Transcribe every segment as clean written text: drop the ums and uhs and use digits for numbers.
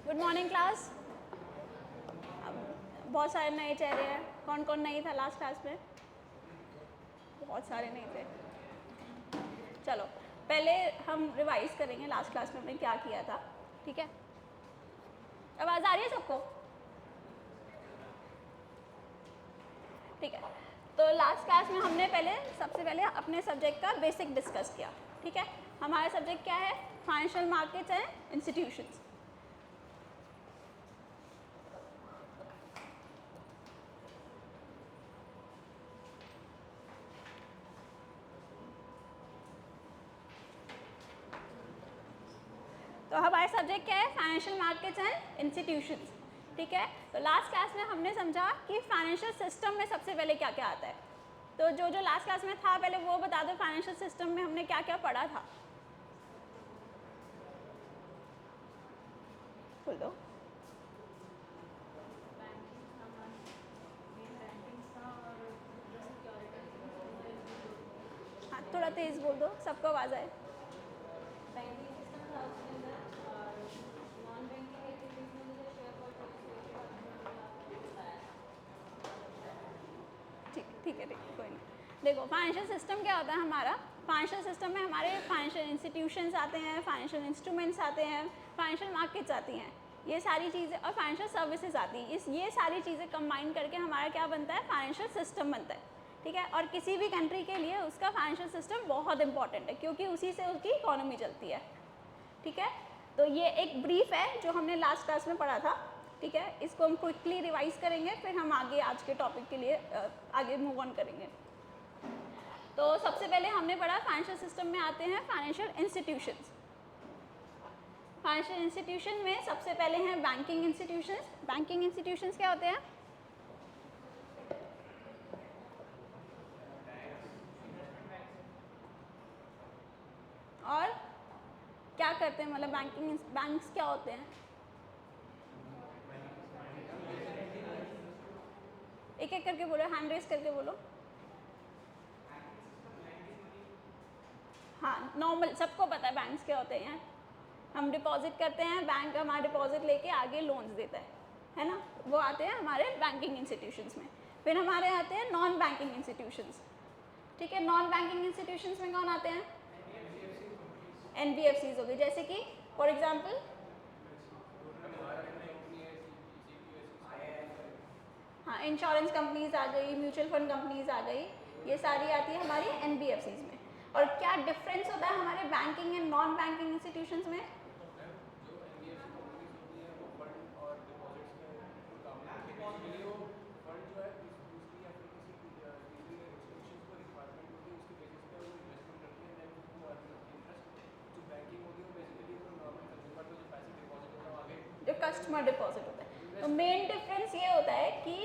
Good morning class. बहुत सारे नए चेहरे हैं। कौन कौन नहीं था लास्ट क्लास में? बहुत सारे नहीं थे। चलो पहले हम रिवाइज करेंगे लास्ट क्लास में हमने क्या किया था। ठीक है, आवाज़ आ रही है सबको? ठीक है, तो लास्ट क्लास में हमने सबसे पहले अपने सब्जेक्ट का बेसिक डिस्कस किया। ठीक है, हमारा सब्जेक्ट क्या है? Financial markets and institutions. तो हमारा सब्जेक्ट क्या है? Financial markets and institutions. ठीक है, तो लास्ट क्लास में हमने समझा कि फाइनेंशियल सिस्टम में सबसे पहले क्या क्या आता है। तो जो लास्ट क्लास में था पहले वो बता दो, फाइनेंशियल सिस्टम में हमने क्या क्या पढ़ा था। बोल दो। हाँ, थोड़ा तेज बोल दो, सबको आवाज़ आए। ठीक है, कोई नहीं। देखो, फाइनेंशियल सिस्टम क्या होता है हमारा? फाइनेंशियल सिस्टम में हमारे फाइनेंशियल इंस्टीट्यूशंस आते हैं, फाइनेंशियल इंस्ट्रूमेंट्स आते हैं, फाइनेंशियल मार्केट्स आती हैं, ये सारी चीज़ें, और फाइनेंशियल सर्विसेज आती हैं। ये सारी चीज़ें कंबाइन करके हमारा क्या बनता है? फाइनेंशियल सिस्टम बनता है। ठीक है, और किसी भी कंट्री के लिए उसका फाइनेंशियल सिस्टम बहुत इंपॉर्टेंट है, क्योंकि उसी से उसकी इकोनॉमी चलती है। ठीक है, तो ये एक ब्रीफ है जो हमने लास्ट क्लास में पढ़ा था। ठीक है, इसको हम क्विकली रिवाइज करेंगे, फिर हम आगे आज के टॉपिक के लिए आगे मूव ऑन करेंगे। तो सबसे पहले हमने पढ़ा फाइनेंशियल सिस्टम में आते हैं फाइनेंशियल इंस्टीट्यूशंस। फाइनेंशियल इंस्टीट्यूशन में सबसे पहले हैं बैंकिंग इंस्टीट्यूशंस। बैंकिंग इंस्टीट्यूशंस क्या होते हैं? और क्या करते हैं, मतलब बैंक्स क्या होते हैं? एक एक करके बोलो, हैंड रेस करके बोलो। हाँ, नॉर्मल सबको पता है बैंक्स क्या होते हैं। हम डिपॉजिट करते हैं, बैंक हमारा डिपॉजिट लेके आगे लोन्स देता है ना? वो आते हैं हमारे बैंकिंग इंस्टीट्यूशंस में। फिर हमारे आते हैं नॉन बैंकिंग इंस्टीट्यूशंस। ठीक है, नॉन बैंकिंग इंस्टीट्यूशंस में कौन आते हैं? NBFCs हो गई, जैसे कि फॉर एग्जांपल हाँ, इंश्योरेंस कंपनीज आ गई, म्यूचुअल फंड कंपनीज आ गई, ये सारी आती है हमारी NBFCs में। और क्या डिफरेंस होता है हमारे banking and non banking institutions में? जो कस्टमर डिपॉजिट होता है, तो मेन डिफरेंस ये होता है कि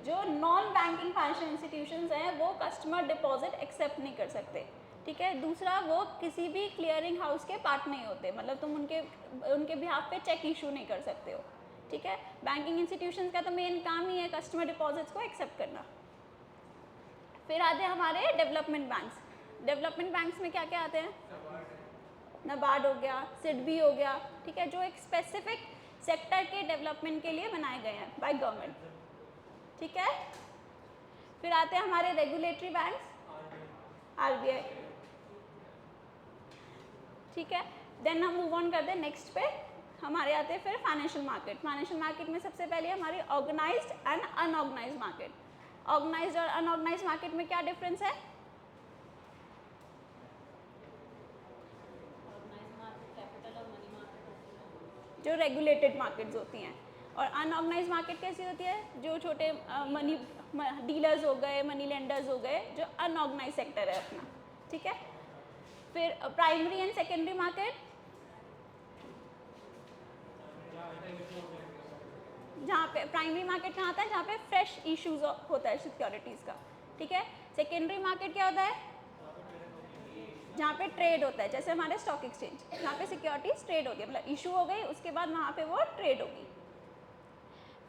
जो नॉन बैंकिंग फाइनेंशियल इंस्टीट्यूशंस हैं वो कस्टमर डिपॉजिट एक्सेप्ट नहीं कर सकते। ठीक है, दूसरा वो किसी भी क्लियरिंग हाउस के पार्ट नहीं होते, मतलब तुम उनके बिहाफ पे चेक इशू नहीं कर सकते हो। ठीक है, बैंकिंग इंस्टीट्यूशंस का तो मेन काम ही है कस्टमर डिपॉजिट्स को एक्सेप्ट करना। फिर आते हैं हमारे डेवलपमेंट बैंक्स। डेवलपमेंट बैंक्स में क्या क्या आते हैं? नाबार्ड हो गया, सिडबी हो गया। ठीक है, जो एक स्पेसिफिक सेक्टर के डेवलपमेंट के लिए बनाए गए हैं बाय गवर्नमेंट। ठीक है, फिर आते हैं हमारे रेगुलेटरी बैंक्स, RBI। ठीक है, देन हम मूव ऑन करते हैं नेक्स्ट पे। हमारे आते हैं फिर फाइनेंशियल मार्केट। फाइनेंशियल मार्केट में सबसे पहले हमारी organised and unorganised market. Organised और अनऑर्गेनाइज्ड मार्केट में क्या डिफरेंस है? जो रेगुलेटेड मार्केट्स होती हैं, और अनऑर्गेनाइज मार्केट कैसी होती है? जो छोटे मनी डीलर्स हो गए, मनी लेंडर्स हो गए, जो अनऑर्गेनाइज सेक्टर है अपना। ठीक है, फिर प्राइमरी एंड सेकेंडरी मार्केट, जहाँ पे प्राइमरी मार्केट कहाँ आता है? जहाँ पे फ्रेश इश्यूज होता है सिक्योरिटीज़ का। ठीक है, सेकेंडरी मार्केट क्या होता है? जहाँ पे ट्रेड होता है, जैसे हमारे स्टॉक एक्सचेंज, जहाँ पे सिक्योरिटीज ट्रेड होती है, मतलब इशू हो गई उसके बाद वहाँ पे वो ट्रेड होगी।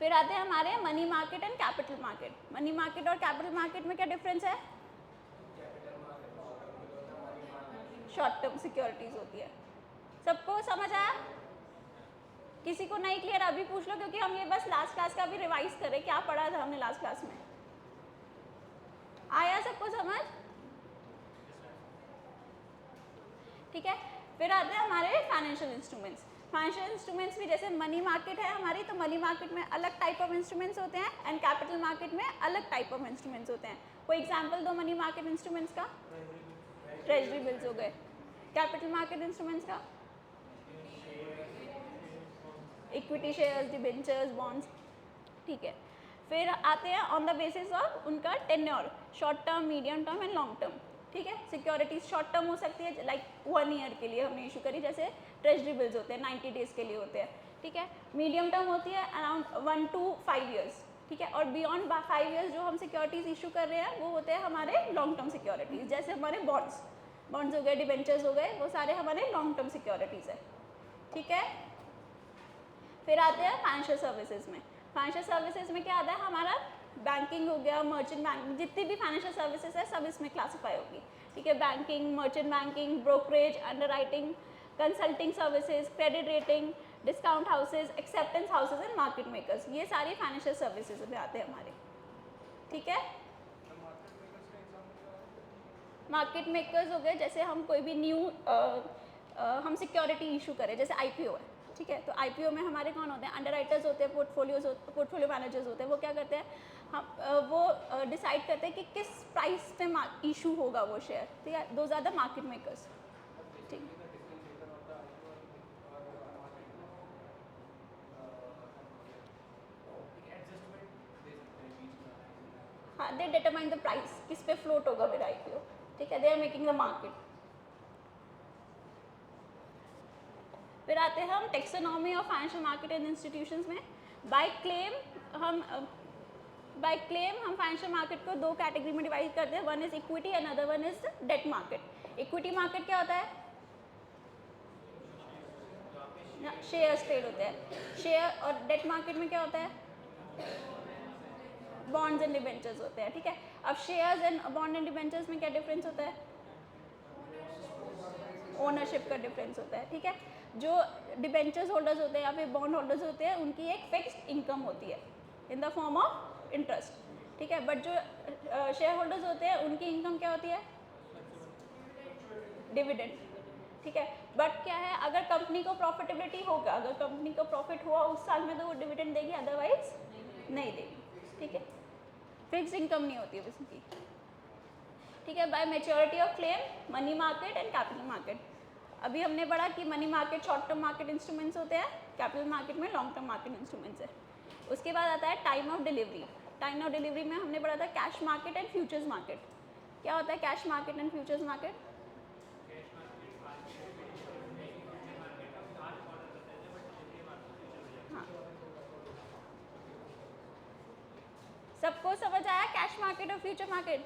फिर आते हैं हमारे money market and capital market. Money market और कैपिटल मार्केट में क्या डिफरेंस है? शॉर्ट टर्म सिक्योरिटीज होती है। सबको समझ आया? किसी को नहीं क्लियर अभी पूछ लो, क्योंकि हम ये बस लास्ट क्लास का भी रिवाइज करें, क्या पढ़ा था हमने लास्ट क्लास में। आया सबको समझ? ठीक है, फिर आते हैं हमारे फाइनेंशियल इंस्ट्रूमेंट्स। फाइनेंशियल इंस्ट्रूमेंट्स भी जैसे मनी मार्केट है हमारी, तो मनी मार्केट में अलग टाइप ऑफ इंस्ट्रूमेंट्स होते हैं एंड कैपिटल मार्केट में अलग टाइप ऑफ इंस्ट्रूमेंट्स होते हैं। कोई एग्जांपल दो मनी मार्केट इंस्ट्रूमेंट्स का। ट्रेजरी बिल्स हो गए। कैपिटल मार्केट इंस्ट्रूमेंट्स का इक्विटी शेयर्स, डिबेंचर्स, बॉन्ड्स। ठीक है, फिर आते हैं ऑन द बेसिस ऑफ उनका tenure, short term, medium term and long term. ठीक है, सिक्योरिटीज शॉर्ट टर्म हो सकती है लाइक 1 ईयर के लिए हमने इशू करी, जैसे ट्रेजरी बिल्स होते हैं 90 डेज के लिए होते हैं। ठीक है, मीडियम टर्म होती है अराउंड 1 to 5 ईयर्स। ठीक है, और बियॉन्ड 5 ईयर्स जो हम सिक्योरिटीज इशू कर रहे हैं वो होते हैं हमारे लॉन्ग टर्म सिक्योरिटीज, जैसे हमारे बॉन्ड्स हो गए, डिबेंचर्स हो गए, वो सारे हमारे लॉन्ग टर्म सिक्योरिटीज है। ठीक है, फिर आते हैं फाइनेंशियल सर्विसेज में। फाइनेंशियल सर्विसेज में क्या आता है हमारा, बैंकिंग हो गया, मर्चेंट बैंकिंग, जितनी भी फाइनेंशियल सर्विसेज है सब इसमें क्लासीफाई होगी। ठीक है, banking, merchant banking, brokerage, underwriting, consulting services, credit rating, discount houses, acceptance houses and market makers, ये सारी फाइनेंशियल सर्विसेज में आते हैं हमारे। ठीक है, मार्केट मेकर्स हो गए जैसे हम कोई भी न्यू हम सिक्योरिटी इशू करें, जैसे आईपीओ है। ठीक है, तो आईपीओ में हमारे कौन होते हैं, अंडरराइटर्स होते हैं, पोर्टफोलियो मैनेजर्स होते हैं। वो क्या करते हैं, हम वो डिसाइड करते हैं कि किस प्राइस पे इशू होगा वो शेयर। ठीक है, those are the market makers. ठीक, हाँ, दे डिटरमाइन द प्राइस, किस पे फ्लोट होगा मेरा आईपीओ। ठीक है, they are making the market. फिर आते हैं हम taxonomy of financial market and institutions में। बाय क्लेम हम फाइनेंशियल मार्केट को 2 कैटेगरी में डिवाइड करते हैं, one is equity and other one is debt market. Equity market क्या होता है, शेयर्स ट्रेड होते हैं शेयर, और डेट मार्केट में क्या होता है, बॉन्ड्स एंड डिबेंचर्स होते हैं। ठीक है, अब shares and bond and debentures में क्या डिफरेंस होता है, ओनरशिप का डिफरेंस होता है। ठीक है, जो डिबेंचर्स होल्डर्स होते हैं या फिर बॉन्ड होल्डर्स होते हैं उनकी एक फिक्स्ड इनकम होती है in the form of interest. ठीक है, बट जो शेयर होल्डर्स होते हैं उनकी इनकम क्या होती है, डिविडेंड। ठीक है, बट क्या है, अगर कंपनी को प्रॉफिटेबिलिटी होगा, अगर कंपनी को प्रॉफिट हुआ उस साल में तो वो डिविडेंड देगी, अदरवाइज नहीं देगी। ठीक है, फिक्स्ड इनकम नहीं होती है उसकी। ठीक है, by maturity of claim, money market and capital market. अभी हमने पढ़ा कि money market short term market instruments होते हैं, कैपिटल मार्केट में लॉन्ग टर्म मार्केट इंस्ट्रूमेंट्स है। उसके बाद आता है time of delivery. Time of delivery में हमने पढ़ा था cash market and futures market. क्या होता है cash market and futures market? हाँ, सबको समझ आया कैश मार्केट और फ्यूचर मार्केट?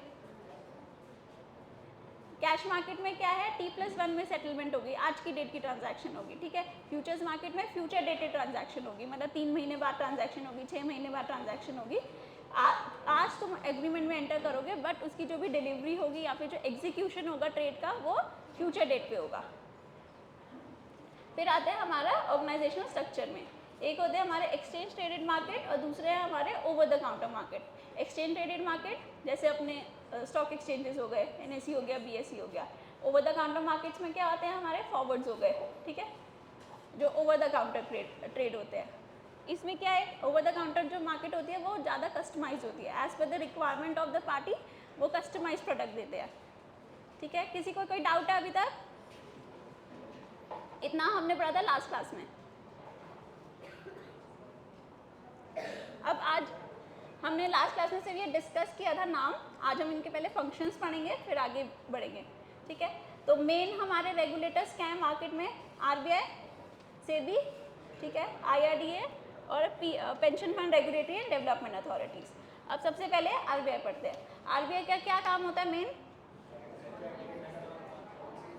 कैश मार्केट में क्या है, T+1 में सेटलमेंट होगी, आज की डेट की ट्रांजैक्शन होगी। ठीक है, फ्यूचर्स मार्केट में फ्यूचर डेटेड ट्रांजैक्शन होगी, मतलब 3 महीने बाद ट्रांजैक्शन होगी, 6 महीने बाद ट्रांजैक्शन होगी। आज तुम एग्रीमेंट में एंटर करोगे, बट उसकी जो भी डिलीवरी होगी या फिर जो एग्जीक्यूशन होगा ट्रेड का, वो फ्यूचर डेट पे होगा। फिर आते हैं हमारा ऑर्गेनाइजेशनल स्ट्रक्चर में। एक होते हैं हमारे एक्सचेंज ट्रेडेड मार्केट और दूसरे हैं हमारे over the counter market. Exchange traded market जैसे अपने स्टॉक एक्सचेंजेस हो गए, NSE हो गया, BSE हो गया। ओवर द काउंटर मार्केट्स में क्या आते हैं हमारे फॉरवर्ड्स हो गए। ठीक है, जो ओवर द काउंटर ट्रेड होते हैं। इसमें क्या है, ओवर द काउंटर जो मार्केट होती है वो ज़्यादा कस्टमाइज होती है, as per the requirement of the party वो कस्टमाइज प्रोडक्ट देते हैं। ठीक है, किसी को कोई डाउट है अभी तक? इतना हमने पढ़ा था लास्ट क्लास में। अब आज हमने लास्ट क्लास में सिर्फ ये डिस्कस किया था नाम, आज हम इनके पहले फंक्शंस पढ़ेंगे फिर आगे बढ़ेंगे। ठीक है, तो मेन हमारे रेगुलेटर्स क्या है मार्केट में, RBI, SEBI, ठीक है, IRDA और pension fund regulatory and development authorities. अब सबसे पहले RBI पढ़ते हैं। RBI का क्या काम होता है मेन?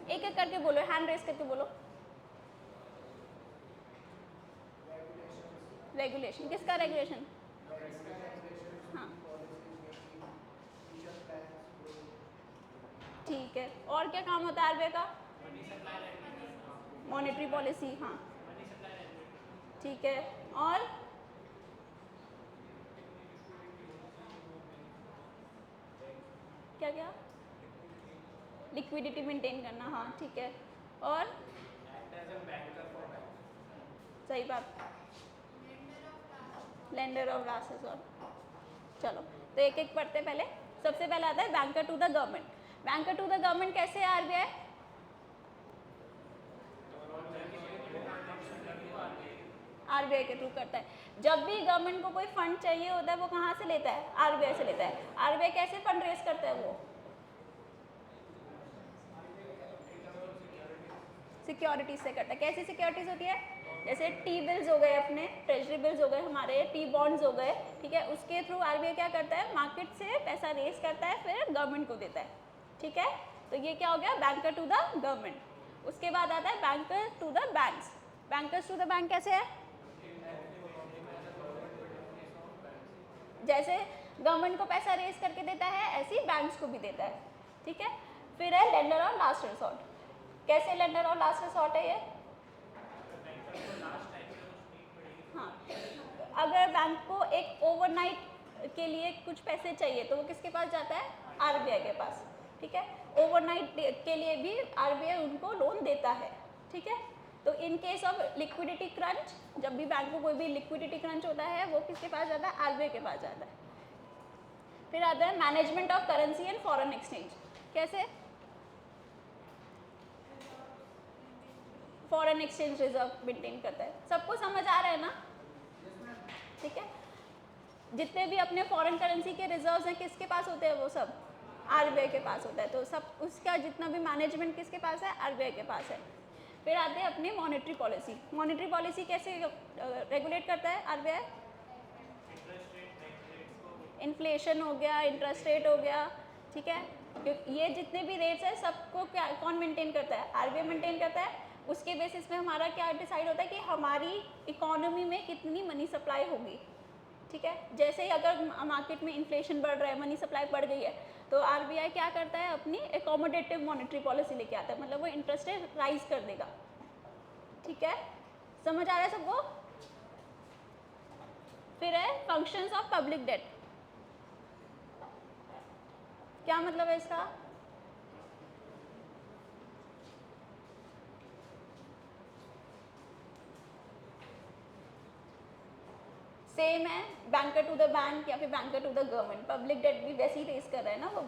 एक एक करके बोलो, हैंड रेस करके बोलो। रेगुलेशन, किसका रेगुलेशन? हाँ, ठीक है, और क्या काम होता है RBI का? मॉनेटरी पॉलिसी, हाँ, ठीक है, और क्या क्या, लिक्विडिटी मेंटेन करना, हाँ ठीक है, और सही बात, लेंडर ऑफ लास्ट रिसोर्ट। चलो तो एक एक पढ़ते पहले। सबसे पहले आता है banker to the government. Banker to the government कैसे है आरबीआई? आरबीआई के थ्रू करता है। जब भी गवर्नमेंट को कोई फंड चाहिए होता है वो कहाँ से लेता है? आरबीआई से लेता है। आरबीआई कैसे फंड रेज करता है? वो सिक्योरिटीज से करता है। कैसी सिक्योरिटीज होती है? जैसे टी बिल्स हो गए, अपने ट्रेजरी बिल्स हो गए, हमारे टी बॉन्ड्स हो गए, ठीक है, उसके थ्रू आरबीआई क्या करता है? मार्केट से पैसा रेज करता है, फिर गवर्नमेंट को देता है, ठीक है। तो ये क्या हो गया? Banker to the government. उसके बाद आता है banker to the banks. Bankers to the bank कैसे है? जैसे गवर्नमेंट को पैसा रेज करके देता है, ऐसे ही बैंक्स को भी देता है, ठीक है। फिर है लेंडर ऑफ लास्ट रिसोर्ट। कैसे लेंडर ऑफ लास्ट रिसोर्ट है ये? हाँ, अगर बैंक को एक ओवरनाइट के लिए कुछ पैसे चाहिए तो वो किसके पास जाता है? आरबीआई के पास, ठीक है। ओवरनाइट के लिए भी आरबीआई उनको लोन देता है, ठीक है। तो in case of liquidity crunch, जब भी बैंक को कोई भी लिक्विडिटी क्रंच होता है वो किसके पास जाता है? आरबीआई के पास जाता है। फिर आता है management of currency and foreign exchange. कैसे? फॉरेन एक्सचेंज रिजर्व मेंटेन करता है। सबको समझ आ रहा है ना? ठीक है। जितने भी अपने फॉरेन करेंसी के रिजर्व्स हैं किसके पास होते हैं? वो सब आरबीआई के पास होता है। तो सब उसका जितना भी मैनेजमेंट किसके पास है? आरबीआई के पास है। फिर आते हैं अपनी मॉनेटरी पॉलिसी। मॉनेटरी पॉलिसी कैसे रेगुलेट करता है आरबीआई? इन्फ्लेशन हो गया, इंटरेस्ट रेट हो गया, ठीक है। ये जितने भी रेट्स हैं सबको क्या कौन मेंटेन करता है? आरबीआई मेंटेन करता है। उसके बेसिस पे हमारा क्या डिसाइड होता है कि हमारी इकोनॉमी में कितनी मनी सप्लाई होगी, ठीक है। जैसे ही अगर मार्केट में इन्फ्लेशन बढ़ रहा है, मनी सप्लाई बढ़ गई है, तो आरबीआई क्या करता है? अपनी एकोमोडेटिव मॉनेटरी पॉलिसी लेके आता है, मतलब वो इंटरेस्ट रेट राइज कर देगा, ठीक है। समझ आ रहा है सबको? फिर है फंक्शंस ऑफ पब्लिक डेट। क्या मतलब है इसका? सेम है बैंकर टू द बैंक या फिर banker to the government. Public debt भी वैसे ही रेस कर रहा है ना, वो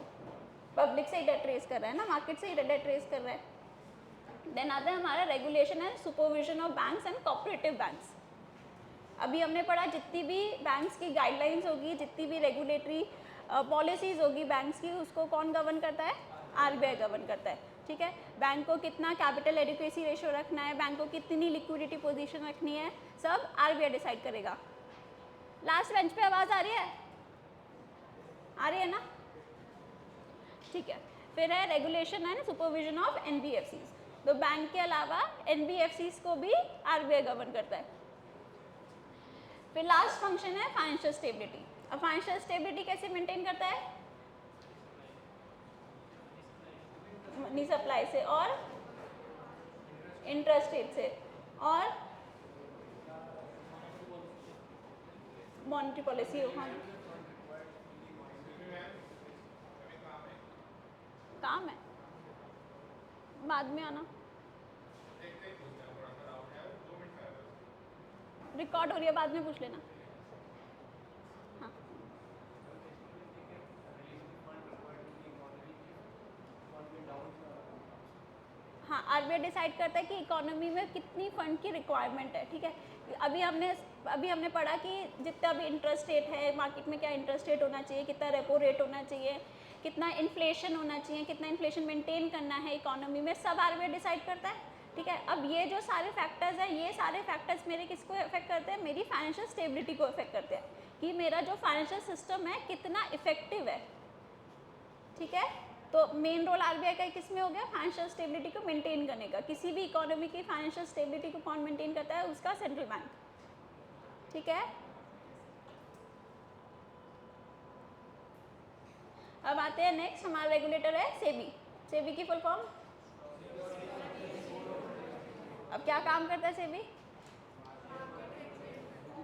पब्लिक से ही डेट रेस कर रहा है ना, मार्केट से ही डेट रेस कर रहा है। देन आता है हमारा regulation and supervision of banks and cooperative banks. अभी हमने पढ़ा जितनी भी बैंक्स की गाइडलाइंस होगी, जितनी भी रेगुलेटरी पॉलिसीज होगी बैंक्स की, उसको कौन गवर्न करता है? आरबीआई गवर्न करता है, ठीक है। बैंक को कितना कैपिटल एडिक्वेसी रेशियो रखना है, बैंक को कितनी लिक्विडिटी पोजीशन रखनी है, सब आरबीआई डिसाइड करेगा। लास्ट बेंच पे आवाज़ आ रही है? आ रही है ना? ठीक है। फिर है regulation and supervision of NBFCs. तो बैंक के अलावा एनबीएफसीज को भी आरबीआई गवर्न करता है। फिर लास्ट फंक्शन है फाइनेंशियल स्टेबिलिटी। अब फाइनेंशियल स्टेबिलिटी कैसे मेंटेन करता है? मनी सप्लाई से और इंटरेस्ट रेट से और मॉनेटरी पॉलिसी। काम है, बाद में आना, रिकॉर्ड हो रही है, बाद में पूछ लेना। हाँ, हाँ, आरबीआई डिसाइड करता है कि इकोनॉमी में कितनी फंड की रिक्वायरमेंट है, ठीक है। अभी हमने पढ़ा कि जितना भी इंटरेस्ट रेट है मार्केट में, क्या इंटरेस्ट रेट होना चाहिए, कितना रेपो रेट होना चाहिए, कितना इन्फ्लेशन होना चाहिए, कितना इन्फ्लेशन मेंटेन करना है इकोनॉमी में, सब आरबीआई डिसाइड करता है, ठीक है। अब ये जो सारे फैक्टर्स हैं, ये सारे फैक्टर्स मेरे किसको इफेक्ट करते हैं? मेरी फाइनेंशियल स्टेबिलिटी को इफेक्ट करते हैं कि मेरा जो फाइनेंशियल सिस्टम है कितना इफेक्टिव है, ठीक है। तो मेन रोल आरबीआई का किस में हो गया? फाइनेंशियल स्टेबिलिटी को मेंटेन करने का। किसी भी इकोनॉमी की फाइनेंशियल स्टेबिलिटी को कौन मेंटेन करता है? उसका सेंट्रल बैंक, ठीक है। अब आते हैं नेक्स्ट, हमारा रेगुलेटर है सेबी। सेबी की फुल फॉर्म? अब क्या काम करता है सेबी?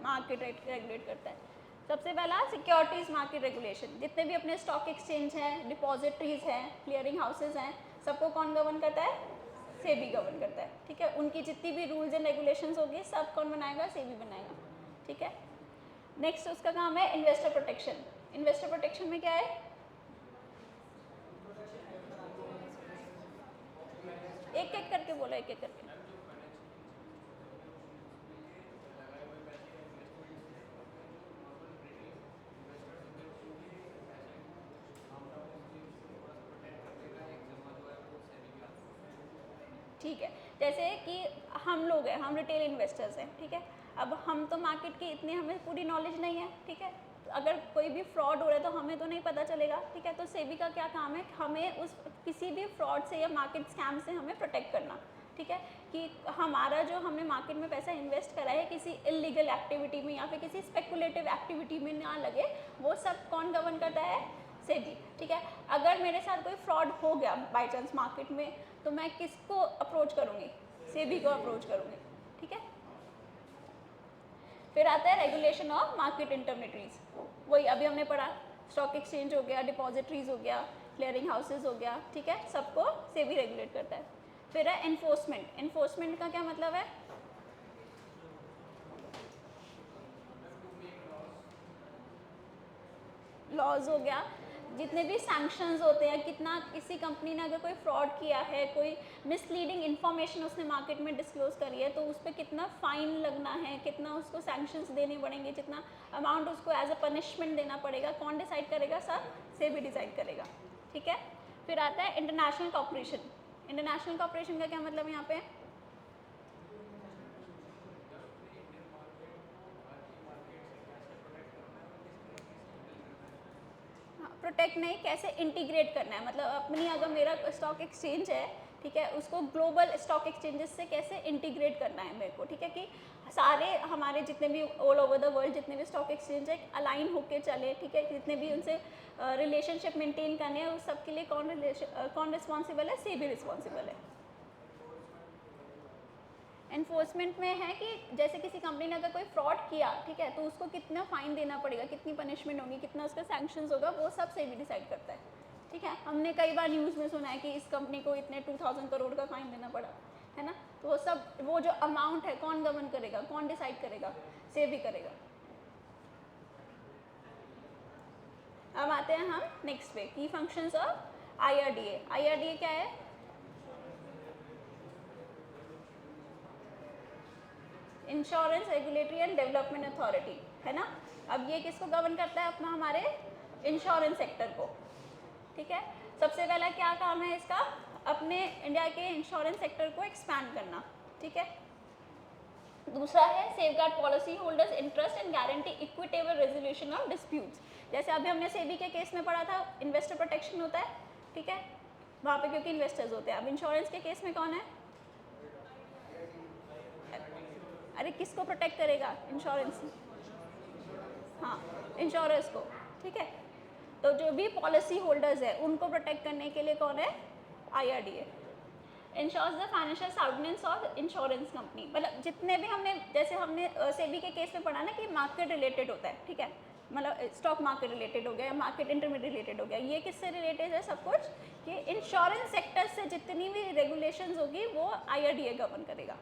मार्केट रेगुलेट करता है? सबसे पहला सिक्योरिटीज़ मार्केट रेगुलेशन, जितने भी अपने स्टॉक एक्सचेंज हैं, डिपॉजिटरीज हैं, क्लियरिंग हाउसेज हैं, सबको कौन गवर्न करता है? सेबी गवर्न करता है, ठीक है। उनकी जितनी भी रूल्स एंड रेगुलेशंस होगी सब कौन बनाएगा? सेबी बनाएगा, ठीक है। नेक्स्ट उसका काम है इन्वेस्टर प्रोटेक्शन। इन्वेस्टर प्रोटेक्शन में क्या है? एक एक करके बोलो, एक एक करके। ठीक है, जैसे कि हम लोग हैं, हम रिटेल इन्वेस्टर्स हैं, ठीक है। अब हम तो मार्केट की इतनी हमें पूरी नॉलेज नहीं है, ठीक है। अगर कोई भी फ्रॉड हो रहा है तो हमें तो नहीं पता चलेगा, ठीक है। तो सेबी का क्या काम है? हमें उस किसी भी फ्रॉड से या मार्केट स्कैम से हमें प्रोटेक्ट करना, ठीक है। कि हमारा जो हमने मार्केट में पैसा इन्वेस्ट करा है किसी इलीगल एक्टिविटी में या फिर किसी स्पेकुलेटिव एक्टिविटी में ना लगे, वो सब कौन गवर्न करता है? सेबी, ठीक है। अगर मेरे साथ कोई फ्रॉड हो गया बाई चांस मार्केट में, तो मैं किसको अप्रोच करूँगी? सेबी को अप्रोच करूँगी, ठीक है। फिर आता है रेगुलेशन ऑफ मार्केट इंटरमीडिएटरीज, वही अभी हमने पढ़ा, स्टॉक एक्सचेंज हो गया, डिपॉजिटरीज हो गया, क्लियरिंग हाउसेज हो गया, ठीक है। सबको सेबी रेगुलेट करता है। फिर है एनफोर्समेंट। एनफोर्समेंट का क्या मतलब है? लॉज हो गया, जितने भी सैंक्शंस होते हैं, कितना किसी कंपनी ने अगर कोई फ्रॉड किया है, कोई मिसलीडिंग इन्फॉर्मेशन उसने मार्केट में डिस्क्लोज करी है, तो उस पर कितना फ़ाइन लगना है, कितना उसको सैंक्शंस देने पड़ेंगे, जितना अमाउंट उसको एज अ पनिशमेंट देना पड़ेगा, कौन डिसाइड करेगा? सब सेबी डिसाइड करेगा, ठीक है। फिर आता है इंटरनेशनल कॉर्पोरेशन। इंटरनेशनल कॉर्पोरेशन का क्या मतलब है यहाँ पे? प्रोटेक्ट नहीं, कैसे इंटीग्रेट करना है, मतलब अपनी अगर मेरा स्टॉक एक्सचेंज है, ठीक है, उसको ग्लोबल स्टॉक एक्सचेंजेस से कैसे इंटीग्रेट करना है मेरे को, ठीक है। कि सारे हमारे जितने भी ऑल ओवर द वर्ल्ड जितने भी स्टॉक एक्सचेंज है अलाइन होके चले, ठीक है। जितने भी उनसे रिलेशनशिप मेंटेन करने हैं, उस सब के लिए कौन रिस्पॉन्सिबल है? सेबी रिस्पॉन्सिबल है। एनफोर्समेंट में है कि जैसे किसी कंपनी ने अगर कोई फ्रॉड किया, ठीक है, तो उसको कितना फाइन देना पड़ेगा, कितनी पनिशमेंट होगी, कितना उसका सैंक्शंस होगा, वो सब सेबी डिसाइड करता है, ठीक है। हमने कई बार न्यूज़ में सुना है कि इस कंपनी को इतने 2000 करोड़ का फाइन देना पड़ा, है ना। तो वो सब, वो जो अमाउंट है कौन गवर्न करेगा, कौन डिसाइड करेगा? सेबी करेगा। अब आते हैं हम नेक्स्ट पे, की फंक्शंस ऑफ IRDA। IRDA क्या है? Insurance regulatory and development authority, है ना। अब ये किसको गवर्न करता है? अपना हमारे इंश्योरेंस सेक्टर को, ठीक है। सबसे पहला क्या काम है इसका? अपने इंडिया के इंश्योरेंस सेक्टर को एक्सपैंड करना, ठीक है। दूसरा है safeguard policy holders interest and guarantee equitable resolution of disputes. जैसे अभी हमने सेबी के केस में पढ़ा था, इन्वेस्टर प्रोटेक्शन होता है, ठीक है, वहाँ पे क्योंकि इन्वेस्टर्स होते हैं। अब इंश्योरेंस के केस में कौन है? अरे किसको प्रोटेक्ट करेगा? इंश्योरेंस, हाँ, इंश्योरेंस को, ठीक है। तो जो भी पॉलिसी होल्डर्स है उनको प्रोटेक्ट करने के लिए कौन है? IRDA। Insures the financial soundness of insurance company, मतलब जितने भी हमने, जैसे हमने सेबी के केस में पढ़ा ना कि मार्केट रिलेटेड होता है, ठीक है, मतलब स्टॉक मार्केट रिलेटेड हो गया या मार्केट इंटरमीडिएट रिलेटेड हो गया, ये किससे रिलेटेड है? सब कुछ कि इंश्योरेंस सेक्टर से जितनी भी रेगुलेशंस होगी वो IRDA गवर्न करेगा,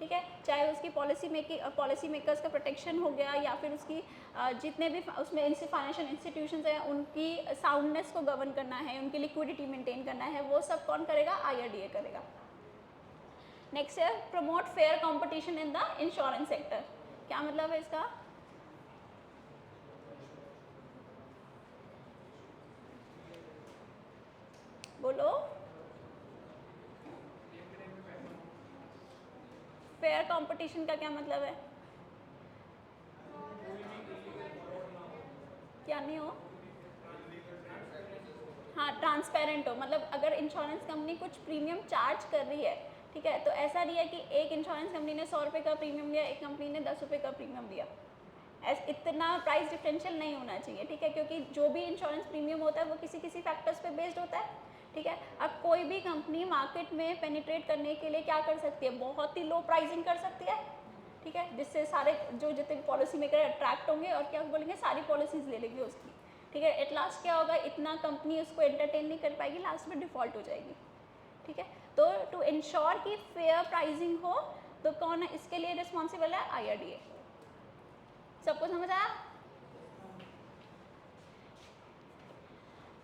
ठीक है। चाहे उसकी पॉलिसी मेकर्स का प्रोटेक्शन हो गया या फिर उसकी जितने भी उसमें इनसे फाइनेंशियल इंस्टीट्यूशंस हैं उनकी साउंडनेस को गवर्न करना है, उनकी लिक्विडिटी मेंटेन करना है, वो सब कौन करेगा? IRDA करेगा। नेक्स्ट है promote fair competition in the insurance sector. क्या मतलब है इसका? बोलो। फेयर कंपटीशन का क्या मतलब है? क्या नहीं हो? हाँ, ट्रांसपेरेंट हो, मतलब अगर इंश्योरेंस कंपनी कुछ प्रीमियम चार्ज कर रही है, ठीक है, तो ऐसा नहीं है कि एक इंश्योरेंस कंपनी ने 100 रुपये का प्रीमियम लिया, एक कंपनी ने 10 रुपये का प्रीमियम लिया, इतना प्राइस डिफरेंशियल नहीं होना चाहिए, ठीक है। क्योंकि जो भी इंश्योरेंस प्रीमियम होता है वो किसी किसी फैक्टर्स पे बेस्ड होता है, ठीक है। अब कोई भी कंपनी मार्केट में पेनिट्रेट करने के लिए क्या कर सकती है? बहुत ही लो प्राइसिंग कर सकती है, ठीक है, जिससे सारे जो जितने पॉलिसी मेकर अट्रैक्ट होंगे और क्या बोलेंगे सारी पॉलिसीज ले लेंगे उसकी, ठीक है। एट लास्ट क्या होगा, इतना कंपनी उसको एंटरटेन नहीं कर पाएगी, लास्ट में डिफ़ॉल्ट हो जाएगी, ठीक है। तो टू इंश्योर कि फेयर प्राइसिंग हो तो कौन इसके लिए रिस्पॉन्सिबल है, IRDA। सबको समझ आया?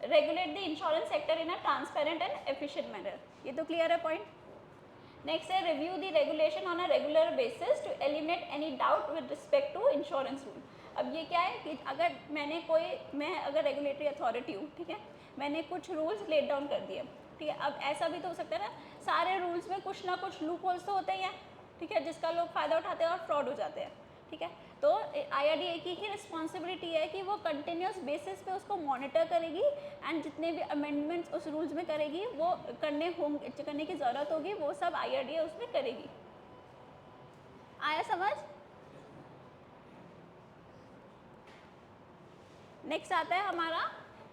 Regulate the insurance sector in a transparent and efficient manner, ये तो क्लियर है पॉइंट। नेक्स्ट है review the regulation on a regular basis to eliminate any doubt with respect to insurance rule. अब ये क्या है कि अगर मैं अगर रेगुलेटरी अथॉरिटी हूँ, ठीक है, मैंने कुछ रूल्स लेट डाउन कर दिए, ठीक है। अब ऐसा भी तो हो सकता है ना, सारे रूल्स में कुछ ना कुछ लूप होल्स तो होते ही हैं, ठीक है, जिसका लोग फ़ायदा उठाते हैं और फ्रॉड हो जाते हैं, ठीक है। तो IRDA की ही रिस्पॉन्सिबिलिटी है कि वो कंटिन्यूस बेसिस पे उसको मॉनिटर करेगी एंड जितने भी अमेंडमेंट्स उस रूल्स में करेगी वो करने की ज़रूरत होगी, वो सब IRDA उसमें करेगी। आया समझ? नेक्स्ट आता है हमारा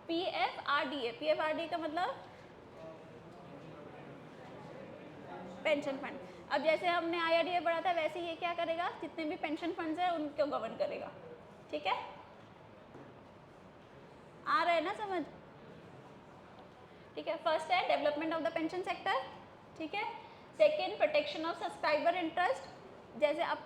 PFRDA। PFRDA का मतलब पेंशन फंड। अब जैसे हमने IRDA पढ़ा था वैसे ये क्या करेगा, जितने भी पेंशन फंड्स हैं उनको गवर्न करेगा, ठीक है। आ रहा है ना समझ? ठीक है, फर्स्ट है development of the pension sector, ठीक है। Second protection of subscriber interest, जैसे अब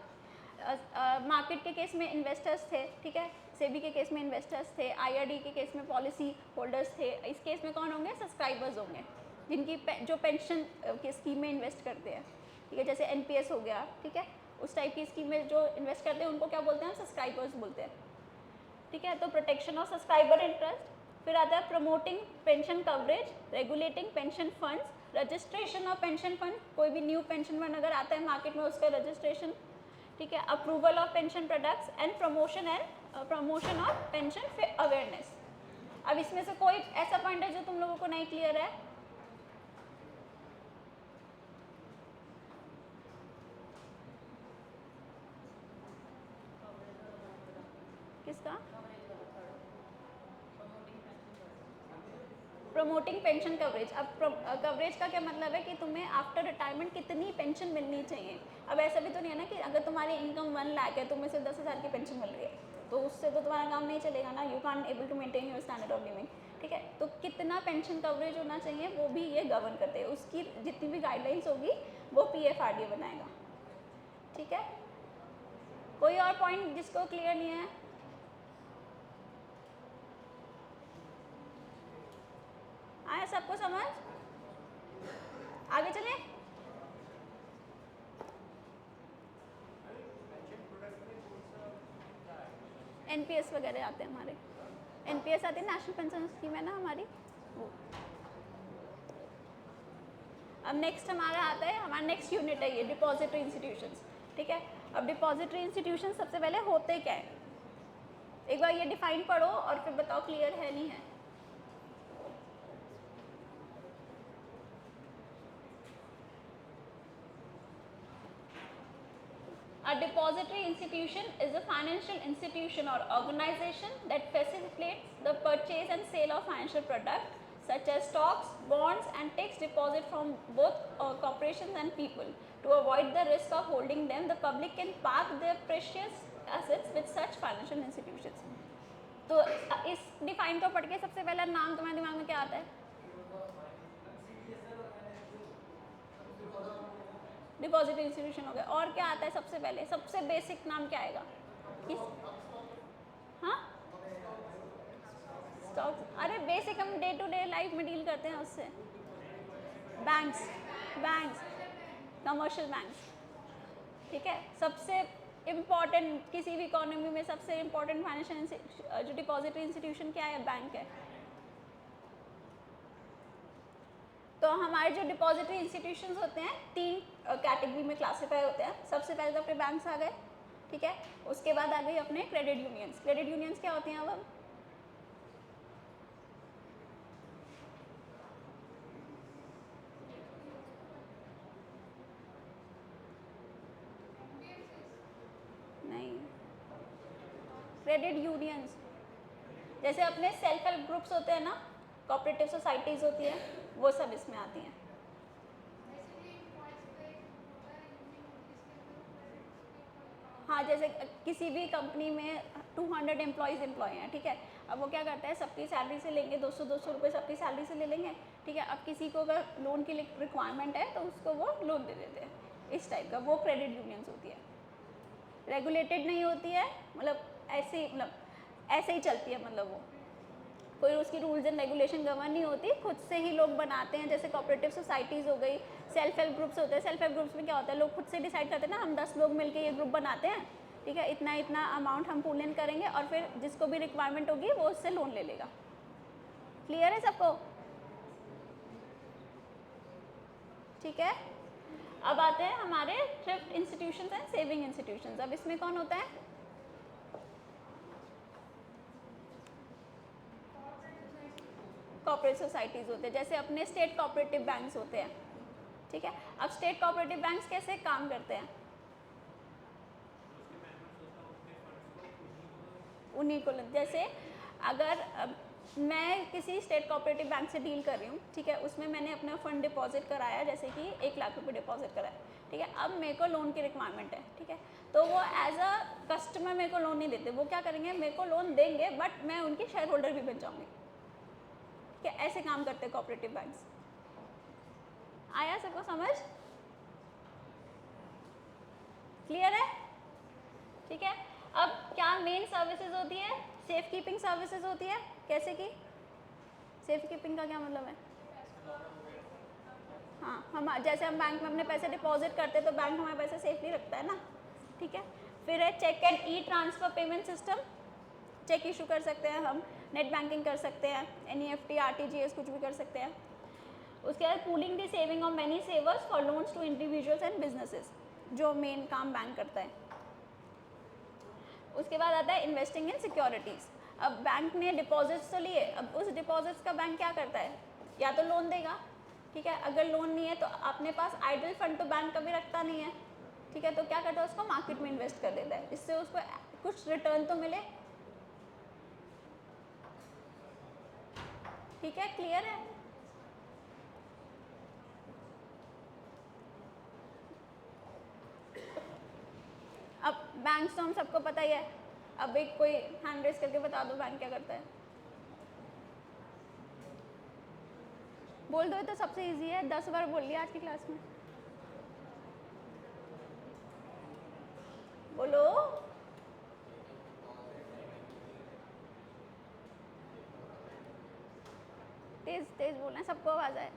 मार्केट के केस में इन्वेस्टर्स थे, ठीक है, सेबी के केस में इन्वेस्टर्स थे, IRDA के केस में पॉलिसी होल्डर्स थे, इस केस में कौन होंगे, सब्सक्राइबर्स होंगे जिनकी जो पेंशन की स्कीम में इन्वेस्ट करते हैं, ठीक है, जैसे NPS हो गया, ठीक है, उस टाइप की स्कीम में जो इन्वेस्ट करते हैं उनको क्या बोलते हैं, सब्सक्राइबर्स बोलते हैं, ठीक है। तो प्रोटेक्शन ऑफ सब्सक्राइबर इंटरेस्ट, फिर आता है promoting pension coverage, regulating pension funds, registration of pension fund, कोई भी न्यू पेंशन फंड अगर आता है मार्केट में उसका रजिस्ट्रेशन, ठीक है, approval of pension products and promotion of pension awareness. अब इसमें से कोई ऐसा पॉइंट है जो तुम लोगों को नहीं क्लियर है? किसका? Promoting pension coverage. अब कवरेज का क्या मतलब है कि तुम्हें आफ्टर रिटायरमेंट कितनी पेंशन मिलनी चाहिए। अब ऐसा भी तो नहीं है ना कि अगर तुम्हारी इनकम 1 लाख है, तुम्हें सिर्फ 10,000 की पेंशन मिल रही है, तो उससे तो तुम्हारा काम नहीं चलेगा ना, you can't able to maintain your standard of living, ठीक है। तो कितना पेंशन कवरेज होना चाहिए वो भी ये गवर्न करते हैं, उसकी जितनी भी गाइडलाइंस होगी वो PFRDA बनाएगा, ठीक है। कोई और पॉइंट जिसको क्लियर नहीं है? आया सबको समझ? आगे चले? NPS वगैरह आते हैं हमारे, NPS आती है, नेशनल पेंशन स्कीम है ना हमारी वो। अब नेक्स्ट हमारा आता है, हमारा नेक्स्ट यूनिट है ये डिपॉजिटरी इंस्टीट्यूशंस, ठीक है। अब डिपॉजिटरी इंस्टीट्यूशन सबसे पहले होते क्या है, एक बार ये डिफाइन पढ़ो और फिर बताओ क्लियर है नहीं है। A depository institution is a financial institution or organization that facilitates the purchase and sale of financial products such as stocks, bonds and takes deposit from both corporations and people. To avoid the risk of holding them, the public can park their precious assets with such financial institutions. तो इस define को पढ़ के सबसे पहला नाम तुम्हारे दिमाग में क्या आता है? डिपॉजिट इंस्टीट्यूशन हो गया। और क्या आता है सबसे पहले, सबसे बेसिक नाम क्या आएगा? किस? हाँ, स्टॉक्स। अरे बेसिक हम डे टू डे लाइफ में डील करते हैं उससे। बैंक्स, कमर्शियल बैंक्स, ठीक है। सबसे इम्पॉर्टेंट किसी भी इकोनॉमी में सबसे इम्पॉर्टेंट फाइनेंशियल जो डिपॉजिटरी इंस्टीट्यूशन क्या है, बैंक है। तो हमारे जो डिपॉजिटरी इंस्टीट्यूशंस होते हैं 3 कैटेगरी में क्लासीफाई होते हैं। सबसे पहले तो अपने बैंक्स आ गए, ठीक है, उसके बाद आ गई अपने क्रेडिट यूनियंस। क्रेडिट यूनियंस क्या होती हैं अब? नहीं, क्रेडिट यूनियंस जैसे अपने सेल्फ हेल्प ग्रुप्स होते हैं ना, कोऑपरेटिव सोसाइटीज़ होती है, वो सब इसमें आती हैं। हाँ, जैसे किसी भी कंपनी में 200 एम्प्लॉय हैं, ठीक है। अब वो क्या करता है, सबकी सैलरी से लेंगे, 200 रुपये सबकी सैलरी से ले लेंगे, ठीक है। अब किसी को अगर लोन की रिक्वायरमेंट है तो उसको वो लोन दे देते हैं, इस टाइप का। वो क्रेडिट यूनियंस होती है, रेगुलेटेड नहीं होती है, मतलब ऐसे ही चलती है, मतलब वो कोई उसकी रूल्स एंड रेगुलेशन गवर्न नहीं होती, खुद से ही लोग बनाते हैं। जैसे कोऑपरेटिव सोसाइटीज़ हो गई, सेल्फ हेल्प ग्रुप्स होते हैं। सेल्फ हेल्प ग्रुप्स में क्या होता है, लोग खुद से डिसाइड करते हैं ना, हम 10 लोग मिलकर ये ग्रुप बनाते हैं, ठीक है, इतना इतना अमाउंट हम पूल इन करेंगे और फिर जिसको भी रिक्वायरमेंट होगी वो उससे लोन ले लेगा। क्लियर है सबको? ठीक है। अब आते हैं हमारे thrift institutions and saving institutions. अब इसमें कौन होता है, कॉर्पोरेट सोसाइटीज़ होते हैं। जैसे अपने स्टेट कोऑपरेटिव बैंक्स होते हैं, ठीक है। अब स्टेट कोऑपरेटिव बैंक्स कैसे काम करते हैं, उन्हीं को, जैसे अगर मैं किसी स्टेट कोऑपरेटिव बैंक से डील कर रही हूँ, ठीक है, उसमें मैंने अपना फंड डिपॉजिट कराया, जैसे कि 1 लाख रुपए डिपॉजिट कराया, ठीक है। अब मेरे को लोन की रिक्वायरमेंट है, ठीक है, तो वो एज अ कस्टमर मेरे को लोन नहीं देते, वो क्या करेंगे, मेरे को लोन देंगे बट मैं उनकी शेयर होल्डर भी बन जाऊँगी, ठीक है। ऐसे काम करते हैं कोऑपरेटिव बैंक्स। आया सबको समझ? क्लियर है? ठीक है। अब क्या मेन सर्विसेज होती है, सेफ कीपिंग सर्विसेज होती है। कैसे की सेफ कीपिंग का क्या मतलब है, हाँ, हम जैसे हम बैंक में अपने पैसे डिपॉजिट करते हैं तो बैंक हमारे पैसे सेफली रखता है ना, ठीक है। फिर है cheque and e transfer payment system, cheque issue कर सकते हैं हम, नेट बैंकिंग कर सकते हैं, NEFT RTGS कुछ भी कर सकते हैं। उसके बाद pooling the saving of many savers for loans to individuals and businesses, जो मेन काम बैंक करता है। उसके बाद आता है इन्वेस्टिंग इन सिक्योरिटीज़। अब बैंक ने डिपॉजिट्स तो लिए, अब उस डिपॉजिट्स का बैंक क्या करता है, या तो लोन देगा, ठीक है। अगर लोन नहीं है तो अपने पास आइडल फंड तो बैंक कभी रखता नहीं है, ठीक है, तो क्या करता है, उसको मार्केट में इन्वेस्ट कर देता है, इससे उसको कुछ रिटर्न तो मिले, ठीक है। क्लियर है? अब बैंक तो हम सबको पता ही है। अब एक कोई हैंड रेस करके बता दो बैंक क्या करता है, बोल दो, तो सबसे इजी है, 10 बार बोल लिया आज की क्लास में, बोलो। तेज तेज बोलना है, सबको आवाज आए।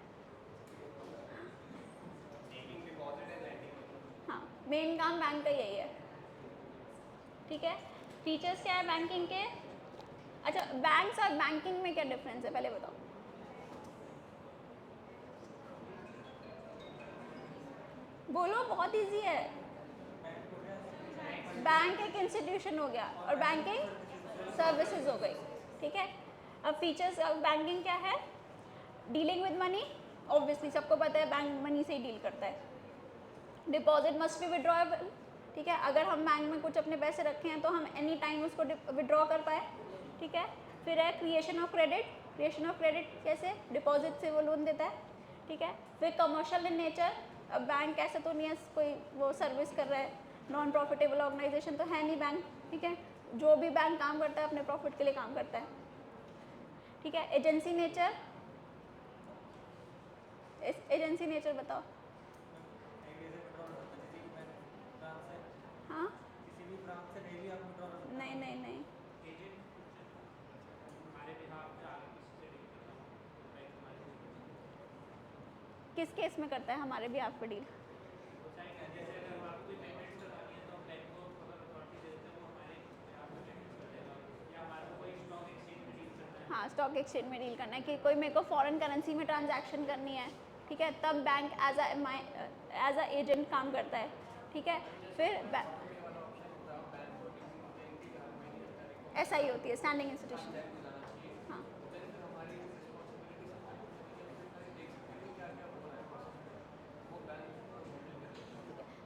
हाँ, मेन काम बैंक का यही है, ठीक है। फीचर्स क्या है बैंकिंग के? अच्छा, बैंक्स और बैंकिंग में क्या डिफरेंस है पहले बताओ। बोलो, बहुत इजी है। बैंक एक इंस्टीट्यूशन हो गया और बैंकिंग सर्विसेज हो गई, ठीक है। अब फीचर्स ऑफ बैंकिंग क्या है, डीलिंग विद मनी, ऑब्वियसली सबको पता है बैंक मनी से ही डील करता है। डिपॉजिट मस्ट बी विड्रॉएबल, ठीक है, अगर हम बैंक में कुछ अपने पैसे रखे हैं तो हम एनी टाइम उसको विड्रॉ कर पाए, ठीक है। फिर है creation of credit, creation of credit कैसे, डिपॉजिट से वो लोन देता है, ठीक है। फिर कमर्शियल इन नेचर, अब बैंक ऐसा तो नहीं है कोई वो सर्विस कर रहा है, नॉन प्रॉफिटेबल ऑर्गेनाइजेशन तो है नहीं बैंक, ठीक है। जो भी बैंक काम करता है अपने प्रॉफिट के लिए काम करता है, ठीक है। एजेंसी नेचर, एजेंसी नेचर बताओ। हाँ, नहीं नहीं नहीं, किस केस में करता है हमारे भी आप पे डील, हाँ, स्टॉक एक्सचेंज में डील करना है कि कोई मेरे को फॉरेन करेंसी में ट्रांजैक्शन करनी है, ठीक है, तब बैंक एज अ एजेंट काम करता है, ठीक है। फिर ऐसा ही होती है स्टैंडिंग इंस्टीट्यूशन, हाँ।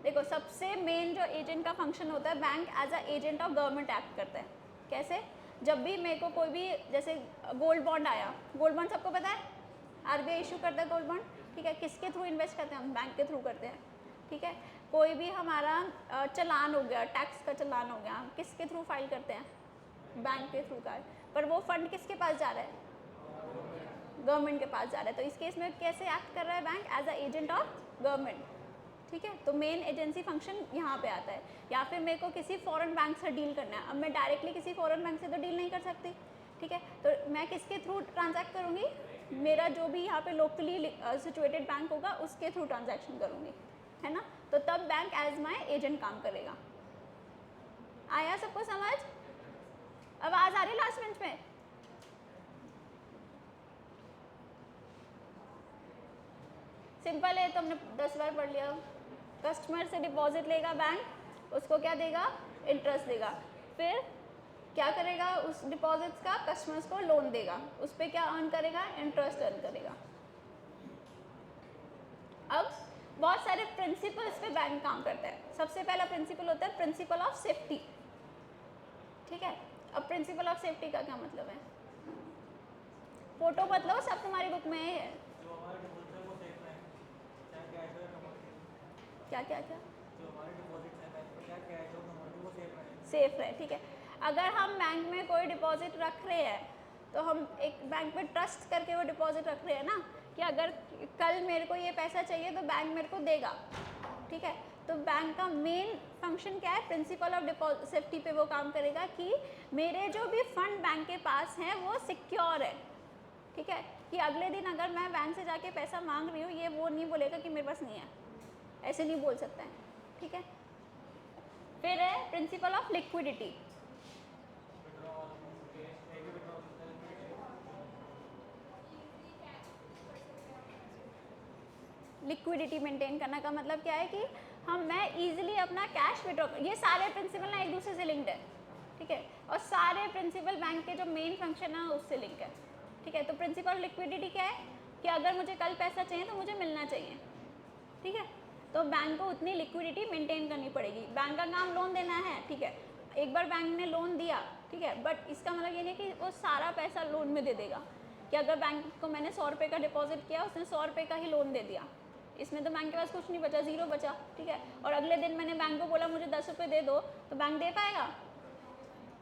देखो, सबसे मेन जो एजेंट का फंक्शन होता है, bank as a agent of government act करता है। कैसे, जब भी मेरे को कोई भी, जैसे गोल्ड बॉन्ड आया, गोल्ड बॉन्ड सबको पता है, RBI इशू करता है गोल्ड बॉन्ड, ठीक है। किसके थ्रू इन्वेस्ट करते हैं हम, बैंक के थ्रू करते हैं, ठीक है। कोई भी हमारा चालान हो गया, टैक्स का चालान हो गया, हम किसके थ्रू फाइल करते हैं? बैंक के थ्रू का। पर वो फंड किसके पास जा रहा है? गवर्नमेंट के पास जा रहा है। तो इस केस में कैसे एक्ट कर रहा है bank? As a agent of government. ठीक है, तो मेन एजेंसी फंक्शन यहाँ पे आता है। या फिर मेरे को किसी फॉरेन बैंक से डील करना है, अब मैं डायरेक्टली किसी फॉरेन बैंक से तो डील नहीं कर सकती, ठीक है, तो मैं किसके थ्रू ट्रांजैक्ट करूँगी? मेरा जो भी यहाँ पे लोकली सिचुएटेड बैंक होगा उसके थ्रू ट्रांजैक्शन करूँगी, है ना। तो तब बैंक एज माई एजेंट काम करेगा। आया सबको समझ? आवाज़ आ रही लास्ट बेंच में? सिंपल है, तो हमने 10 बार पढ़ लिया। कस्टमर से डिपॉजिट लेगा बैंक, उसको क्या देगा? इंटरेस्ट देगा। फिर क्या करेगा? उस डिपॉजिट्स का कस्टमर्स को लोन देगा, उस पर क्या अर्न करेगा? इंटरेस्ट अर्न करेगा। अब बहुत सारे प्रिंसिपल्स पे बैंक काम करता है। सबसे पहला प्रिंसिपल होता है प्रिंसिपल ऑफ सेफ्टी, ठीक है। अब प्रिंसिपल ऑफ सेफ्टी का क्या मतलब है? फोटो मत लो, सब तुम्हारी बुक में है। क्या क्या क्या? सेफ रहे, ठीक है। अगर हम बैंक में कोई डिपॉजिट रख रहे हैं तो हम एक बैंक में ट्रस्ट करके वो डिपॉजिट रख रहे हैं ना, कि अगर कल मेरे को ये पैसा चाहिए तो बैंक मेरे को देगा, ठीक है। तो बैंक का मेन फंक्शन क्या है? प्रिंसिपल ऑफ सेफ्टी पे वो काम करेगा कि मेरे जो भी फंड बैंक के पास हैं वो सिक्योर है, ठीक है, कि अगले दिन अगर मैं बैंक से जाके पैसा मांग रही हूँ, ये वो नहीं बोलेगा कि मेरे पास नहीं है, ऐसे नहीं बोल सकता है, ठीक है। फिर है principle of liquidity. Liquidity maintain करने का मतलब क्या है? कि मैं इजीली अपना कैश विड्रॉ, ये सारे प्रिंसिपल ना एक दूसरे से लिंक्ड है, ठीक है, और सारे प्रिंसिपल बैंक के जो मेन फंक्शन है उससे लिंक है, ठीक है। तो प्रिंसिपल लिक्विडिटी क्या है? कि अगर मुझे कल पैसा चाहिए तो मुझे मिलना चाहिए, ठीक है, तो बैंक को उतनी लिक्विडिटी मेंटेन करनी पड़ेगी। बैंक का काम लोन देना है, ठीक है, एक बार बैंक ने लोन दिया, ठीक है, बट इसका मतलब ये नहीं कि वो सारा पैसा लोन में दे देगा, कि अगर बैंक को मैंने 100 रुपये का डिपॉजिट किया, उसने 100 रुपये का ही लोन दे दिया, इसमें तो बैंक के पास कुछ नहीं बचा, ज़ीरो बचा, ठीक है, और अगले दिन मैंने बैंक को बोला मुझे 10 रुपये दे दो, तो बैंक दे पाएगा?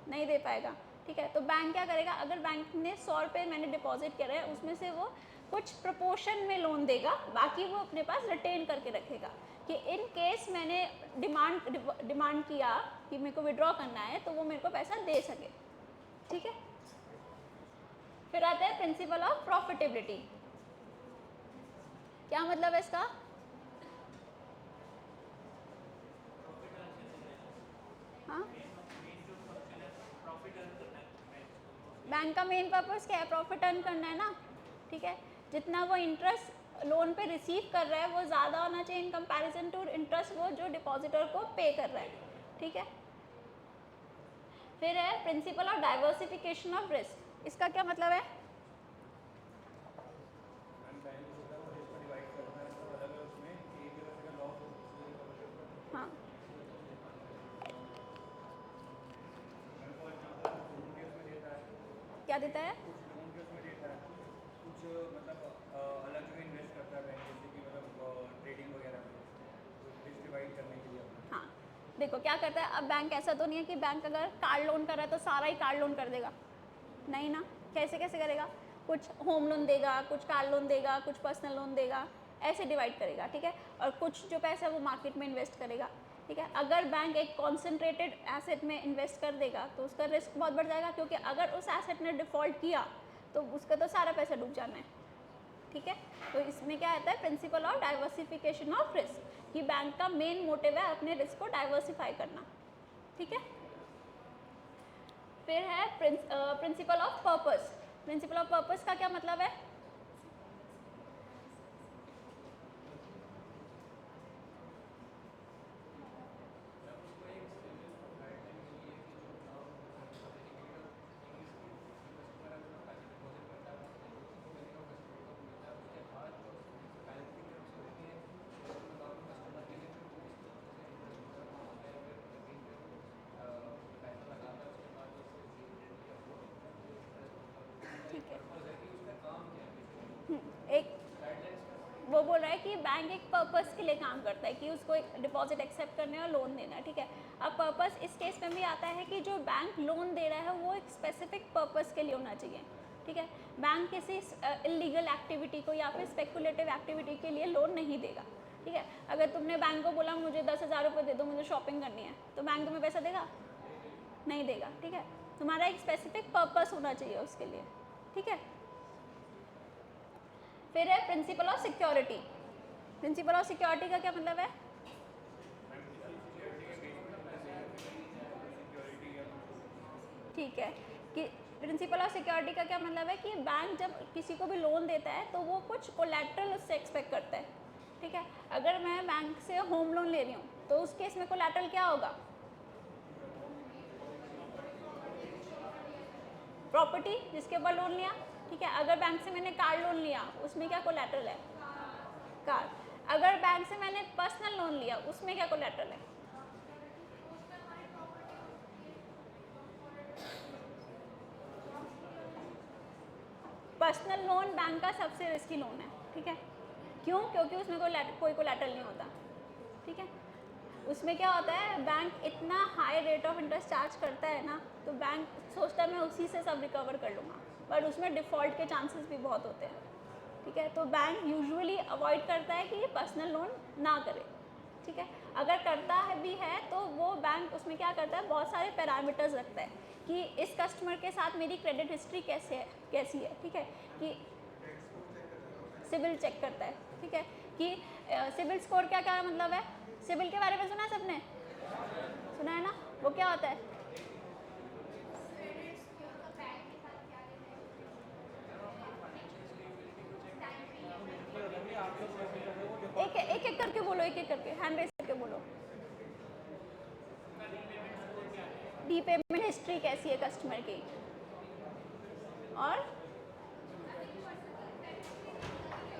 नहीं दे पाएगा, ठीक है। तो बैंक क्या करेगा? अगर बैंक ने 100 रुपये मैंने डिपॉजिट करे हैं, उसमें से वो कुछ प्रपोर्शन में लोन देगा, बाकी वो अपने पास रिटेन करके रखेगा, कि इन केस मैंने डिमांड किया कि मेरे को विड्रॉ करना है तो वो मेरे को पैसा दे सके, ठीक है। फिर आता है प्रिंसिपल ऑफ प्रॉफिटेबिलिटी। क्या मतलब है इसका? हाँ, बैंक का मेन पर्पस क्या है? प्रॉफिट अर्न करना है ना, ठीक है। जितना वो इंटरेस्ट लोन पे रिसीव कर रहा है वो ज़्यादा होना चाहिए इन कंपैरिजन टू इंटरेस्ट वो जो डिपॉजिटर को पे कर रहा है, ठीक है। फिर है principle of diversification of risk. इसका क्या मतलब है? हाँ, क्या देता है? कुछ मतलब अलग जगह इन्वेस्ट करता है बैंक, जैसे कि मतलब ट्रेडिंग वगैरह में, रिस्क डिवाइड करने के लिए। हाँ, देखो क्या करता है, अब बैंक ऐसा तो नहीं है कि बैंक अगर कार लोन कर रहा है तो सारा ही कार लोन कर देगा, नहीं ना, कैसे कैसे करेगा? कुछ होम लोन देगा, कुछ कार लोन देगा, कुछ पर्सनल लोन देगा, ऐसे डिवाइड करेगा, ठीक है। और कुछ जो पैसा है वो मार्केट में इन्वेस्ट करेगा, ठीक है। अगर बैंक एक कॉन्सेंट्रेटेड एसेट में इन्वेस्ट कर देगा तो उसका रिस्क बहुत बढ़ जाएगा, क्योंकि अगर उस एसेट ने डिफ़ॉल्ट किया तो उसका तो सारा पैसा डूब जाना है, ठीक है। तो इसमें क्या आता है? Principle of diversification of risk, कि बैंक का मेन मोटिव है अपने रिस्क को डाइवर्सिफाई करना, ठीक है। फिर है principle of purpose. Principle of purpose का क्या मतलब है? ठीक है, एक वो बोल रहा है कि बैंक एक पर्पस के लिए काम करता है कि उसको एक डिपॉजिट एक्सेप्ट करना है और लोन देना है, ठीक है। अब पर्पस इस केस में भी आता है कि जो बैंक लोन दे रहा है वो एक स्पेसिफिक पर्पस के लिए होना चाहिए, ठीक है। बैंक किसी इलीगल एक्टिविटी को या फिर स्पेकुलेटिव एक्टिविटी के लिए लोन नहीं देगा, ठीक है। अगर तुमने बैंक को बोला मुझे 10,000 रुपये दे दो, मुझे शॉपिंग करनी है, तो बैंक तुम्हें पैसा देगा? नहीं देगा, ठीक है। तुम्हारा एक स्पेसिफिक पर्पस होना चाहिए उसके लिए, ठीक है। फिर है principle of security. Principle of security का क्या मतलब है? ठीक है, कि प्रिंसिपल ऑफ सिक्योरिटी का क्या मतलब है कि बैंक जब किसी को भी लोन देता है तो वो कुछ कोलैटरल उससे एक्सपेक्ट करता है, ठीक है। अगर मैं बैंक से होम लोन ले रही हूँ तो उस केस में कोलैटरल क्या होगा? प्रॉपर्टी जिसके ऊपर लोन लिया, ठीक है। अगर बैंक से मैंने कार लोन लिया उसमें क्या कोलैटरल है? कार। अगर बैंक से मैंने पर्सनल लोन लिया उसमें क्या कोलैटरल है? पर्सनल लोन बैंक का सबसे रिस्की लोन है, ठीक है। क्यों? क्योंकि उसमें कोई कोलैटरल नहीं होता, ठीक है। उसमें क्या होता है, बैंक इतना high rate of interest charge करता है ना, तो बैंक सोचता है मैं उसी से सब रिकवर कर लूँगा, पर उसमें डिफ़ॉल्ट के चांसेस भी बहुत होते हैं, ठीक है। तो बैंक यूजुअली अवॉइड करता है कि ये पर्सनल लोन ना करे, ठीक है। अगर करता है भी है तो वो बैंक उसमें क्या करता है, बहुत सारे पैरामीटर्स रखता है कि इस कस्टमर के साथ मेरी क्रेडिट हिस्ट्री कैसी है, ठीक है। कि सिविल चेक करता है, ठीक है। कि सिविल स्कोर क्या क्या मतलब है? सिविल के बारे में सुना है सबने? सुना है ना? वो क्या होता है? एक एक करके बोलो, एक एक करके हैंड रेस करके बोलो। रीपेमेंट हिस्ट्री कैसी है कस्टमर की, और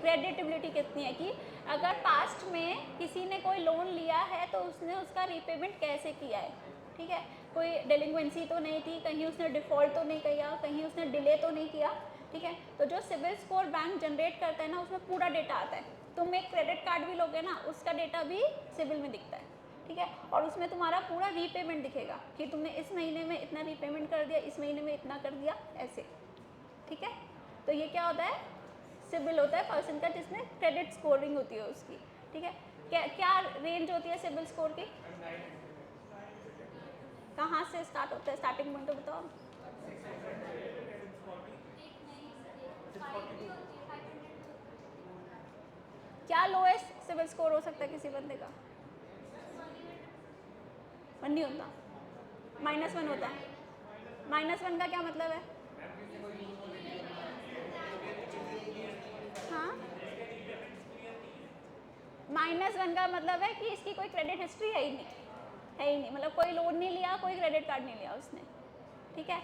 क्रेडिटेबिलिटी कितनी है, कि अगर पास्ट में किसी ने कोई लोन लिया है तो उसने उसका रीपेमेंट कैसे किया है, ठीक है। कोई डेलिंक्वेंसी तो नहीं थी, कहीं उसने डिफ़ॉल्ट तो नहीं किया, कहीं उसने डिले तो नहीं किया, ठीक है। तो जो सिविल स्कोर बैंक जनरेट करता है ना, उसमें पूरा डेटा आता है। तुम एक क्रेडिट कार्ड भी लोगे ना, उसका डेटा भी सिविल में दिखता है, ठीक है। और उसमें तुम्हारा पूरा रीपेमेंट दिखेगा कि तुमने इस महीने में इतना रीपेमेंट कर दिया, इस महीने में इतना कर दिया, ऐसे, ठीक है। तो ये क्या होता है, सिबिल होता है पर्सन का, जिसमें क्रेडिट स्कोरिंग होती है उसकी, ठीक है। क्या रेंज होती है सिबिल स्कोर की? कहाँ से स्टार्ट होता है, स्टार्टिंग पॉइंट तो बताओ। क्या लोएस्ट सिबिल स्कोर हो सकता है किसी बंदे का? 1 नहीं होता, -1 होता है। -1 का क्या मतलब है? हाँ, -1 का मतलब है कि इसकी कोई क्रेडिट हिस्ट्री है ही नहीं, है ही नहीं, मतलब कोई लोन नहीं लिया, कोई क्रेडिट कार्ड नहीं लिया उसने, ठीक है।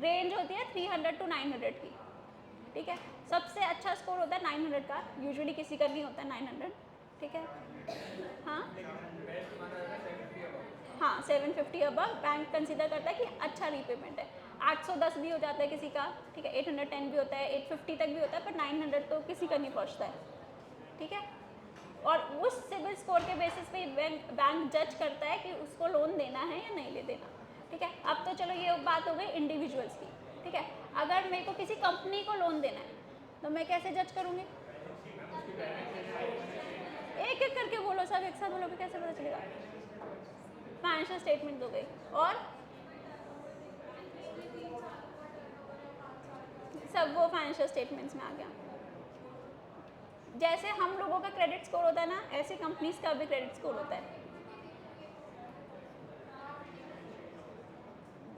रेंज होती है 300 to 900 की, ठीक है। सबसे अच्छा स्कोर होता है 900 का, यूजुअली किसी का नहीं होता 900, ठीक है। हाँ हाँ, 750 अबव बैंक कंसीडर करता है कि अच्छा रीपेमेंट है। 810 भी हो जाता है किसी का, ठीक है। 810 भी होता है, 850 तक भी होता है, पर 900 तो किसी का नहीं पहुँचता है, ठीक है। और उस सिबिल स्कोर के बेसिस पे बैंक जज करता है कि उसको लोन देना है या नहीं ले देना, ठीक है। अब तो चलो ये बात हो गई इंडिविजुअल्स की, ठीक है। अगर मेरे को किसी कंपनी को लोन देना है तो मैं कैसे जज करूँगी? एक एक करके बोलो, सब एक साथ बोलो, कैसे पता चलेगा? फाइनेंशियल स्टेटमेंट हो गई, और सब वो फाइनेंशियल स्टेटमेंट्स में आ गया। जैसे हम लोगों का क्रेडिट स्कोर होता है ना, ऐसे कंपनीज का भी क्रेडिट स्कोर होता है।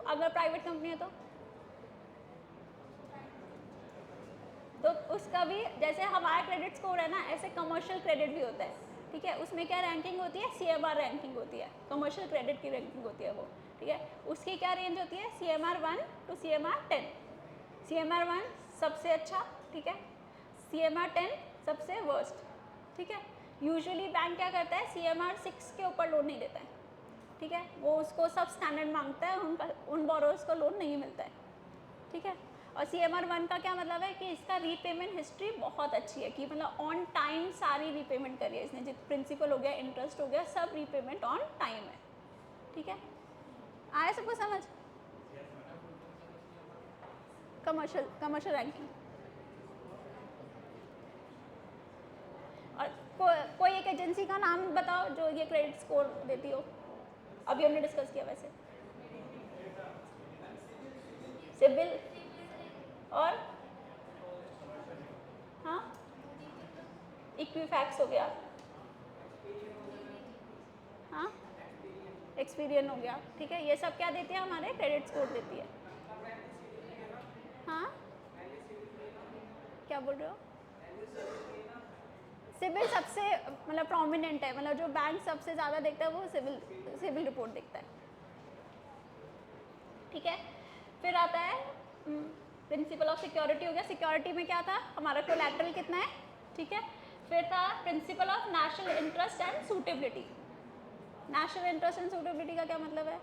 अगर प्राइवेट कंपनी है तो उसका भी, जैसे हमारा क्रेडिट स्कोर है ना, ऐसे कमर्शियल क्रेडिट भी होता है, ठीक है। उसमें क्या रैंकिंग होती है? CMR रैंकिंग होती है, कमर्शियल क्रेडिट की रैंकिंग होती है वो, ठीक है। उसकी क्या रेंज होती है? CMR 1 to CMR 10। CMR 1 सबसे अच्छा, ठीक है। CMR 10 सबसे वर्स्ट, ठीक है। यूजुअली बैंक क्या करता है, CMR 6 के ऊपर लोन नहीं देता है, ठीक है। वो उसको सब स्टैंडर्ड मांगता है, उन बोरोवर्स को लोन नहीं मिलता है, ठीक है। और CMR 1 का क्या मतलब है कि इसका रीपेमेंट हिस्ट्री बहुत अच्छी है, कि मतलब ऑन टाइम सारी रीपेमेंट करी है इसने, जित प्रिंसिपल हो गया, इंटरेस्ट हो गया, सब रीपेमेंट ऑन टाइम है। ठीक है, आया सबको समझ? Commercial ranking. और कोई एक एजेंसी का नाम बताओ जो ये क्रेडिट स्कोर देती हो, अभी हमने डिस्कस किया वैसे। सिविल और हाँ, इक्विफैक्स हो गया, हाँ, एक्सपीरियन हो गया। ठीक है, ये सब क्या देती है, हमारे क्रेडिट स्कोर देती है। हाँ, क्या बोल रहे हो? सिविल सबसे मतलब प्रोमिनेंट है, मतलब जो बैंक सबसे ज़्यादा देखता है वो सिविल रिपोर्ट देखता है। ठीक है, फिर आता है प्रिंसिपल ऑफ सिक्योरिटी हो गया। सिक्योरिटी में क्या था, हमारा कोलैटरल कितना है। ठीक है, फिर था principle of national interest and suitability. National interest and suitability का क्या मतलब है?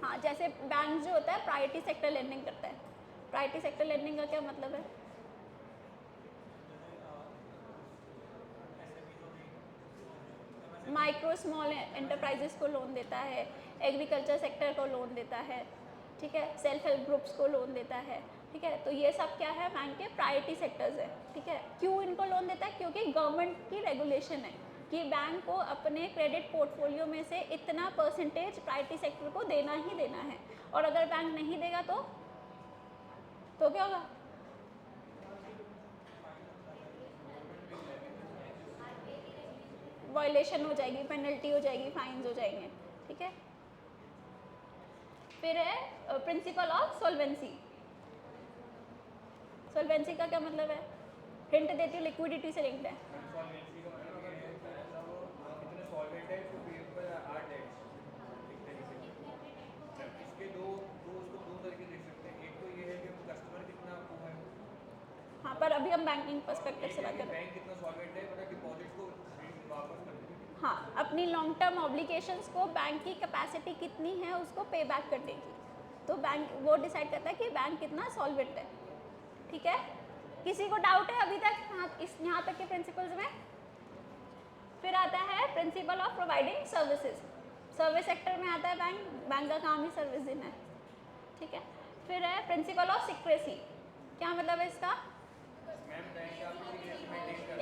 हाँ, जैसे बैंक जो होता है प्रायोरिटी सेक्टर लेंडिंग करता है। प्रायोरिटी सेक्टर लेंडिंग का क्या मतलब है? माइक्रो स्मॉल एंटरप्राइजेस को लोन देता है, एग्रीकल्चर सेक्टर को लोन देता है, ठीक है, सेल्फ हेल्प ग्रुप्स को लोन देता है। ठीक है, तो ये सब क्या है, बैंक के प्रायोरिटी सेक्टर्स है। ठीक है, क्यों इनको लोन देता है? क्योंकि गवर्नमेंट की रेगुलेशन है कि बैंक को अपने क्रेडिट पोर्टफोलियो में से इतना परसेंटेज प्रायोरिटी सेक्टर को देना ही देना है, और अगर बैंक नहीं देगा तो क्या होगा? वायलेशन हो जाएगी, पेनल्टी हो जाएगी, फाइन्स हो जाएंगे। ठीक है, फिर है प्रिंसिपल ऑफ सॉल्वेंसी। सॉल्वेंसी का क्या मतलब है? हिंट देती हूँ, लिक्विडिटी से लिंक्ड है। हाँ, पर अभी हम बैंकिंग पर्सपेक्टिव से बात कर रहे हैं। हाँ, अपनी लॉन्ग टर्म ऑब्लिगेशंस को बैंक की कैपेसिटी कितनी है उसको पे बैक करने की, तो बैंक वो डिसाइड करता है कि बैंक कितना सॉल्वेंट है। ठीक है, किसी को डाउट है अभी तक यहाँ तक के प्रिंसिपल्स में? फिर आता है principle of providing services. Service sector में आता है बैंक का काम ही सर्विस देना है। ठीक है, फिर है प्रिंसिपल ऑफ सीक्रेसी। क्या मतलब है इसका?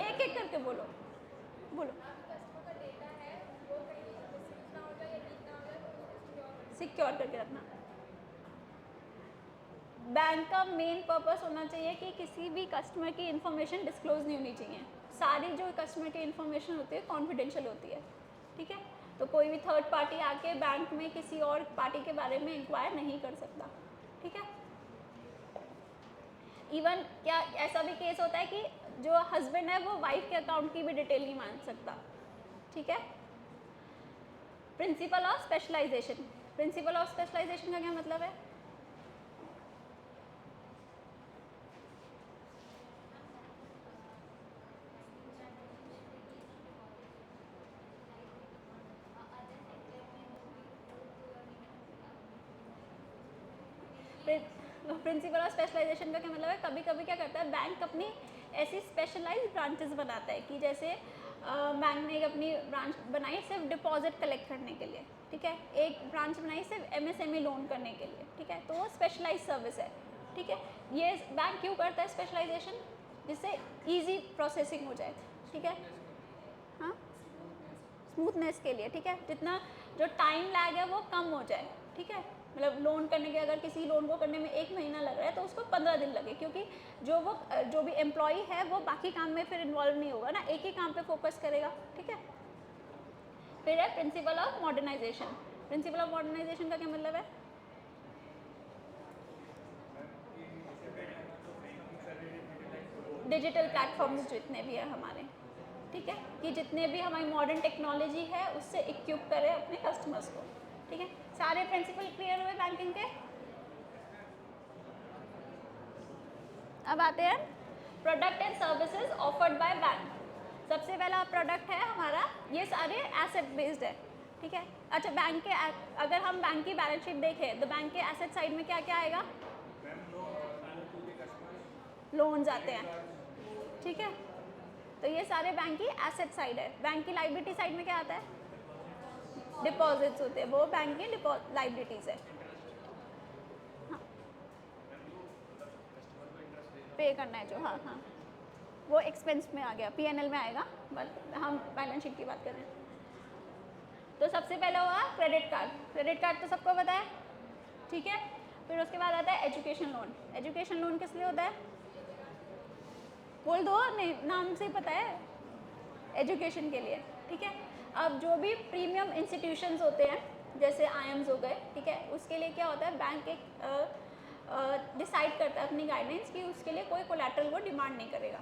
एक एक करके बोलो। सिक्योर करके रखना। बैंक का मेन पर्पस होना चाहिए कि किसी भी कस्टमर की इन्फॉर्मेशन डिस्क्लोज नहीं होनी चाहिए। सारी जो कस्टमर की इन्फॉर्मेशन होती है कॉन्फिडेंशियल होती है। ठीक है, तो कोई भी थर्ड पार्टी आके बैंक में किसी और पार्टी के बारे में इंक्वायर नहीं कर सकता। ठीक है, इवन क्या ऐसा भी केस होता है कि जो हस्बैंड है वो वाइफ के अकाउंट की भी डिटेल नहीं मान सकता। ठीक है, principle of specialisation. Principle of specialisation का क्या मतलब है? प्रिंसिपल ऑफ स्पेशलाइजेशन का क्या मतलब है? कभी कभी क्या करता है बैंक अपनी ऐसी स्पेशलाइज्ड ब्रांचेस बनाता है कि जैसे बैंक ने एक अपनी ब्रांच बनाई सिर्फ डिपॉजिट कलेक्ट करने के लिए। ठीक है, एक ब्रांच बनाई सिर्फ MSME लोन करने के लिए। ठीक है, तो वो स्पेशलाइज सर्विस है। ठीक है, ये बैंक क्यों करता है स्पेशलाइजेशन? जिससे ईजी प्रोसेसिंग हो जाए। ठीक है, हाँ, स्मूथनेस के लिए। ठीक है, जितना जो टाइम लैग है वो कम हो जाए। ठीक है, मतलब लोन करने के, अगर किसी लोन को करने में 1 महीना लग रहा है तो उसको 15 दिन लगे, क्योंकि जो भी एम्प्लॉई है वो बाकी काम में फिर इन्वॉल्व नहीं होगा ना, एक ही काम पे फोकस करेगा। ठीक है, फिर है principle of modernisation. Principle of modernisation का क्या मतलब है? डिजिटल प्लेटफॉर्म्स जितने भी है हमारे, ठीक है, कि जितने भी हमारी मॉडर्न टेक्नोलॉजी है उससे इक्विप करें अपने कस्टमर्स को। ठीक है, सारे प्रिंसिपल क्लियर हुए बैंकिंग के? अब आते हैं product and services offered by bank. सबसे पहला प्रोडक्ट है हमारा, ये सारे एसेट बेस्ड है। ठीक है। अच्छा बैंक के अगर हम बैंक की बैलेंस शीट देखें तो बैंक के एसेट साइड में क्या क्या आएगा? लोन्स आते हैं, ठीक है। तो ये सारे बैंक की एसेट साइड है। बैंक की लाइबिलिटी साइड में क्या आता है? डिपॉजिट्स होते हैं, वो बैंक की लाइबिलिटीज है। हाँ, पे करना है जो, हाँ हाँ, वो एक्सपेंस में आ गया, पीएनएल में आएगा, बट हम बैलेंस शीट की बात कर रहे हैं। तो सबसे पहले हुआ क्रेडिट कार्ड। क्रेडिट कार्ड तो सबको पता है, ठीक है। फिर उसके बाद आता है एजुकेशन लोन। एजुकेशन लोन किस लिए होता है? बोल दो, नहीं नाम से ही पता है, एजुकेशन के लिए, ठीक है। अब जो भी प्रीमियम इंस्टीट्यूशंस होते हैं जैसे आईएम्स हो गए, ठीक है, उसके लिए क्या होता है, बैंक एक डिसाइड करता है अपनी गाइडेंस कि उसके लिए कोई कोलैटरल वो डिमांड नहीं करेगा,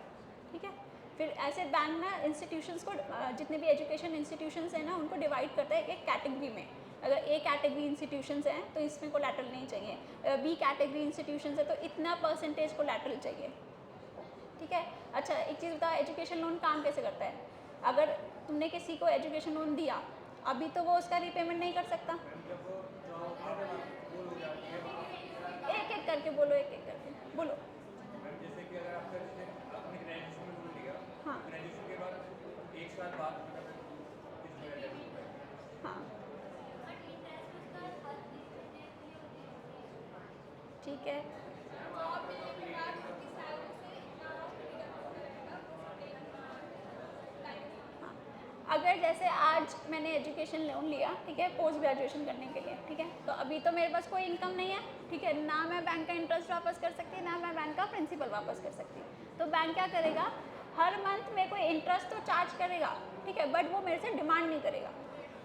ठीक है। फिर ऐसे बैंक ना इंस्टीट्यूशंस को जितने भी एजुकेशन इंस्टीट्यूशंस हैं ना उनको डिवाइड करता है एक कैटेगरी में। अगर ए कैटेगरी इंस्टीट्यूशंस हैं तो इसमें कोलैटरल नहीं चाहिए, बी कैटेगरी इंस्टीट्यूशंस है तो इतना परसेंटेज कोलैटरल चाहिए, ठीक है। अच्छा एक चीज़ बताओ, एजुकेशन लोन काम कैसे करता है? अगर तुमने किसी को एजुकेशन लोन दिया, अभी तो वो उसका रीपेमेंट नहीं कर सकता। एक एक करके बोलो, एक एक करके बोलो। जैसे कि अगर आपका जैसे आपने ग्रेजुएशन में लोन लिया, हाँ ग्रेजुएशन के बाद 1 साल बाद हाँ, ठीक है। हाँ, अगर जैसे आज मैंने एजुकेशन लोन लिया, ठीक है, पोस्ट ग्रेजुएशन करने के लिए, ठीक है, तो अभी तो मेरे पास कोई इनकम नहीं है, ठीक है, ना मैं बैंक का इंटरेस्ट वापस कर सकती, ना मैं बैंक का प्रिंसिपल वापस कर सकती। तो बैंक क्या करेगा, हर मंथ मेरे को इंटरेस्ट तो चार्ज करेगा, ठीक है, बट वो मेरे से डिमांड नहीं करेगा।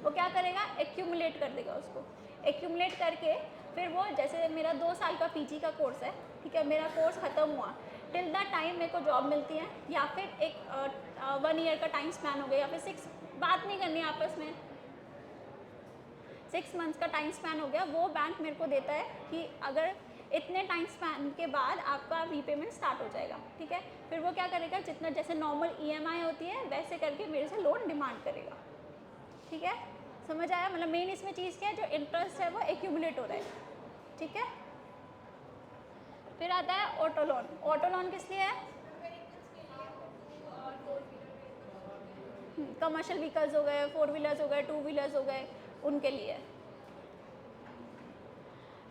वो क्या करेगा, एक्यूमुलेट कर देगा उसको। एक्यूमुलेट करके फिर वो, जैसे मेरा 2 साल का पीजी का कोर्स है, ठीक है, मेरा कोर्स ख़त्म हुआ, टिल द टाइम मेरे को जॉब मिलती है, या फिर एक 1 ईयर का टाइम स्पैन हो गया, या फिर 6, बात नहीं करनी आपस में, 6 मंथ्स का टाइम स्पैन हो गया, वो बैंक मेरे को देता है कि अगर इतने टाइम स्पैन के बाद आपका रीपेमेंट स्टार्ट हो जाएगा, ठीक है। फिर वो क्या करेगा, जितना जैसे नॉर्मल ईएमआई होती है वैसे करके मेरे से लोन डिमांड करेगा, ठीक है। समझ आया? मतलब मेन इसमें चीज़ क्या है, जो इंटरेस्ट है वो एक्यूमुलेट हो रहा है, ठीक है। फिर आता है ऑटो लोन। ऑटो लोन किस लिए है? कमर्शियल व्हीकल्स हो गए, 4 व्हीलर्स हो गए, 2 व्हीलर्स हो गए, उनके लिए।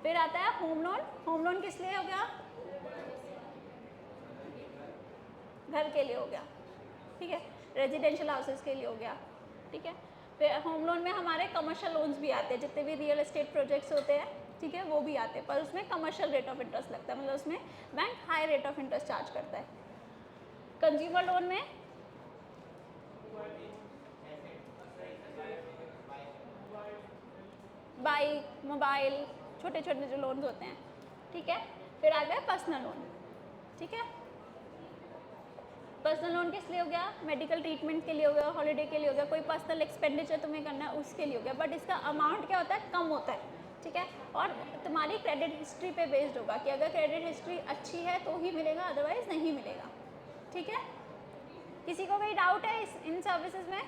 फिर आता है होम लोन। होम लोन किस लिए हो गया? घर के लिए हो गया, ठीक है, रेजिडेंशियल हाउसेस के लिए हो गया, ठीक है। फिर होम लोन में हमारे कमर्शियल लोन्स भी आते हैं, जितने भी रियल एस्टेट प्रोजेक्ट्स होते हैं, ठीक है, वो भी आते हैं, पर उसमें कमर्शियल रेट ऑफ इंटरेस्ट लगता है, मतलब उसमें bank high rate of interest charge करता है। कंज्यूमर लोन में बाइक, मोबाइल, छोटे छोटे जो लोन्स होते हैं, ठीक है। फिर आ गया पर्सनल लोन, ठीक है। पर्सनल लोन किस लिए हो गया? मेडिकल ट्रीटमेंट के लिए हो गया, हॉलीडे के लिए हो गया, कोई पर्सनल एक्सपेंडिचर तुम्हें करना है उसके लिए हो गया, बट इसका अमाउंट क्या होता है, कम होता है, ठीक है। और तुम्हारी क्रेडिट हिस्ट्री पे बेस्ड होगा कि अगर क्रेडिट हिस्ट्री अच्छी है तो ही मिलेगा, अदरवाइज नहीं मिलेगा, ठीक है। किसी को कोई डाउट है इन सर्विसेज में?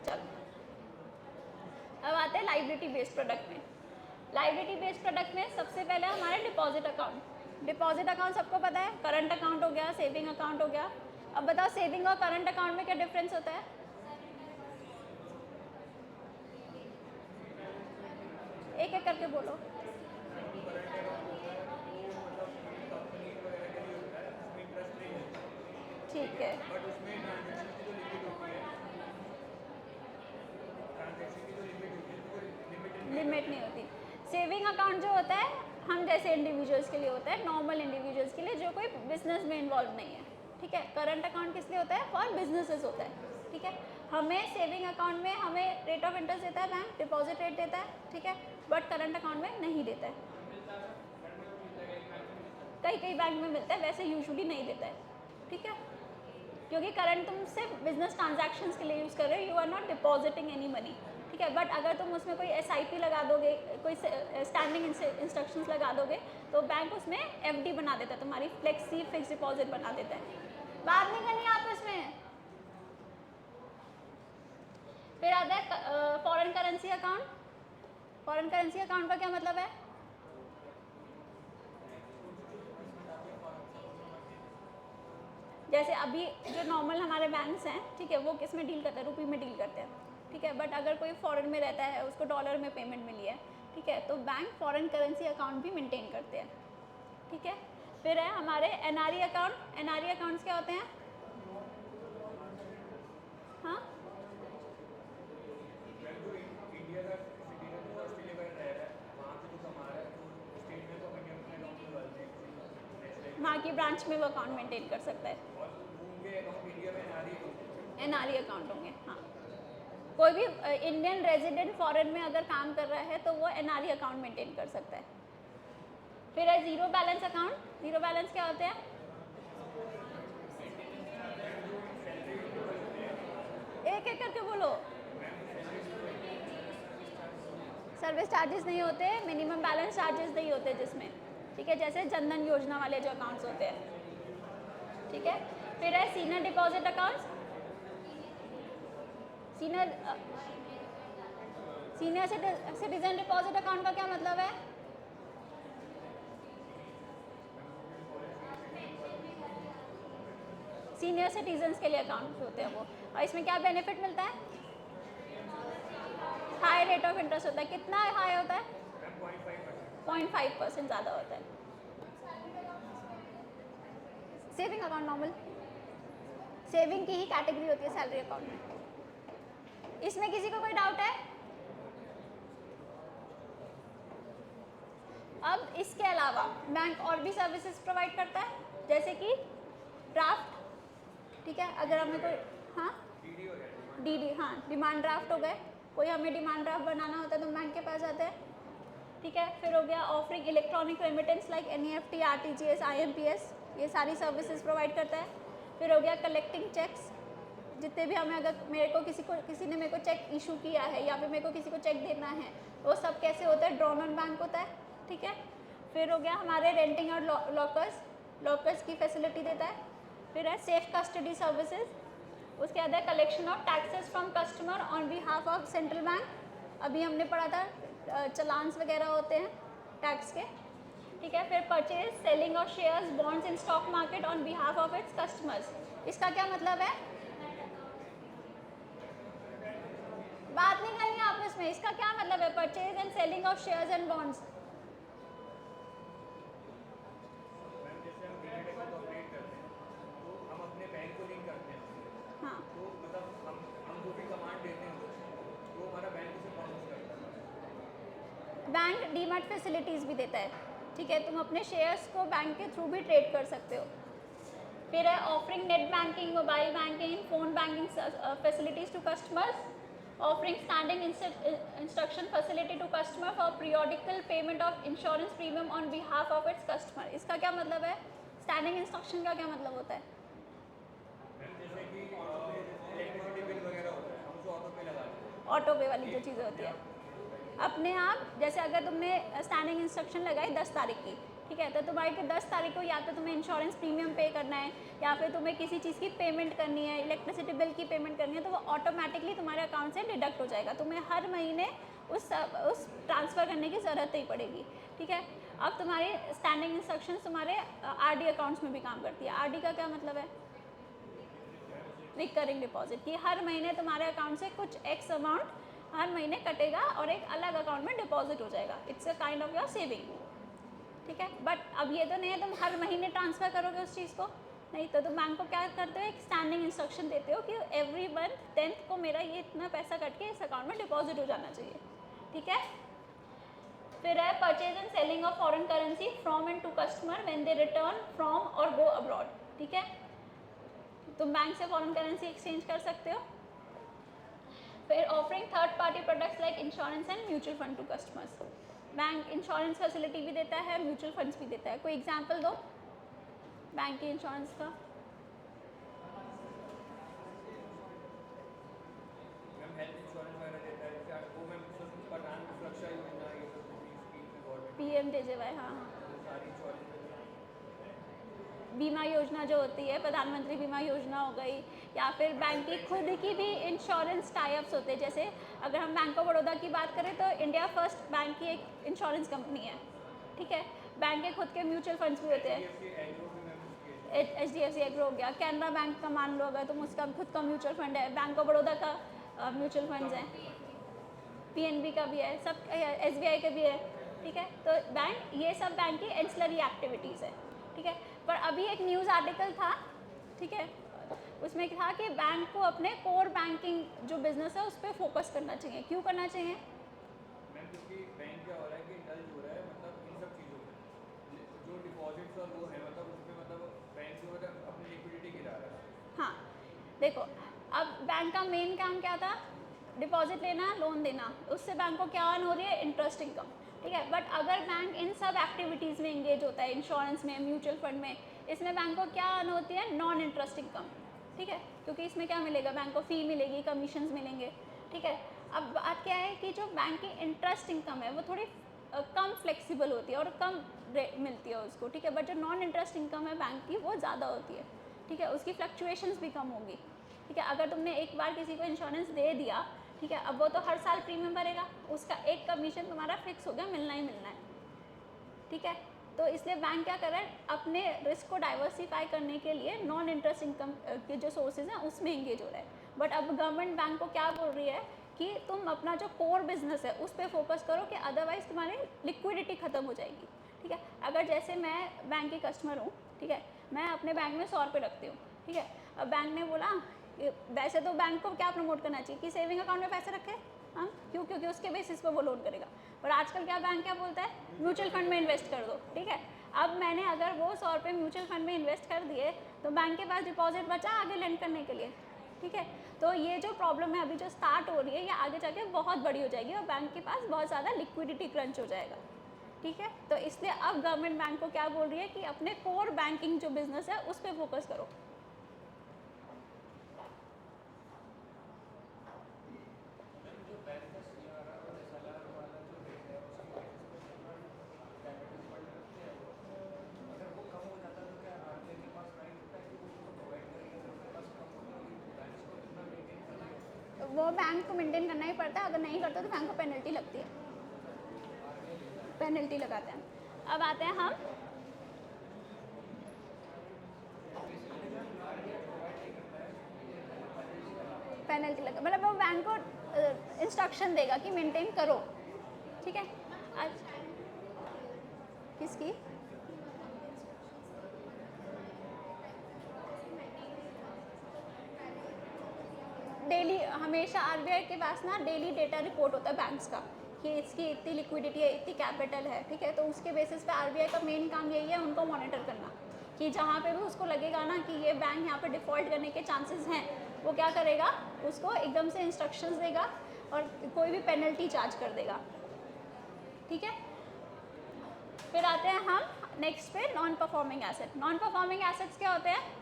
चलो अब आते हैं लाइबिलिटी बेस्ड प्रोडक्ट में। लाइबिलिटी बेस्ड प्रोडक्ट में सबसे पहले हमारे डिपॉजिट अकाउंट। डिपॉजिट अकाउंट सबको पता है, करंट अकाउंट हो गया, सेविंग अकाउंट हो गया। अब बताओ सेविंग और करंट अकाउंट में क्या डिफरेंस होता है? एक एक करके बोलो। ठीक है, बट उसमें ट्रांजेक्शन की जो लिमिट होती है, ट्रांजेक्शन की जो लिमिट होती है वो लिमिटेड लिमिट नहीं होती। सेविंग अकाउंट जो होता है हम जैसे इंडिविजुअल्स के लिए होता है, नॉर्मल इंडिविजुअल्स के लिए जो कोई बिजनेस में इन्वॉल्व नहीं है, ठीक है। करंट अकाउंट किस लिए होता है? फॉर बिजनेसेस होता है, ठीक है। हमें सेविंग अकाउंट में हमें रेट ऑफ इंटरेस्ट देता है बैंक, डिपॉजिट रेट देता है, ठीक है, बट करंट अकाउंट में नहीं देता है। कई कई बैंक में मिलता है, वैसे यूजुअली नहीं देता है, ठीक है, क्योंकि करंट तुम सिर्फ बिजनेस ट्रांजैक्शंस के लिए यूज़ कर रहे हो, you are not depositing any money, ठीक है। बट अगर तुम उसमें कोई SIP लगा दोगे, कोई स्टैंडिंग इंस्ट्रक्शंस लगा दोगे, तो बैंक उसमें FD बना देता है, तुम्हारी फ्लेक्सी फिक्स डिपॉजिट बना देता है। बात नहीं करनी आपस में। फिर आता है foreign currency account. Foreign currency account का क्या मतलब है? जैसे अभी जो नॉर्मल हमारे बैंक्स हैं, ठीक है, वो किस में डील करते हैं? रुपी में डील करते हैं, ठीक है। बट अगर कोई फॉरेन में रहता है, उसको डॉलर में पेमेंट मिली है, ठीक है, तो बैंक फॉरेन करेंसी अकाउंट भी मेंटेन करते हैं, ठीक है। फिर है हमारे एनआरई अकाउंट। एनआरई अकाउंट्स क्या होते हैं? हाँ, मैम जो इंडिया का सिटीजन जो ऑस्ट्रेलिया में रह रहा है वहाँ पे जो कमा रहा है तो स्टेट में तो अपने अपने अकाउंट में डालते हैं नेशनल वहाँ की ब्रांच में वो अकाउंट मेंटेन कर सकता है। और उनके अकाउंट इंडिया में नारी अकाउंट एनआरई अकाउंट होंगे, हाँ। कोई भी इंडियन रेजिडेंट फॉरेन में अगर काम कर रहा है तो वो एनआरई अकाउंट मेंटेन कर सकता है। फिर है zero balance account. Zero balance क्या होते हैं? एक एक करके बोलो। सर्विस चार्जेस नहीं होते, मिनिमम बैलेंस चार्जेस नहीं होते जिसमें, ठीक है, जैसे जनधन योजना वाले जो अकाउंट्स होते हैं, ठीक है। फिर है senior deposit accounts. Senior citizen deposit account का क्या मतलब है? सीनियर सिटीजन्स के लिए अकाउंट होते हैं वो, और इसमें क्या बेनिफिट मिलता है? हाई रेट ऑफ इंटरेस्ट होता है। कितना हाई होता है? 0.5% ज़्यादा होता है। सेविंग अकाउंट नॉर्मल सेविंग की ही कैटेगरी होती है सैलरी अकाउंट में। इसमें किसी को कोई डाउट है? अब इसके अलावा बैंक और भी सर्विसेज प्रोवाइड करता है, जैसे कि ड्राफ्ट, ठीक है। अगर हमें कोई, हाँ, डीडी, हाँ, डिमांड ड्राफ्ट हो गए, कोई हमें डिमांड ड्राफ्ट बनाना होता है तो बैंक के पास जाते हैं, ठीक है। फिर हो गया offering electronic remittance like NEFT, RTGS, IMPS, ये सारी सर्विसेज प्रोवाइड करता है। फिर हो गया कलेक्टिंग चेक्स। जितने भी हमें, अगर मेरे को किसी ने मेरे को चेक इशू किया है या फिर मेरे को किसी को चेक देना है, वो सब कैसे होता है? ड्रॉन ऑन बैंक होता है, ठीक है। फिर हो गया हमारे रेंटिंग और लॉकर्स की फैसिलिटी देता है। फिर है सेफ कस्टडी सर्विसेज। उसके बाद है collection of taxes from customer on behalf of central bank. अभी हमने पढ़ा था चलान्स वगैरह होते हैं टैक्स के, ठीक है। फिर purchase selling of shares bonds in stock market on behalf of its customers. इसका क्या मतलब है? बात नहीं करनी है आपस में। इसका क्या मतलब है? Purchase and selling of shares and bonds. Ma'am जैसे हम डीमेट अकाउंट ऑपरेट करते हैं तो हम अपने बैंक को लिंक करते हैं, हाँ, तो मतलब हम जो भी कमांड देते हैं तो हमारा बैंक उसे प्रोसेस करता है। बैंक डीमैट फैसिलिटीज़ भी देता है, ठीक है। तुम अपने शेयर्स को बैंक के थ्रू भी ट्रेड कर सकते हो। फिर है offering net banking, mobile banking, phone banking facilities to customers, offering standing instruction facility to customer for periodical payment of insurance premium on behalf of its customer. इसका क्या मतलब है? स्टैंडिंग इंस्ट्रक्शन का क्या मतलब होता है? मैम जैसे कि इलेक्ट्रिसिटी बिल वगैरह होता है हम उसे ऑटो पे लगा देते हैं। ऑटो पे वाली जो चीज़ें होती है अपने आप, जैसे अगर तुमने स्टैंडिंग इंस्ट्रक्शन लगाई 10 तारीख की, ठीक है, तो तुम्हारी को 10 तारीख को या तो तुम्हें इंश्योरेंस प्रीमियम पे करना है या फिर तुम्हें किसी चीज़ की पेमेंट करनी है, इलेक्ट्रिसिटी बिल की पेमेंट करनी है, तो वो ऑटोमेटिकली तुम्हारे अकाउंट से डिडक्ट हो जाएगा। तुम्हें हर महीने उस ट्रांसफ़र करने की ज़रूरत नहीं पड़ेगी, ठीक है। अब तुम्हारी स्टैंडिंग इंस्ट्रक्शन तुम्हारे आरडी अकाउंट्स में भी काम करती है। आरडी का क्या मतलब है? रिकरिंग डिपॉजिट, कि हर महीने तुम्हारे अकाउंट से कुछ एक्स अमाउंट हर महीने कटेगा और एक अलग अकाउंट में डिपॉजिट हो जाएगा। It's a kind of your saving, ठीक है। बट अब ये तो नहीं है तुम हर महीने ट्रांसफ़र करोगे उस चीज़ को, नहीं। तो तुम बैंक को क्या करते हो? एक स्टैंडिंग इंस्ट्रक्शन देते हो कि एवरी मंथ 10th को मेरा ये इतना पैसा कट के इस अकाउंट में डिपॉजिट हो जाना चाहिए, ठीक है। फिर है purchase and selling of foreign currency from and to customer when they return from और गो अब्रॉड, ठीक है। तुम बैंक से फॉरेन करेंसी एक्सचेंज कर सकते हो। फिर offering third party products like insurance and mutual fund to customers. Bank insurance facility भी देता है, म्यूचुअल फंड्स भी देता है। कोई एग्जांपल दो बैंक के इंश्योरेंस का। मैम हेल्थ इंश्योरेंस वगैरह देता है जैसे वो मैम प्रधान सुरक्षा योजना ये सब स्कीम में गवर्नमेंट पीएमजेजेवाई, हाँ, सारी इंश्योरेंस बीमा योजना जो होती है, प्रधानमंत्री बीमा योजना हो गई, या फिर बैंक की खुद की भी इंश्योरेंस टाइप्स होते हैं। जैसे अगर हम बैंक ऑफ बड़ौदा की बात करें तो इंडिया फर्स्ट बैंक की एक इंश्योरेंस कंपनी है, ठीक है। बैंक के खुद के म्यूचुअल फंड्स भी होते हैं, HDFC एग्रो हो गया, कैनरा बैंक का मान लो अगर तुम, उसका खुद का म्यूचुअल फंड है, बैंक ऑफ बड़ौदा का म्यूचुअल फंड्स हैं, PNB का भी है, सब SBI का भी है, ठीक है। तो बैंक, ये सब बैंक की एंसिलरी एक्टिविटीज़ है, ठीक है। पर अभी एक न्यूज़ आर्टिकल था, ठीक है, उसमें था कि बैंक को अपने कोर बैंकिंग जो बिजनेस है उस पर फोकस करना चाहिए। क्यों करना चाहिए? मैम क्योंकि बैंक क्या हो रहा है कि इंडल्ज हो रहा है मतलब इन सब चीज़ों में, जो डिपॉजिट्स और वो है मतलब उसमें मतलब बैंक को मतलब अपनी लिक्विडिटी गिरा रहा है। हाँ, देखो, अब बैंक का मेन काम क्या था? डिपॉजिट लेना, लोन देना, उससे बैंक को क्या अर्न हो रही है? इंटरेस्ट इनकम, ठीक है। बट अगर बैंक इन सब एक्टिविटीज़ में इंगेज होता है, इंश्योरेंस में, म्यूचुअल फंड में, इसमें बैंक को क्या अर्न होती है? नॉन इंटरेस्ट इनकम, ठीक है। क्योंकि इसमें क्या मिलेगा? बैंक को फ़ी मिलेगी, कमीशंस मिलेंगे, ठीक है। अब बात क्या है कि जो बैंक की इंटरेस्ट इनकम है वो थोड़ी कम फ्लेक्सिबल होती है और कम मिलती है उसको, ठीक है। बट जो नॉन इंटरेस्ट इनकम है बैंक की वो ज़्यादा होती है, ठीक है। उसकी फ्लक्चुएशंस भी कम होगी, ठीक है। अगर तुमने एक बार किसी को इंश्योरेंस दे दिया, ठीक है, अब वो तो हर साल प्रीमियम भरेगा, उसका एक कमीशन तुम्हारा फिक्स हो गया, मिलना ही मिलना है, ठीक है। तो इसलिए बैंक क्या कर रहा है? अपने रिस्क को डाइवर्सिफाई करने के लिए नॉन इंटरेस्ट इनकम के जो सोर्सेज हैं उसमें इंगेज हो रहा है। बट अब गवर्नमेंट बैंक को क्या बोल रही है कि तुम अपना जो कोर बिजनेस है उस पर फोकस करो, कि अदरवाइज तुम्हारी लिक्विडिटी खत्म हो जाएगी, ठीक है। अगर जैसे मैं बैंक की कस्टमर हूँ, ठीक है, मैं अपने बैंक में 100 रुपये रखती हूँ, ठीक है। अब बैंक ने बोला, वैसे तो बैंक को क्या प्रमोट करना चाहिए कि सेविंग अकाउंट में पैसे रखें, हाँ, क्यों? क्योंकि उसके बेसिस पर वो लोन करेगा। पर आजकल क्या बैंक क्या बोलता है? म्यूचुअल फंड में इन्वेस्ट कर दो, ठीक है। अब मैंने अगर वो 100 रुपये म्यूचुअल फंड में इन्वेस्ट कर दिए तो बैंक के पास डिपॉजिट बचा आगे लेंड करने के लिए, ठीक है। तो ये जो प्रॉब्लम है अभी जो स्टार्ट हो रही है, ये आगे जाके बहुत बड़ी हो जाएगी और बैंक के पास बहुत ज़्यादा लिक्विडिटी क्रंच हो जाएगा, ठीक है। तो इसलिए अब गवर्नमेंट बैंक को क्या बोल रही है कि अपने कोर बैंकिंग जो बिजनेस है उस पर फोकस करो। वो बैंक को मेंटेन करना ही पड़ता है, अगर नहीं करते तो बैंक को पेनल्टी लगती है, पेनल्टी लगाते हैं। अब आते हैं हम पेनल्टी लगा, मतलब वो बैंक को इंस्ट्रक्शन देगा कि मेंटेन करो, ठीक है। आज किसकी? डेली हमेशा RBI के पास ना डेली डेटा रिपोर्ट होता है बैंक्स का कि इसकी इतनी लिक्विडिटी है, इतनी कैपिटल है, ठीक है। तो उसके बेसिस पे RBI का मेन काम यही है उनको मॉनिटर करना, कि जहाँ पे भी उसको लगेगा ना कि ये बैंक यहाँ पे डिफ़ॉल्ट करने के चांसेस हैं, वो क्या करेगा? उसको एकदम से इंस्ट्रक्शंस देगा और कोई भी पेनल्टी चार्ज कर देगा, ठीक है। फिर आते हैं हम नेक्स्ट पे, non performing asset. Non performing assets क्या होते हैं?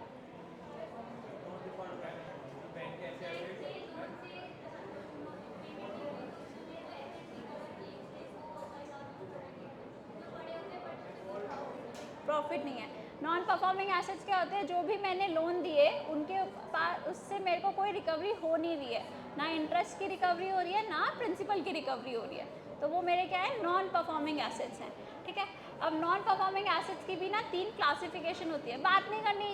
प्रॉफिट नहीं है। नॉन परफॉर्मिंग एसेट्स क्या होते हैं? जो भी मैंने लोन दिए उनके पास, उससे मेरे को कोई रिकवरी हो नहीं रही है, ना इंटरेस्ट की रिकवरी हो रही है ना प्रिंसिपल की रिकवरी हो रही है, तो वो मेरे क्या है? नॉन परफॉर्मिंग एसेट्स हैं, ठीक है। अब नॉन परफॉर्मिंग एसेट्स की भी ना 3 क्लासिफिकेशन होती है, बात नहीं करनी।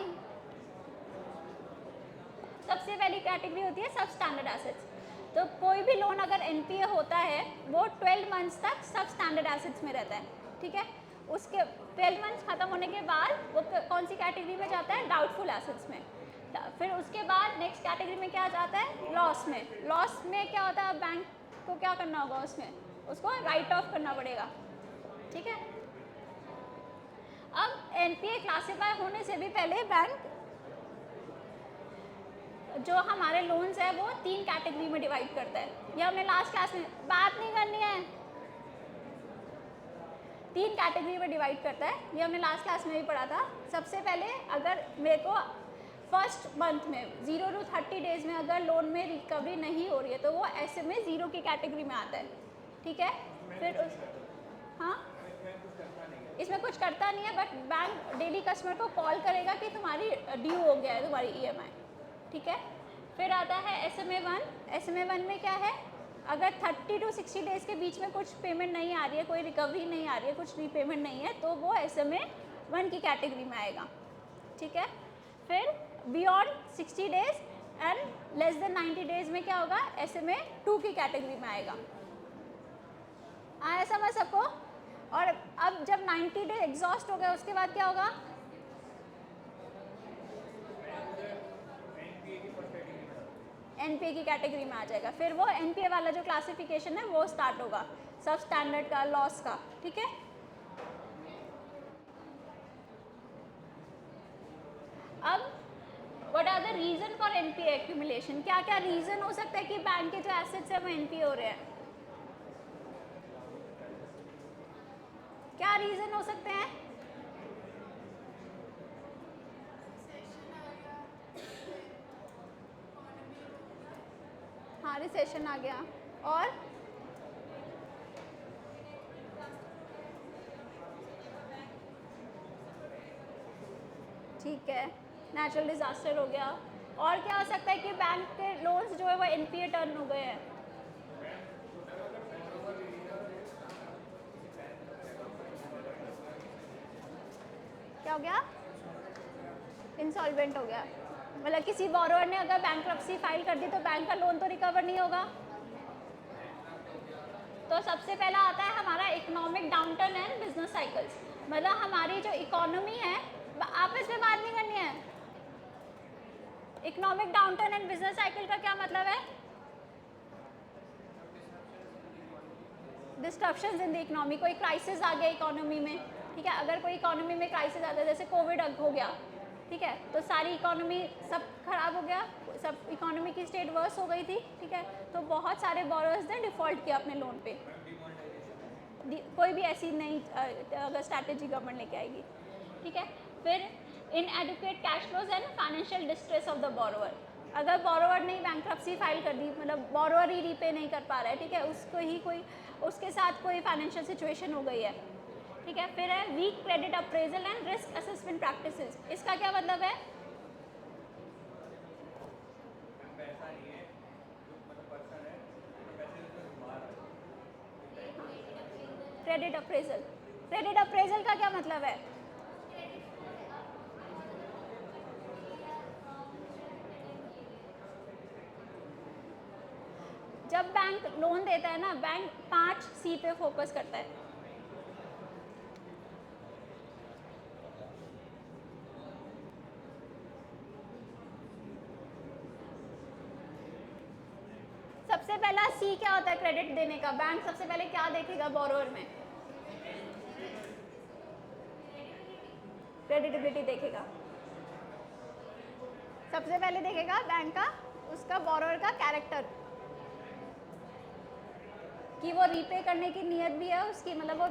सबसे पहली कैटेगरी होती है सब स्टैंडर्ड एसेट्स। तो कोई भी लोन अगर NPA होता है वो 12 मंथ्स तक सब स्टैंडर्ड एसेट्स में रहता है, ठीक है। उसके 12 मंथ्स खत्म होने के बाद वो कौन सी कैटेगरी में जाता है? डाउटफुल एसेट्स में। फिर उसके बाद नेक्स्ट कैटेगरी में क्या जाता है? लॉस में। लॉस में क्या होता है? बैंक को क्या करना होगा उसमें? उसको राइट ऑफ करना पड़ेगा, ठीक है। अब NPA क्लासीफाई होने से भी पहले बैंक जो हमारे लोन्स है वो 3 कैटेगरी में डिवाइड करता है। ये हमने लास्ट क्लास में बात नहीं करनी है, 3 कैटेगरी में डिवाइड करता है, ये हमने लास्ट क्लास में भी पढ़ा था। सबसे पहले अगर मेरे को फर्स्ट मंथ में 0 to 30 डेज में अगर लोन में रिकवरी नहीं हो रही है तो वो ऐसे में 0 की कैटेगरी में आता है, ठीक है। फिर उस हाँ, इसमें कुछ करता नहीं है, बट बैंक डेली कस्टमर को कॉल करेगा कि तुम्हारी ड्यू हो गया है तुम्हारी EMI, ठीक है। फिर आता है SMA1। SMA1 में क्या है, अगर 30 to 60 डेज़ के बीच में कुछ पेमेंट नहीं आ रही है, कोई रिकवरी नहीं आ रही है, कुछ रीपेमेंट नहीं है, तो वो SMA1 की कैटेगरी में आएगा, ठीक है। फिर beyond 60 days and less than 90 days में क्या होगा, SMA2 की कैटेगरी में आएगा। आया समझ सबको? और अब जब 90 डेज एग्जॉस्ट हो गए उसके बाद क्या होगा, NPA की कैटेगरी में आ जाएगा। फिर वो NPA वाला जो क्लासिफिकेशन है वो स्टार्ट होगा, सब स्टैंडर्ड का, लॉस का, ठीक है। अब what are the reason for NPA accumulation, क्या क्या रीजन हो सकता है कि बैंक के जो एसेट्स है वो NPA हो रहे हैं, क्या रीजन हो सकते हैं? हाँ, रिसेशन आ गया, और ठीक है, नेचुरल डिजास्टर हो गया। और क्या हो सकता है कि बैंक के लोन्स जो है वो NPA टर्न हो गए हैं? क्या हो गया, इंसॉल्वेंट हो गया, मतलब किसी बोरोवर ने अगर बैंक्रप्सी फाइल कर दी तो बैंक का लोन तो रिकवर नहीं होगा। तो सबसे पहला आता है हमारा economic downturn and business cycles, मतलब हमारी जो इकोनॉमी है, आपस में बात नहीं करनी है। Economic downturn and business cycle का क्या मतलब है, डिस्ट्रप्शंस इन द इकोनॉमी, कोई क्राइसिस आ गया इकोनॉमी में, ठीक है। अगर कोई इकोनॉमी में क्राइसिस आता है, जैसे कोविड हो गया, ठीक है, तो सारी इकोनॉमी सब खराब हो गया, सब इकोनॉमी की स्टेट वर्स हो गई थी, ठीक है, तो बहुत सारे बोरोअर्स ने डिफ़ॉल्ट किया अपने लोन पे। कोई भी ऐसी नई अगर स्ट्रैटेजी गवर्नमेंट लेके आएगी, ठीक है। फिर इनएडिक्वेट cash flows and financial distress of the borrower, अगर बोरोअर ने बैंक्रप्सी फाइल कर दी, मतलब बोरोअर ही रीपे नहीं कर पा रहा है, ठीक है, उसको ही कोई, उसके साथ कोई फाइनेंशियल सिचुएशन हो गई है, ठीक है। फिर है weak credit appraisal and risk assessment practices, इसका क्या मतलब है, क्रेडिट अप्रेजल, क्रेडिट अप्रेजल का क्या मतलब है, जब बैंक लोन देता है ना, बैंक 5C पे फोकस करता है। सबसे पहला C क्या होता है क्रेडिट देने का, बैंक सबसे पहले क्या देखेगा बोरोअर में, क्रेडिटेबिलिटी देखेगा, सबसे पहले देखेगा बैंक का उसका बोरोअर का कैरेक्टर, कि वो रीपे करने की नीयत भी है उसकी, मतलब वो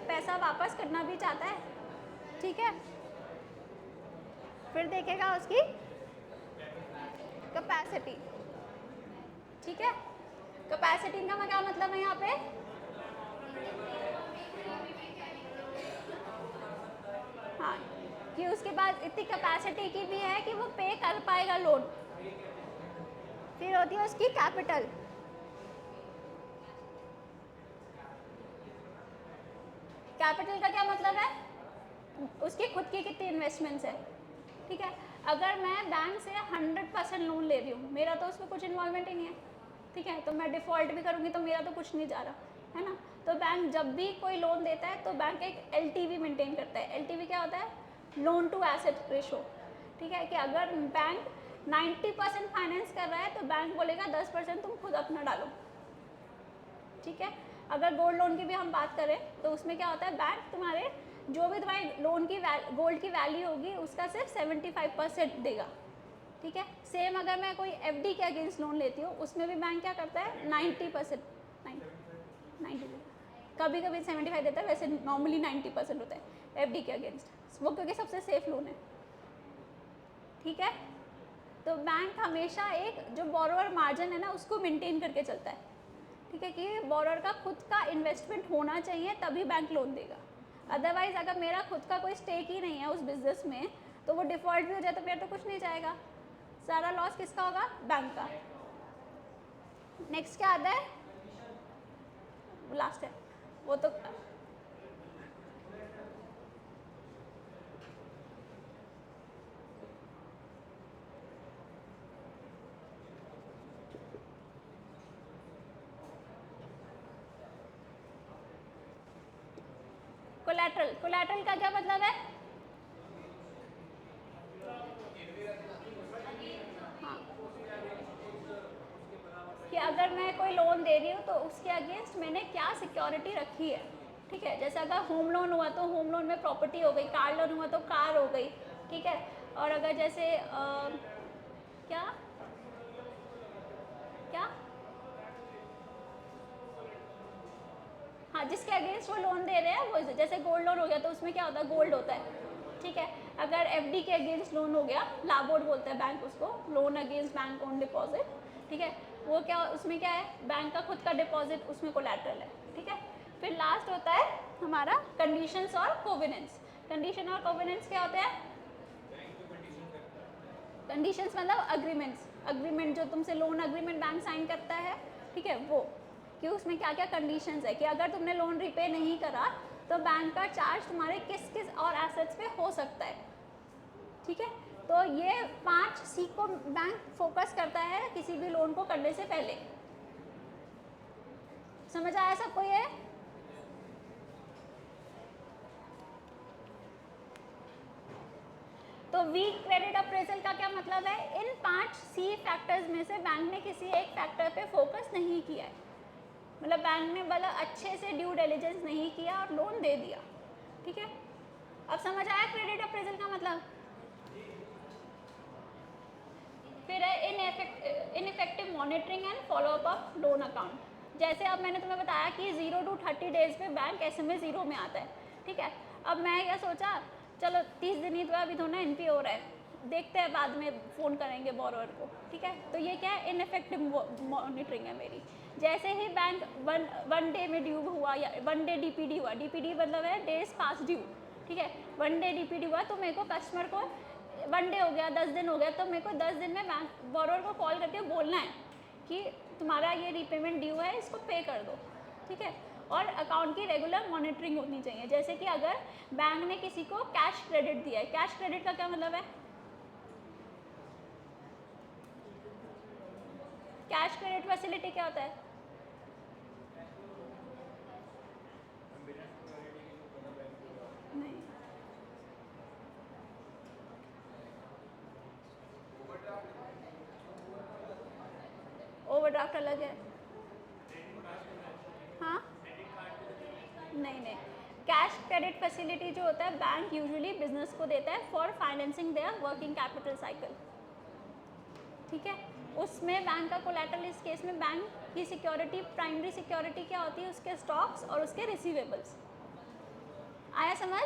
पैसा वापस करना भी चाहता है, ठीक है। फिर देखेगा उसकी कैपेसिटी, ठीक है। कैपेसिटी का क्या मतलब है यहाँ पे, हाँ, कि उसके पास इतनी कैपेसिटी की भी है कि वो पे कर पाएगा लोन। फिर होती है उसकी कैपिटल, कैपिटल का क्या मतलब है, उसकी खुद की कितनी इन्वेस्टमेंट्स है, ठीक है। अगर मैं बैंक से 100% लोन ले रही हूँ, मेरा तो उसमें कुछ इन्वॉल्वमेंट ही नहीं है, ठीक है, तो मैं डिफ़ॉल्ट भी करूँगी तो मेरा तो कुछ नहीं जा रहा है ना। तो बैंक जब भी कोई लोन देता है तो बैंक एक LTV मेंटेन करता है। LTV क्या होता है, लोन टू एसेट रेशो, ठीक है, कि अगर बैंक 90% फाइनेंस कर रहा है तो बैंक बोलेगा 10% तुम खुद अपना डालो, ठीक है। अगर गोल्ड लोन की भी हम बात करें तो उसमें क्या होता है, बैंक तुम्हारे जो भी तुम्हारे लोन की गोल्ड की वैल्यू होगी उसका सिर्फ 75% देगा, ठीक है। सेम अगर मैं कोई FD के अगेंस्ट लोन लेती हूँ उसमें भी बैंक क्या करता है, 90%, 90 कभी कभी 75 देता है, वैसे नॉर्मली 90% होता है FD के अगेंस्ट, वो क्योंकि सबसे सेफ लोन है, ठीक है। तो बैंक हमेशा एक जो बोरोअर मार्जिन है ना उसको मेंटेन करके चलता है, ठीक है, कि बोरोअर का खुद का इन्वेस्टमेंट होना चाहिए तभी बैंक लोन देगा। अदरवाइज अगर मेरा खुद का कोई स्टेक ही नहीं है उस बिजनेस में तो वो डिफ़ॉल्ट भी हो जाए तो मेरा तो कुछ नहीं जाएगा, सारा लॉस किसका होगा? बैंक का। नेक्स्ट क्या आता है? लास्ट है वो तो कोलैटरल। कोलैटरल का क्या मतलब है? हाँ, कि अगर मैं कोई लोन दे रही हूँ तो उसके अगेंस्ट मैंने क्या सिक्योरिटी रखी है, ठीक है। जैसे अगर होम लोन हुआ तो होम लोन में प्रॉपर्टी हो गई, कार लोन हुआ तो कार हो गई, ठीक है। और अगर जैसे क्या क्या हाँ, जिसके अगेंस्ट वो लोन दे रहे हैं वो, जैसे गोल्ड लोन हो गया तो उसमें क्या होता है? गोल्ड होता है, ठीक है। अगर एफडी के अगेंस्ट लोन हो गया, लाबोर्ड बोलते हैं बैंक उसको, loan against bank on deposit, ठीक है। वो क्या, उसमें क्या है? बैंक का खुद का डिपॉजिट, उसमें कोलैटरल है, ठीक है। फिर लास्ट होता है हमारा कंडीशंस और कोवेनेंट्स। कंडीशन और कोवेनेंट्स क्या होते हैं? कंडीशंस मतलब अग्रीमेंट्स, अग्रीमेंट जो तुमसे लोन अग्रीमेंट बैंक साइन करता है, ठीक है, वो कि उसमें क्या क्या कंडीशंस है कि अगर तुमने लोन रिपे नहीं करा तो बैंक का चार्ज तुम्हारे किस किस और एसेट्स पे हो सकता है, ठीक है। तो ये 5 सी को बैंक फोकस करता है किसी भी लोन को करने से पहले। समझ आया सबको ये? तो वीक क्रेडिट अप्रेजल का क्या मतलब है? इन 5 सी फैक्टर्स में से बैंक ने किसी एक फैक्टर पे फोकस नहीं किया है, मतलब बैंक ने बोला अच्छे से ड्यू डिलिजेंस नहीं किया और लोन दे दिया, ठीक है। अब समझ आया क्रेडिट अप्रेजल का मतलब? फिर है ineffective monitoring and follow up of loan account. जैसे अब मैंने तुम्हें बताया कि 0 to 30 डेज पे बैंक SMA 0 में आता है, ठीक है। अब मैं क्या सोचा, चलो 30 दिन ही तो अभी थोड़ा NPA हो रहा है, देखते हैं बाद में फ़ोन करेंगे बोरोवर को, ठीक है। तो ये क्या है? इनइफेक्टिव मॉनिटरिंग है मेरी। जैसे ही बैंक वन डे में ड्यू हुआ या 1 डे DPD हुआ, DPD मतलब है डेज पास ड्यू, ठीक है। 1 डे DPD हुआ तो मेरे को कस्टमर को 1 डे हो गया, 10 दिन हो गया, तो मेरे को 10 दिन में बैंक बोरोवर को कॉल करके बोलना है कि तुम्हारा ये रीपेमेंट ड्यू है, इसको पे कर दो, ठीक है। और अकाउंट की रेगुलर मॉनिटरिंग होनी चाहिए। जैसे कि अगर बैंक ने किसी को कैश क्रेडिट दिया है, कैश क्रेडिट का क्या मतलब है? कैश क्रेडिट फैसिलिटी क्या होता है? नहीं, ओवरड्राफ्ट अलग है। हाँ, नहीं, कैश क्रेडिट फैसिलिटी जो होता है बैंक यूजुअली बिजनेस को देता है for financing their working capital cycle, ठीक है। उसमें बैंक का कोलैटरल, इस केस में बैंक की सिक्योरिटी, प्राइमरी सिक्योरिटी क्या होती है? उसके स्टॉक्स और उसके रिसीवेबल्स। आया समझ?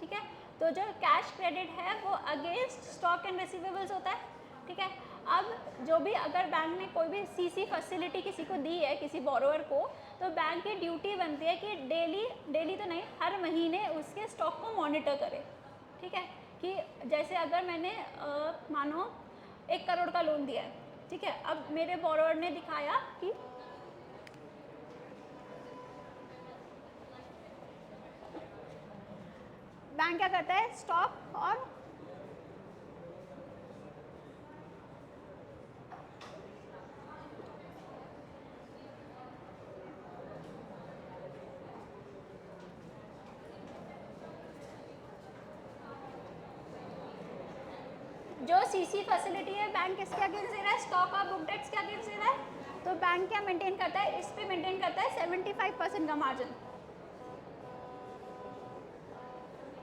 ठीक है। तो जो कैश क्रेडिट है वो अगेंस्ट स्टॉक एंड रिसीवेबल्स होता है, ठीक है। अब जो भी अगर बैंक ने कोई भी सीसी फैसिलिटी किसी को दी है, किसी बोरोवर को, तो बैंक की ड्यूटी बनती है कि डेली तो नहीं, हर महीने उसके स्टॉक को मॉनिटर करे, ठीक है। कि जैसे अगर मैंने मानो 1 करोड़ का लोन दिया है, ठीक है। अब मेरे बोरोवर ने दिखाया कि बैंक क्या करता है? स्टॉक और जो सीसी फैसिलिटी है बैंक किसके अगेंस्ट दे रहा है? स्टॉक और बुक डेट्स के अगेंस्ट दे रहा है। तो बैंक क्या मेंटेन करता है? इस पे मेंटेन करता है 75% का मार्जिन,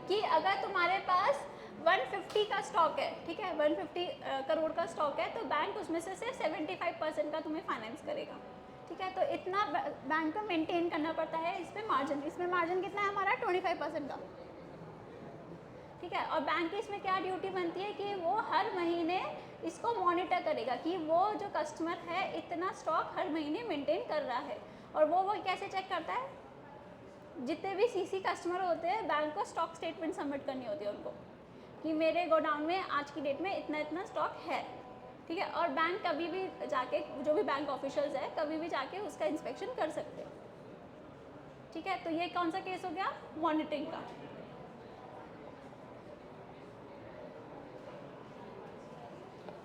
कि अगर तुम्हारे पास 150 का स्टॉक है, ठीक है, 150 करोड़ का स्टॉक है, तो बैंक उसमें से सिर्फ 75% का तुम्हें फाइनेंस करेगा, ठीक है। तो इतना बैंक को मेंटेन करना पड़ता है इस पे मार्जिन। इसमें मार्जिन कितना है हमारा? 25% का, ठीक है। और बैंक की इसमें क्या ड्यूटी बनती है कि वो हर महीने इसको मॉनिटर करेगा कि वो जो कस्टमर है इतना स्टॉक हर महीने मेंटेन कर रहा है। और वो कैसे चेक करता है? जितने भी सीसी कस्टमर होते हैं बैंक को स्टॉक स्टेटमेंट सबमिट करनी होती है उनको, कि मेरे गोडाउन में आज की डेट में इतना इतना स्टॉक है, ठीक है। और बैंक कभी भी जाके, जो भी बैंक ऑफिशियल्स है, कभी भी जाके उसका इंस्पेक्शन कर सकते हैं, ठीक है। तो ये कौन सा केस हो गया, मॉनिटरिंग का।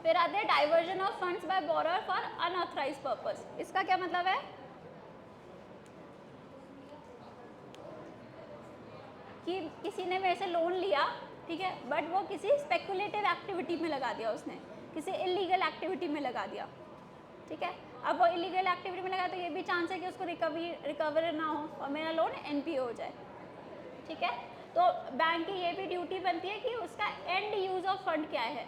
फिर आते हैं diversion of funds by borrower for unauthorised purpose. इसका क्या मतलब है कि किसी ने मेरे से लोन लिया, ठीक है, बट वो किसी स्पेकुलेटिव एक्टिविटी में लगा दिया, उसने किसी इलीगल एक्टिविटी में लगा दिया, ठीक है। अब वो इलीगल एक्टिविटी में लगा तो ये भी चांस है कि उसको रिकवर ना हो और मेरा लोन एनपीए हो जाए, ठीक है। तो बैंक की ये भी ड्यूटी बनती है कि उसका एंड यूज ऑफ फंड क्या है,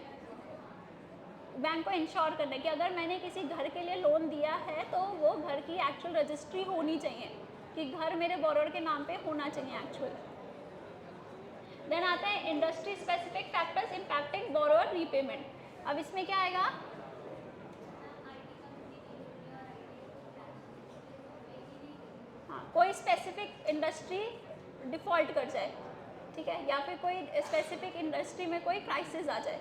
बैंक को इंश्योर करना है कि अगर मैंने किसी घर के लिए लोन दिया है तो वो घर की एक्चुअल रजिस्ट्री होनी चाहिए, कि घर मेरे बोरोर के नाम पे होना चाहिए एक्चुअल। देन आता है industry specific factors impacting borrower repayment. अब इसमें क्या आएगा, हाँ, कोई स्पेसिफिक इंडस्ट्री डिफॉल्ट कर जाए, ठीक है, या फिर कोई स्पेसिफिक इंडस्ट्री में कोई क्राइसिस आ जाए।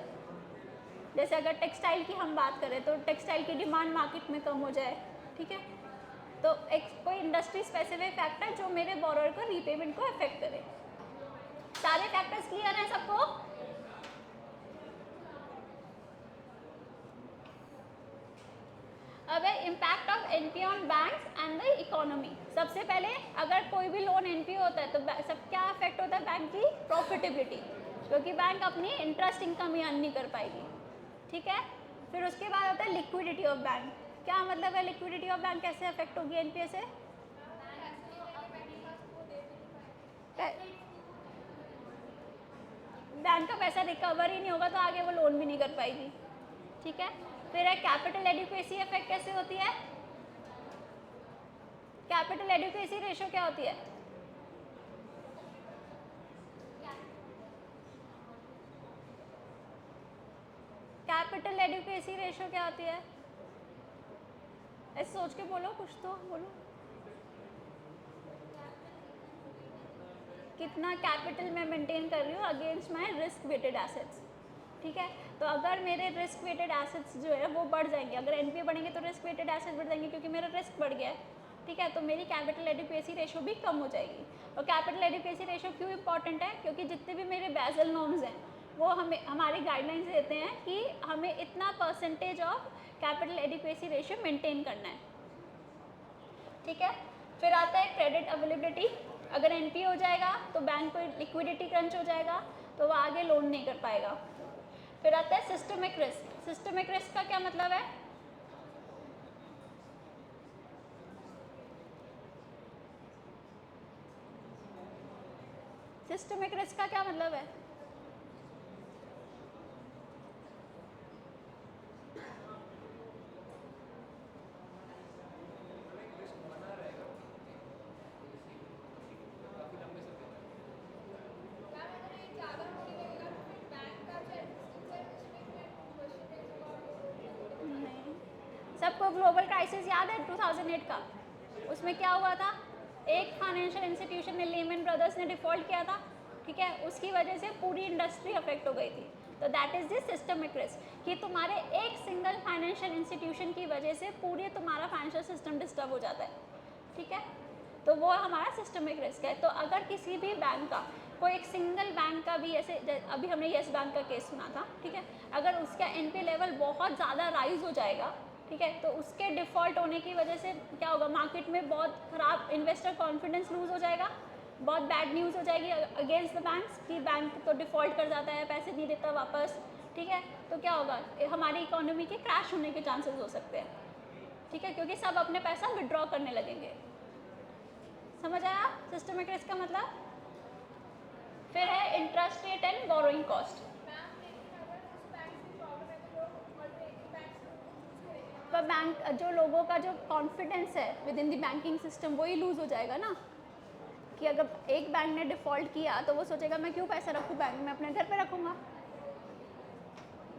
जैसे अगर टेक्सटाइल की हम बात करें तो टेक्सटाइल की डिमांड मार्केट में कम हो जाए, ठीक है। तो एक कोई इंडस्ट्री स्पेसिफिक फैक्टर जो मेरे बोरोर को रीपेमेंट को अफेक्ट करे। सारे फैक्टर्स क्लियर हैं सबको? अब है impact of NPA on banks and the economy. सबसे पहले अगर कोई भी लोन एनपीए होता है तो सब क्या अफेक्ट होता है, बैंक की प्रॉफिटेबिलिटी, क्योंकि बैंक अपनी इंटरेस्ट इनकम ही अर्न नहीं कर पाएगी, ठीक है। फिर उसके बाद होता है लिक्विडिटी ऑफ बैंक। क्या मतलब है लिक्विडिटी ऑफ बैंक, कैसे अफेक्ट होगी एनपीए से? बैंक का पैसा रिकवर ही नहीं होगा तो आगे वो लोन भी नहीं कर पाएगी, ठीक है। फिर है कैपिटल एडिक्वेसी इफेक्ट कैसे होती है, कैपिटल एडिक्वेसी रेशियो क्या होती है? कैपिटल एडिक्वेसी रेशियो क्या होती है? ऐसे सोच के बोलो, कुछ तो बोलो। कितना कैपिटल मैं मेंटेन कर रही हूँ against my risk weighted assets, ठीक है। तो अगर मेरे रिस्क वेटेड एसेट्स जो है वो बढ़ जाएंगे, अगर एनपीए बढ़ेंगे तो रिस्क वेटेड एसेट्स बढ़ जाएंगे क्योंकि मेरा रिस्क बढ़ गया है, ठीक है। तो मेरी कैपिटल एडिक्वेसी रेशियो भी कम हो जाएगी। और कैपिटल एडिक्वेसी रेशियो क्यों इंपॉर्टेंट है, क्योंकि जितने भी मेरे बेसल नॉर्म्स हैं वो हमें हमारी गाइडलाइंस देते हैं कि हमें इतना percentage of capital adequacy ratio maintain करना है, ठीक है। फिर आता है क्रेडिट अवेलेबिलिटी। अगर एनपीए हो जाएगा तो बैंक को लिक्विडिटी क्रंच हो जाएगा तो वो आगे लोन नहीं कर पाएगा। फिर आता है सिस्टमिक रिस्क। सिस्टमिक रिस्क का क्या मतलब है? सिस्टमिक रिस्क का क्या मतलब है? सबको ग्लोबल क्राइसिस याद है 2008 का? उसमें क्या हुआ था, एक फाइनेंशियल इंस्टीट्यूशन ने, लेमन ब्रदर्स ने डिफॉल्ट किया था, ठीक है। उसकी वजह से पूरी इंडस्ट्री अफेक्ट हो गई थी। तो that is the systemic risk, कि तुम्हारे एक सिंगल फाइनेंशियल इंस्टीट्यूशन की वजह से पूरे तुम्हारा फाइनेंशियल सिस्टम डिस्टर्ब हो जाता है, ठीक है। तो वो हमारा सिस्टमिक रिस्क है। तो अगर किसी भी बैंक का, कोई एक सिंगल बैंक का भी, ऐसे अभी हमने येस बैंक का केस सुना था, ठीक है, अगर उसका एनपीए लेवल बहुत ज़्यादा राइज हो जाएगा, ठीक है, तो उसके डिफ़ॉल्ट होने की वजह से क्या होगा, मार्केट में बहुत ख़राब इन्वेस्टर कॉन्फिडेंस लूज़ हो जाएगा, बहुत बैड न्यूज़ हो जाएगी अगेंस्ट द बैंक्स कि बैंक तो डिफ़ॉल्ट कर जाता है, पैसे नहीं देता वापस, ठीक है। तो क्या होगा, हमारी इकोनॉमी के क्रैश होने के चांसेस हो सकते हैं, ठीक है, क्योंकि सब अपने पैसा विड्रॉ करने लगेंगे। समझ आया सिस्टमिक रिस्क का मतलब? फिर है interest rate and borrowing cost. पर बैंक, जो लोगों का जो कॉन्फिडेंस है with in the banking system वही लूज़ हो जाएगा ना, कि अगर एक बैंक ने डिफ़ॉल्ट किया तो वो सोचेगा मैं क्यों पैसा रखूँ बैंक में, अपने घर पे रखूँगा।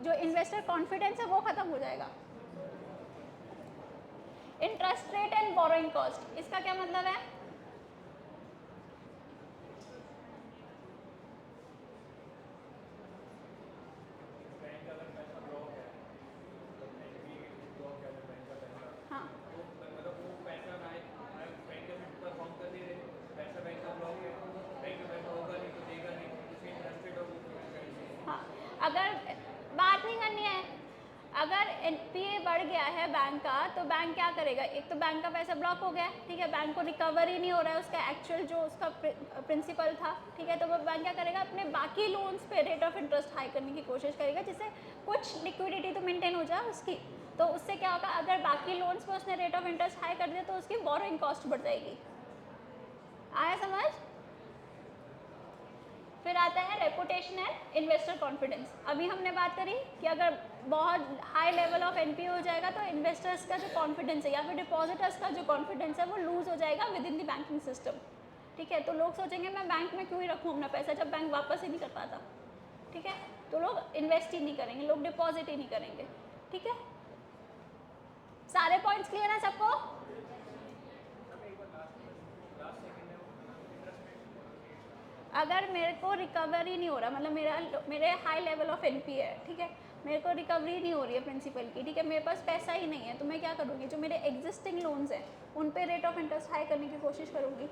जो इन्वेस्टर कॉन्फिडेंस है वो ख़त्म हो जाएगा। Interest rate and borrowing cost, इसका क्या मतलब है? बढ़ गया है बैंक का, तो बैंक क्या करेगा, एक तो बैंक का पैसा ब्लॉक हो गया है, ठीक है, बैंक को रिकवर ही नहीं हो रहा है उसका एक्चुअल जो उसका प्रिंसिपल था, ठीक है, तो वो बैंक क्या करेगा, अपने बाकी लोन्स पे रेट ऑफ इंटरेस्ट हाई करने की कोशिश करेगा, जिससे कुछ लिक्विडिटी तो मेंटेन हो जाए उसकी। तो उससे क्या होगा, अगर बाकी लोन्स पे उसने रेट ऑफ इंटरेस्ट हाई कर दिया तो उसकी बोरोइंग कॉस्ट बढ़ जाएगी। आया समझ? फिर आता है रेपुटेशन एंड इन्वेस्टर कॉन्फिडेंस। अभी हमने बात करी कि अगर बहुत हाई लेवल ऑफ एनपीए हो जाएगा तो इन्वेस्टर्स का जो कॉन्फिडेंस है या फिर डिपॉजिटर्स का जो कॉन्फिडेंस है वो लूज हो जाएगा with in the banking system, ठीक है। तो लोग सोचेंगे मैं बैंक में क्यों ही रखूँ अपना पैसा जब बैंक वापस ही नहीं कर पाता, ठीक है, तो लोग इन्वेस्ट ही नहीं करेंगे, लोग डिपॉजिट ही नहीं करेंगे, ठीक है। सारे पॉइंट्स क्लियर हैं सबको? अगर मेरे को रिकवरी नहीं हो रहा, मतलब मेरे हाई लेवल ऑफ एनपीए है, ठीक है, मेरे को रिकवरी नहीं हो रही है प्रिंसिपल की, ठीक है, मेरे पास पैसा ही नहीं है, तो मैं क्या करूँगी, जो मेरे एग्जिस्टिंग लोन्स हैं उन पे रेट ऑफ इंटरेस्ट हाई करने की कोशिश करूँगी,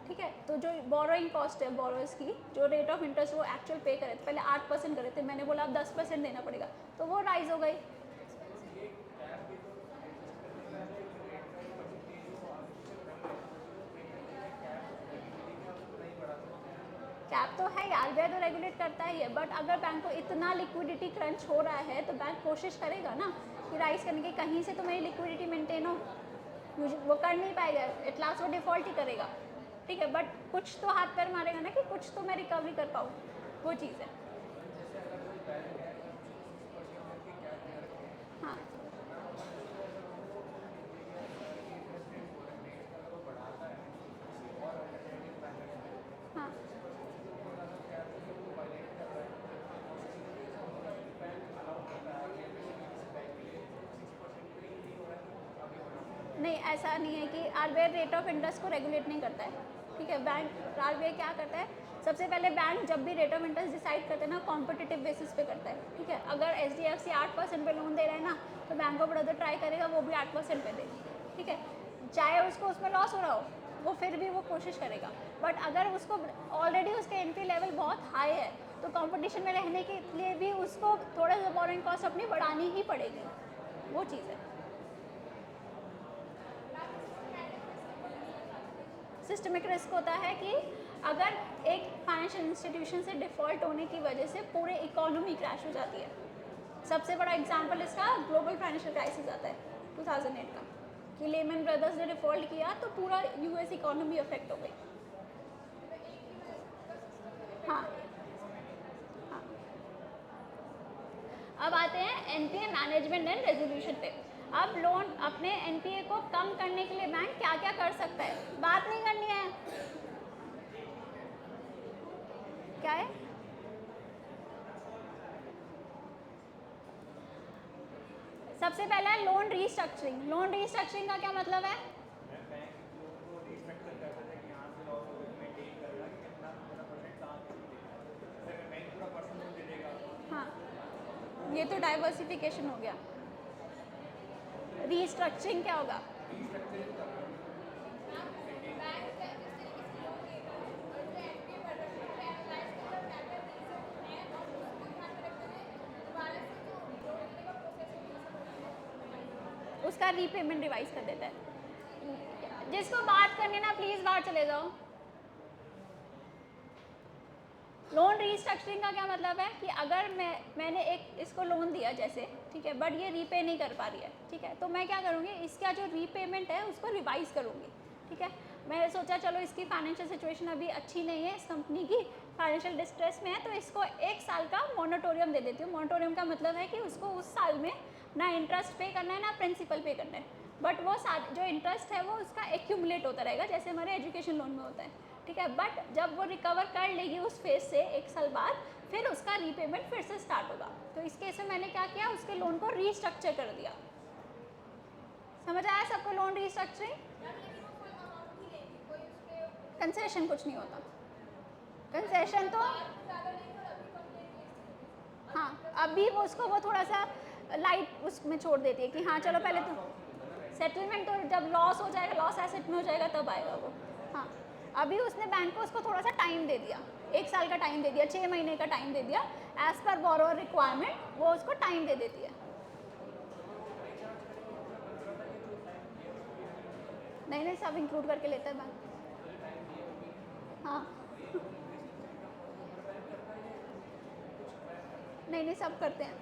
ठीक है। तो जो बोरोइंग कॉस्ट है बोरोअर्स की, जो रेट ऑफ इंटरेस्ट वो एक्चुअल पे करे थे, पहले 8% करे थे, मैंने बोला अब 10% देना पड़ेगा, तो वो राइज हो गई। कैप तो है, आरबीआई तो रेगुलेट करता ही है, बट अगर बैंक को इतना लिक्विडिटी क्रंच हो रहा है तो बैंक कोशिश करेगा ना कि राइज करने की, कहीं से तो मेरी लिक्विडिटी मेंटेन हो, वो कर नहीं पाएगा, एट लास्ट वो डिफ़ॉल्ट ही करेगा, ठीक है, बट कुछ तो हाथ पैर मारेगा ना कि कुछ तो मैं रिकवरी कर पाऊँ, वो चीज़ है। हाँ हाँ नहीं, ऐसा नहीं है कि आरबीआई रेट ऑफ इंटरेस्ट को रेगुलेट नहीं करता है, ठीक है। बैंक आरबीआई क्या करता है, सबसे पहले बैंक जब भी रेट ऑफ इंटरेस्ट डिसाइड करते हैं ना कॉम्पिटिटिव बेसिस पे करता है, ठीक है। अगर एचडीएफसी 8% पे लोन दे रहा है ना तो बैंक ऑफ बड़ौदा ट्राई करेगा वो भी 8% पे दे, ठीक है, चाहे उसको उसमें लॉस हो रहा हो, वो फिर भी वो कोशिश करेगा। बट अगर उसको ऑलरेडी उसके एनपी लेवल बहुत हाई है तो कंपटीशन में रहने के लिए भी उसको थोड़ा सा बोरिंग कॉस्ट अपनी बढ़ानी ही पड़ेगी, वो चीज़ है। सिस्टमिक रिस्क होता है कि अगर एक फाइनेंशियल इंस्टीट्यूशन से डिफ़ॉल्ट होने की वजह से पूरे इकोनॉमी क्रैश हो जाती है। सबसे बड़ा एग्जांपल इसका ग्लोबल फाइनेंशियल क्राइसिस आता है 2008 का, कि लेमन ब्रदर्स ने डिफ़ॉल्ट किया तो पूरा यूएस इकोनॉमी अफेक्ट हो गई। हाँ हाँ। अब आते हैं एनपीए मैनेजमेंट एंड रेजोल्यूशन पे। अब लोन अपने एनपीए को कम करने के लिए बैंक क्या क्या कर सकता है, बात नहीं करनी है, क्या है, सबसे पहला है लोन रीस्ट्रक्चरिंग। लोन रीस्ट्रक्चरिंग का क्या मतलब है, हाँ ये तो डाइवर्सिफिकेशन हो गया। रीस्ट्रक्चरिंग क्या होगा, उसका रीपेमेंट रिवाइज कर देता है। जिसको बात करनी ना प्लीज बाहर चले जाओ। लोन रीस्ट्रक्चरिंग का क्या मतलब है कि अगर मैंने एक इसको लोन दिया जैसे, ठीक है, बट ये रीपे नहीं कर पा रही है, ठीक है, तो मैं क्या करूँगी, इसका जो रीपेमेंट है उसको रिवाइज करूँगी, ठीक है। मैंने सोचा चलो इसकी फाइनेंशियल सिचुएशन अभी अच्छी नहीं है, इस कंपनी की फाइनेंशियल डिस्ट्रेस में है, तो इसको 1 साल का मोनेटोरियम दे देती हूँ। मोनेटोरियम का मतलब है कि उसको उस साल में ना इंटरेस्ट पे करना है ना प्रिंसिपल पे करना है, बट वो जो इंटरेस्ट है वो उसका एक्यूमुलेट होता रहेगा जैसे हमारे एजुकेशन लोन में होता है, ठीक है। बट जब वो रिकवर कर लेगी उस फेज से 1 साल बाद, फिर उसका रीपेमेंट फिर से स्टार्ट होगा। तो इस केस में मैंने क्या किया, उसके लोन को रीस्ट्रक्चर कर दिया। समझ आया सबको लोन रीस्ट्रक्चरिंग? कंसेशन कुछ नहीं होता, कंसेशन तो हाँ अभी वो उसको वो थोड़ा सा लाइट उसमें छोड़ देती है कि हाँ चलो पहले तो सेटलमेंट, तो जब लॉस हो जाएगा, लॉस एसेट में हो जाएगा तब आएगा वो। हाँ अभी उसने बैंक को उसको थोड़ा सा टाइम दे दिया, 1 साल का टाइम दे दिया, 6 महीने का टाइम दे दिया, एज पर बोरोअर रिक्वायरमेंट वो उसको टाइम दे देती है। नहीं नहीं, सब इंक्लूड करके लेता है बैंक। हाँ नहीं नहीं, सब करते हैं।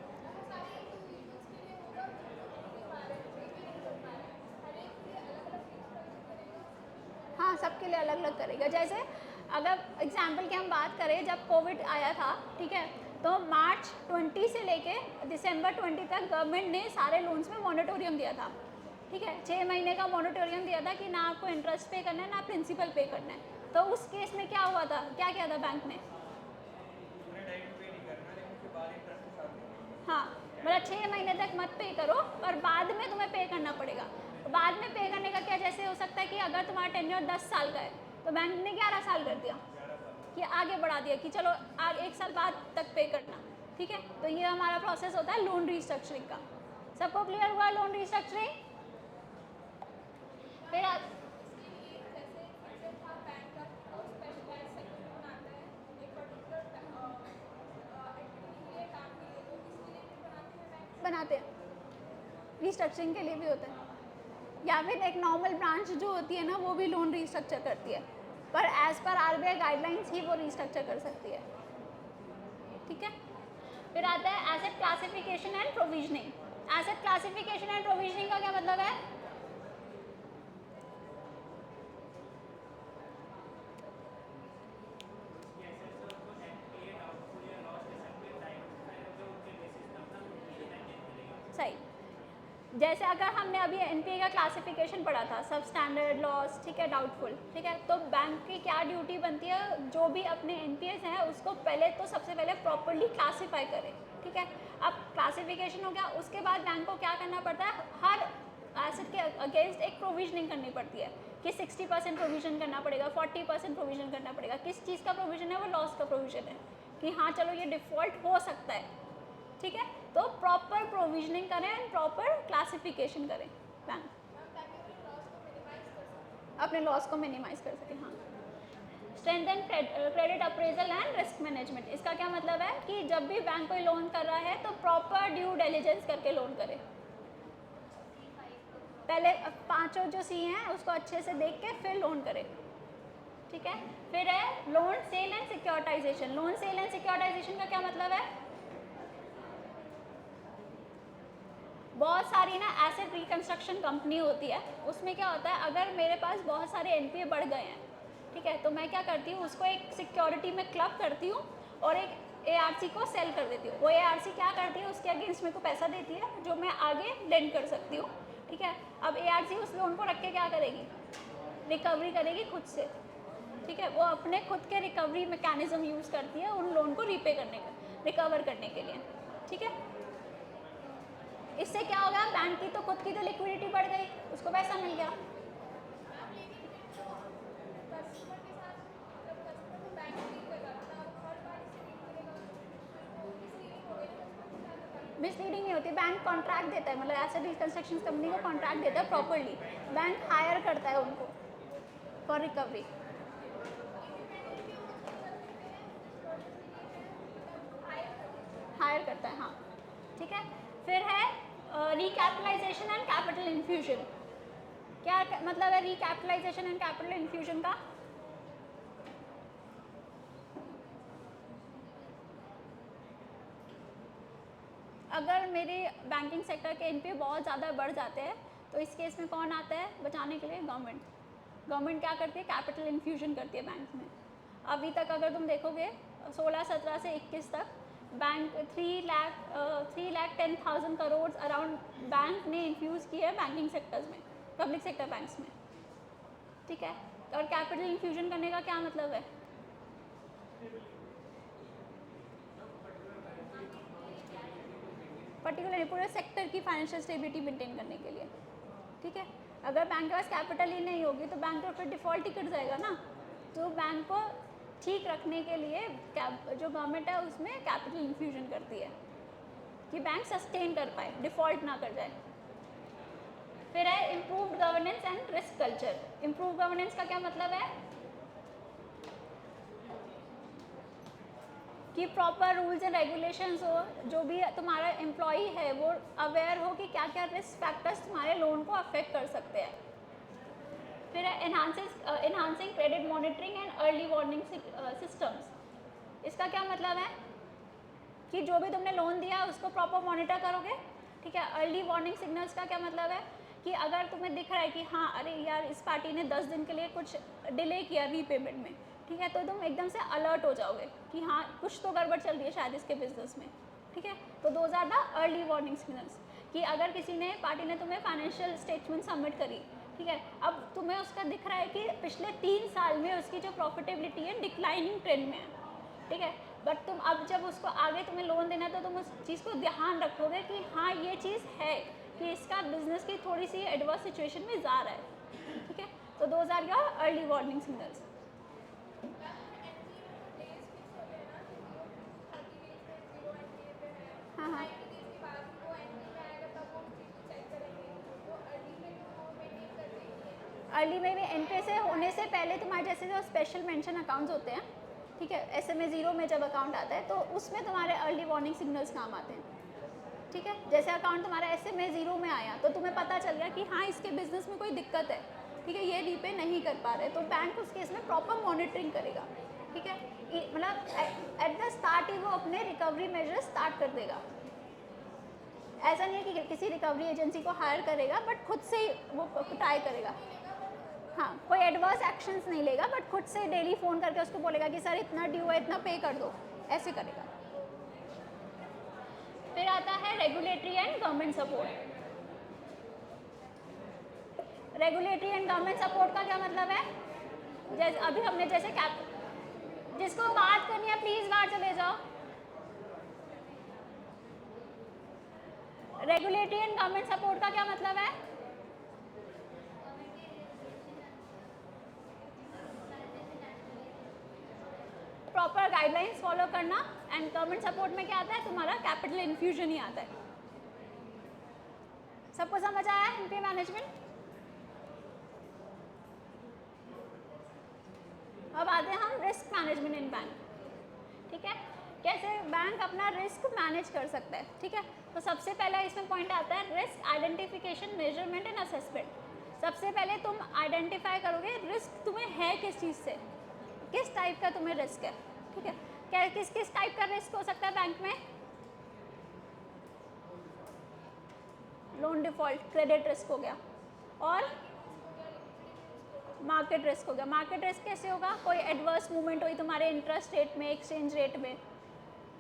हाँ, सबके लिए अलग अलग करेगा। जैसे अगर एग्जाम्पल की हम बात करें, जब कोविड आया था, ठीक है, तो मार्च 20 से लेके दिसंबर 20 तक गवर्नमेंट ने सारे लोन्स में मॉनिटोरियम दिया था, ठीक है, 6 महीने का मॉनिटोरियम दिया था कि ना आपको इंटरेस्ट पे करना है ना प्रिंसिपल पे करना है। तो उस केस में क्या हुआ था, क्या किया था बैंक ने? हाँ, मतलब 6 महीने तक मत पे करो और बाद में तुम्हें पे करना पड़ेगा। तो बाद में पे करने का क्या, जैसे हो सकता है कि अगर तुम्हारा टेन्योर 10 साल का है तो बैंक ने 11 साल कर दिया, कि आगे बढ़ा दिया कि चलो आगे 1 साल बाद तक पे करना, ठीक है। तो ये हमारा प्रोसेस होता है लोन रिस्ट्रक्चरिंग का। सबको क्लियर हुआ लोन रिस्ट्रक्चरिंग? फिर बनाते हैं, रिस्ट्रक्चरिंग के लिए भी होता है, या फिर एक नॉर्मल ब्रांच जो होती है ना वो भी लोन रिस्ट्रक्चर करती है, पर एज पर आरबीआई गाइडलाइंस ही वो रिस्ट्रक्चर कर सकती है, ठीक है। फिर आता है asset classification and provisioning. Asset classification and provisioning का क्या मतलब है? सही। जैसे अगर हमने अभी एनपीए का क्लासिफिकेशन पढ़ा था, सब स्टैंडर्ड, लॉस, ठीक है, डाउटफुल, ठीक है, तो बैंक की क्या ड्यूटी बनती है, जो भी अपने एनपीएस हैं उसको पहले तो सबसे पहले प्रॉपर्ली क्लासीफाई करें, ठीक है। अब क्लासिफिकेशन हो गया, उसके बाद बैंक को क्या करना पड़ता है, हर एसेट के अगेंस्ट एक प्रोविजनिंग करनी पड़ती है कि 60% प्रोविजन करना पड़ेगा, 40% प्रोविजन करना पड़ेगा। किस चीज़ का प्रोविजन है? वो लॉस का प्रोविजन है कि हाँ चलो ये डिफ़ॉल्ट हो सकता है, ठीक है। तो प्रॉपर प्रोविजनिंग करें एंड प्रॉपर क्लासिफिकेशन करें बैंक, अपने लॉस को मिनिमाइज कर सके। हाँ, strengthen credit appraisal and risk management. इसका क्या मतलब है कि जब भी बैंक कोई लोन कर रहा है तो प्रॉपर ड्यू डिलिजेंस करके लोन करे। पहले 5 जो सी हैं उसको अच्छे से देख के फिर लोन करे, ठीक है। फिर है loan sale and securitisation. Loan sale and securitisation का क्या मतलब है? बहुत सारी ना एसेट रिकंस्ट्रक्शन कंपनी होती है, उसमें क्या होता है, अगर मेरे पास बहुत सारे एनपीए बढ़ गए हैं, ठीक है, तो मैं क्या करती हूँ, उसको एक सिक्योरिटी में क्लब करती हूँ और एक एआरसी को सेल कर देती हूँ। वो एआरसी क्या करती है, उसके अगेंस्ट मेरे को पैसा देती है जो मैं आगे लेंड कर सकती हूँ, ठीक है। अब एआरसी उस लोन को रख के क्या करेगी, रिकवरी करेगी खुद से, ठीक है। वो अपने खुद के रिकवरी मैकेनिज्म यूज़ करती है उन लोन को रीपे करने का, रिकवर करने के लिए, ठीक है। इससे क्या होगा, बैंक की तो खुद की तो लिक्विडिटी बढ़ गई, उसको पैसा मिल गया। मिसलीडिंग नहीं होती, बैंक कॉन्ट्रैक्ट देता है, मतलब एसेट रिकंस्ट्रक्शन कंपनी को कॉन्ट्रैक्ट देता है प्रॉपर्ली, बैंक हायर करता है उनको फॉर रिकवरी। हायर करता है, हाँ, ठीक है। फिर है रिकैपिटलाइजेशन एंड कैपिटल इन्फ्यूजन। क्या मतलब है रिकैपिटलाइजेशन एंड कैपिटल इन्फ्यूजन का? अगर मेरे बैंकिंग सेक्टर के एनपीए बहुत ज़्यादा बढ़ जाते हैं तो इस केस में कौन आता है बचाने के लिए? गवर्नमेंट। गवर्नमेंट क्या करती है, कैपिटल इन्फ्यूजन करती है बैंक में। अभी तक अगर तुम देखोगे 16-17 से 21 तक बैंक 3,10,000 करोड़ अराउंड बैंक ने इन्फ्यूज़ किया है बैंकिंग सेक्टर्स में, पब्लिक सेक्टर बैंक्स में, ठीक है। और कैपिटल इन्फ्यूजन करने का क्या मतलब है? पर्टिकुलर पूरे सेक्टर की फाइनेंशियल स्टेबिलिटी मेंटेन करने के लिए, ठीक है। अगर बैंक के पास कैपिटल ही नहीं होगी तो बैंक तो फिर डिफ़ॉल्ट ही कर जाएगा ना। तो बैंक को ठीक रखने के लिए जो गवर्नमेंट है उसमें कैपिटल इन्फ्यूजन करती है कि बैंक सस्टेन कर पाए, डिफ़ॉल्ट ना कर जाए। फिर है improved governance and risk culture. Improve governance का क्या मतलब है कि प्रॉपर रूल्स एंड रेगुलेशंस हो, जो भी तुम्हारा एम्प्लॉई है वो अवेयर हो कि क्या क्या रिस्क फैक्टर्स तुम्हारे लोन को अफेक्ट कर सकते हैं, enhancing credit monitoring and early warning systems. इसका क्या मतलब है कि जो भी तुमने लोन दिया उसको प्रॉपर मॉनिटर करोगे, ठीक है। अर्ली वार्निंग सिग्नल्स का क्या मतलब है कि अगर तुम्हें दिख रहा है कि हाँ अरे यार इस पार्टी ने 10 दिन के लिए कुछ डिले किया रीपेमेंट में, ठीक है, तो तुम एकदम से अलर्ट हो जाओगे कि हाँ कुछ तो गड़बड़ चल रही है शायद इसके बिजनेस में, ठीक है। तो those are the early warning signals कि अगर किसी ने पार्टी ने तुम्हें फाइनेंशियल स्टेटमेंट सबमिट करी, ठीक है, अब तुम्हें उसका दिख रहा है कि पिछले 3 साल में उसकी जो प्रॉफिटेबिलिटी है डिक्लाइनिंग ट्रेंड में है, ठीक है, बट तुम अब जब उसको आगे तुम्हें लोन देना है तो तुम उस चीज़ को ध्यान रखोगे कि हाँ ये चीज़ है कि इसका बिजनेस की थोड़ी सी एडवर्स सिचुएशन में जा रहा है, ठीक है। तो those are your early warning signals. हाँ हाँ, अर्ली में भी एंट्री से होने से पहले तुम्हारे जैसे जो स्पेशल मेंशन अकाउंट्स होते हैं, ठीक है, SMA 0 में जब अकाउंट आता है तो उसमें तुम्हारे अर्ली वार्निंग सिग्नल्स काम आते हैं, ठीक है। जैसे अकाउंट तुम्हारा SMA 0 में आया तो तुम्हें पता चल गया कि हाँ इसके बिजनेस में कोई दिक्कत है, ठीक है, ये रीपे नहीं कर पा रहे, तो बैंक उस केस में प्रॉपर मॉनिटरिंग करेगा, ठीक है। मतलब एट द स्टार्ट ही वो अपने रिकवरी मेजर्स स्टार्ट कर देगा। ऐसा नहीं है कि किसी रिकवरी एजेंसी को हायर करेगा, बट खुद से ही वो ट्राई करेगा। हाँ, कोई एडवर्स एक्शंस नहीं लेगा, बट खुद से डेली फ़ोन करके उसको बोलेगा कि सर इतना ड्यू है, इतना पे कर दो, ऐसे करेगा। फिर आता है regulatory and government support. Regulatory and government support का क्या मतलब है, जैसे अभी हमने जैसे जिसको बात करनी है प्लीज़ बाहर चले जाओ। रेगुलेटरी एंड गवर्नमेंट सपोर्ट का क्या मतलब है, प्रॉपर गाइडलाइंस फॉलो करना। एंड गवर्नमेंट सपोर्ट में क्या आता है, तुम्हारा कैपिटल इन्फ्यूजन ही आता है। सबको समझ आया एनपीए मैनेजमेंट? अब आते हैं हम रिस्क मैनेजमेंट इन बैंक, ठीक है, कैसे बैंक अपना रिस्क मैनेज कर सकता है, ठीक है। तो सबसे पहले इसमें पॉइंट आता है risk identification, measurement and assessment. सबसे पहले तुम आइडेंटिफाई करोगे रिस्क तुम्हें है किस चीज़ से, किस टाइप का तुम्हें रिस्क है, ठीक है। क्या किस किस टाइप का रिस्क हो सकता है बैंक में, लोन डिफॉल्ट, क्रेडिट रिस्क हो गया, और मार्केट रिस्क हो गया। मार्केट रिस्क कैसे होगा, कोई एडवर्स मूवमेंट हुई तुम्हारे इंटरेस्ट रेट में, एक्सचेंज रेट में,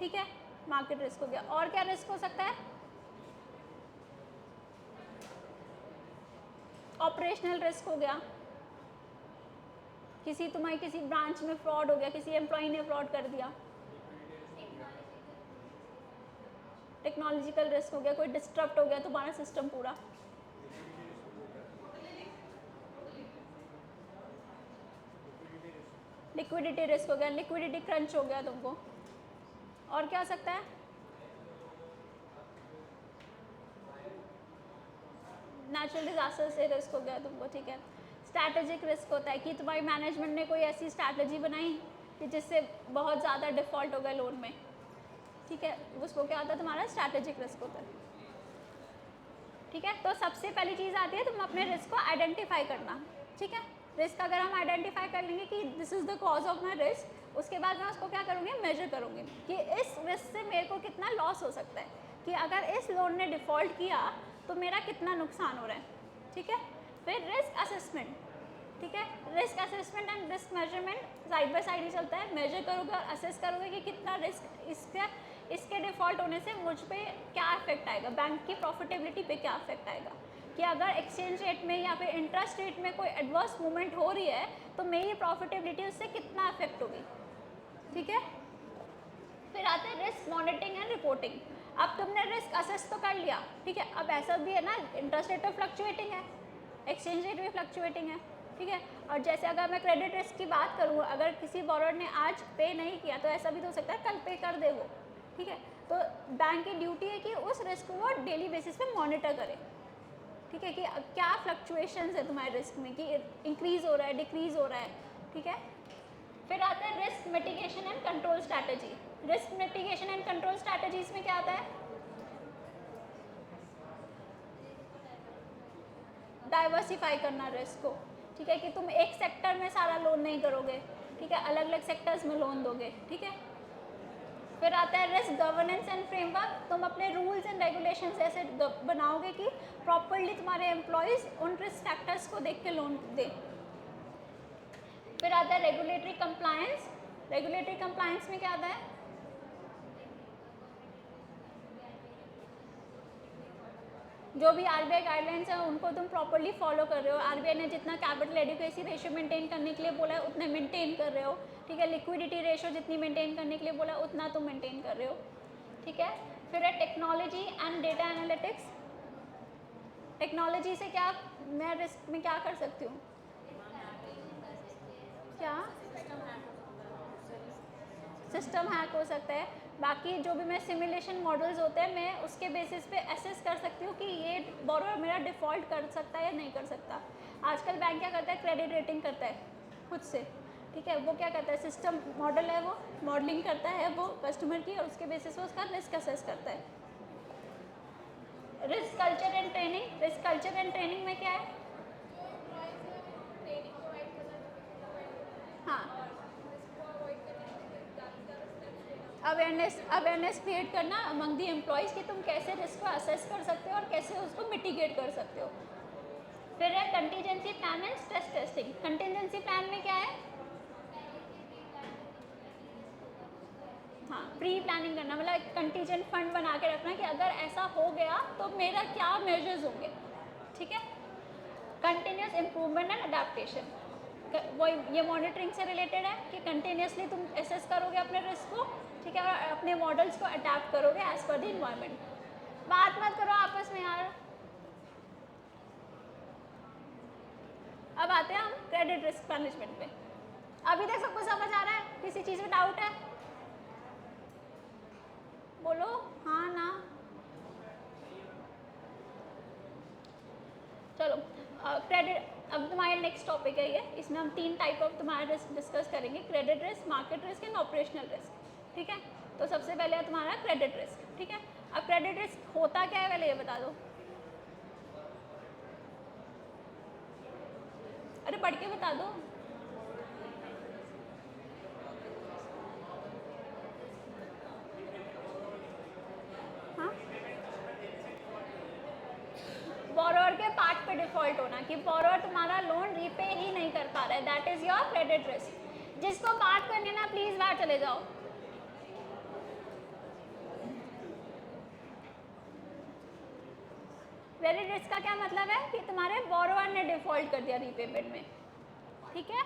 ठीक है, मार्केट रिस्क हो गया। और क्या रिस्क हो सकता है, ऑपरेशनल रिस्क हो गया, तुम्हारी किसी ब्रांच में फ्रॉड हो गया, किसी एम्प्लॉय ने फ्रॉड कर दिया। टेक्नोलॉजिकल रिस्क हो गया, कोई डिस्टर्ब हो गया तुम्हारा सिस्टम पूरा। लिक्विडिटी रिस्क हो गया, लिक्विडिटी क्रंच हो गया तुमको। और क्या हो सकता है, नेचुरल डिजास्टर से रिस्क हो गया तुमको, ठीक है। स्ट्रैटेजिक रिस्क होता है कि तुम्हारी मैनेजमेंट ने कोई ऐसी स्ट्रैटेजी बनाई कि जिससे बहुत ज़्यादा डिफ़ॉल्ट हो गया लोन में, ठीक है, उसको क्या होता है, तुम्हारा स्ट्रैटेजिक रिस्क होता है, ठीक है। तो सबसे पहली चीज़ आती है तुम अपने रिस्क को आइडेंटिफाई करना, ठीक है। रिस्क अगर हम आइडेंटिफाई कर लेंगे कि this is the cause of my risk, उसके बाद मैं उसको क्या करूँगी, मेजर करूँगी कि इस रिस्क से मेरे को कितना लॉस हो सकता है, कि अगर इस लोन ने डिफ़ॉल्ट किया तो मेरा कितना नुकसान हो रहा है, ठीक है। फिर रिस्क असेसमेंट, ठीक है, risk assessment and risk measurement side by side ही चलता है। मेजर करोगे और असेस करोगे कि कितना रिस्क इसके डिफ़ॉल्ट होने से मुझ पे क्या इफेक्ट आएगा, बैंक की प्रॉफिटेबिलिटी पे क्या इफेक्ट आएगा, कि अगर एक्सचेंज रेट में या फिर इंटरेस्ट रेट में कोई एडवर्स मूवमेंट हो रही है तो मेरी प्रॉफिटेबिलिटी उससे कितना इफेक्ट होगी, ठीक है। फिर आते हैं रिस्क मॉनिटरिंग एंड रिपोर्टिंग। अब तुमने रिस्क असेस तो कर लिया, ठीक है, अब ऐसा भी है ना, इंटरेस्ट रेट तो फ्लक्चुएटिंग है, एक्सचेंज रेट भी फ्लक्चुएटिंग है, ठीक है। और जैसे अगर मैं क्रेडिट रिस्क की बात करूँ, अगर किसी बॉरोअर ने आज पे नहीं किया तो ऐसा भी तो हो सकता है कल पे कर दे वो, ठीक है। तो बैंक की ड्यूटी है कि उस रिस्क को वो डेली बेसिस पे मॉनिटर करे, ठीक है, कि क्या फ्लक्चुएशंस है तुम्हारे रिस्क में, कि इंक्रीज़ हो रहा है, डिक्रीज़ हो रहा है, ठीक है। फिर आता है risk mitigation and control strategy. Risk mitigation and control strategies में क्या आता है, डाइवर्सिफाई करना रिस्क को, ठीक है, कि तुम एक सेक्टर में सारा लोन नहीं करोगे, ठीक है, अलग अलग सेक्टर्स में लोन दोगे, ठीक है। फिर आता है रिस्क गवर्नेंस एंड फ्रेमवर्क, तुम अपने रूल्स एंड रेगुलेशंस ऐसे बनाओगे कि प्रॉपरली तुम्हारे एम्प्लॉयज़ उन रिस्क फैक्टर्स को देख के लोन दें। फिर आता है रेगुलेटरी कंप्लायंस, रेगुलेटरी कंप्लायंस में क्या आता है, जो भी आरबीआई गाइडलाइंस है उनको तुम प्रॉपरली फॉलो कर रहे हो, आरबीआई ने जितना कैपिटल एडिक्वेसी रेशियो मेंटेन करने के लिए बोला है उतने मेंटेन कर रहे हो, ठीक है, लिक्विडिटी रेशियो जितनी मेंटेन करने के लिए बोला उतना तुम मेंटेन कर रहे हो, ठीक है। फिर है technology and data analytics, technology से क्या मैं रिस्क में क्या कर सकती हूँ, क्या सिस्टम हैक हो सकता है, बाकी जो भी मैं सिमुलेशन मॉडल्स होते हैं मैं उसके बेसिस पे असेस कर सकती हूँ कि ये बोरोवर मेरा डिफ़ॉल्ट कर सकता है या नहीं कर सकता। आजकल बैंक क्या करता है, क्रेडिट रेटिंग करता है खुद से, ठीक है, वो क्या करता है, सिस्टम मॉडल है वो मॉडलिंग करता है वो कस्टमर की और उसके बेसिस पे उसका रिस्क असेस करता है। Risk culture and training, risk culture and training में क्या है, हाँ अवेयरनेस क्रिएट करना अमंग दी एम्प्लॉयज़ कि तुम कैसे रिस्क को असेस कर सकते हो और कैसे उसको मिटिगेट कर सकते हो। फिर है contingency plan and stress testing, contingency plan में क्या है, हाँ प्री प्लानिंग करना, मतलब कंटीजेंट फंड बना के रखना कि अगर ऐसा हो गया तो मेरा क्या मेजर्स होंगे, ठीक है। कंटिन्यूस इम्प्रूवमेंट एंड अडेप्टेशन, वो ये मॉनिटरिंग से रिलेटेड है कि कंटिन्यूसली तुम एसेस करोगे अपने रिस्क को, ठीक है, और अपने मॉडल्स को अडेप्ट करोगे एज पर द इन्वायरमेंट। बात मत करो आपस में यार। अब आते हैं हम क्रेडिट रिस्क मैनेजमेंट पे। अभी तक सबको समझ आ रहा है, किसी चीज़ में डाउट है, बोलो हाँ ना। चलो क्रेडिट, अब तुम्हारा नेक्स्ट टॉपिक है ये, इसमें हम 3 टाइप ऑफ तुम्हारा रिस्क डिस्कस करेंगे, credit risk, market risk and operational risk, ठीक है। तो सबसे पहले है तुम्हारा क्रेडिट रिस्क, ठीक है। अब क्रेडिट रिस्क होता क्या है पहले ये बता दो, अरे पढ़ के बता दो। हाँ बोरोवर के पार्ट पे डिफॉल्ट होना, कि बोरोवर तुम्हारा लोन रीपे ही नहीं कर पा रहा है, that is your credit risk. जिसको बात करनी है ना प्लीज बाहर चले जाओ। क्रेडिट रिस्क का क्या मतलब है कि तुम्हारे बोरोवर ने डिफॉल्ट कर दिया रीपेमेंट में, ठीक है।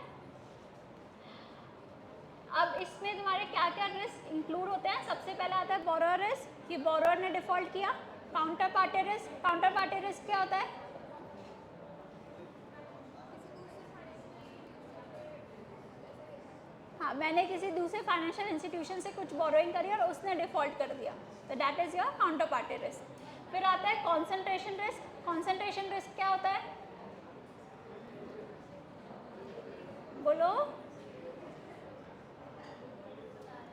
अब इसमें तुम्हारे क्या क्या रिस्क इंक्लूड होते हैं, सबसे पहले आता है बोरोवर रिस्क, कि बोरोवर ने डिफॉल्ट किया। Counter party risk, counter party risk क्या होता है, हाँ मैंने किसी दूसरे फाइनेंशियल इंस्टीट्यूशन से कुछ बोरोइंग करी और उसने डिफॉल्ट कर दिया, तो that is your counter party risk. फिर आता है कॉन्सेंट्रेशन रिस्क, कॉन्सेंट्रेशन रिस्क क्या होता है, बोलो,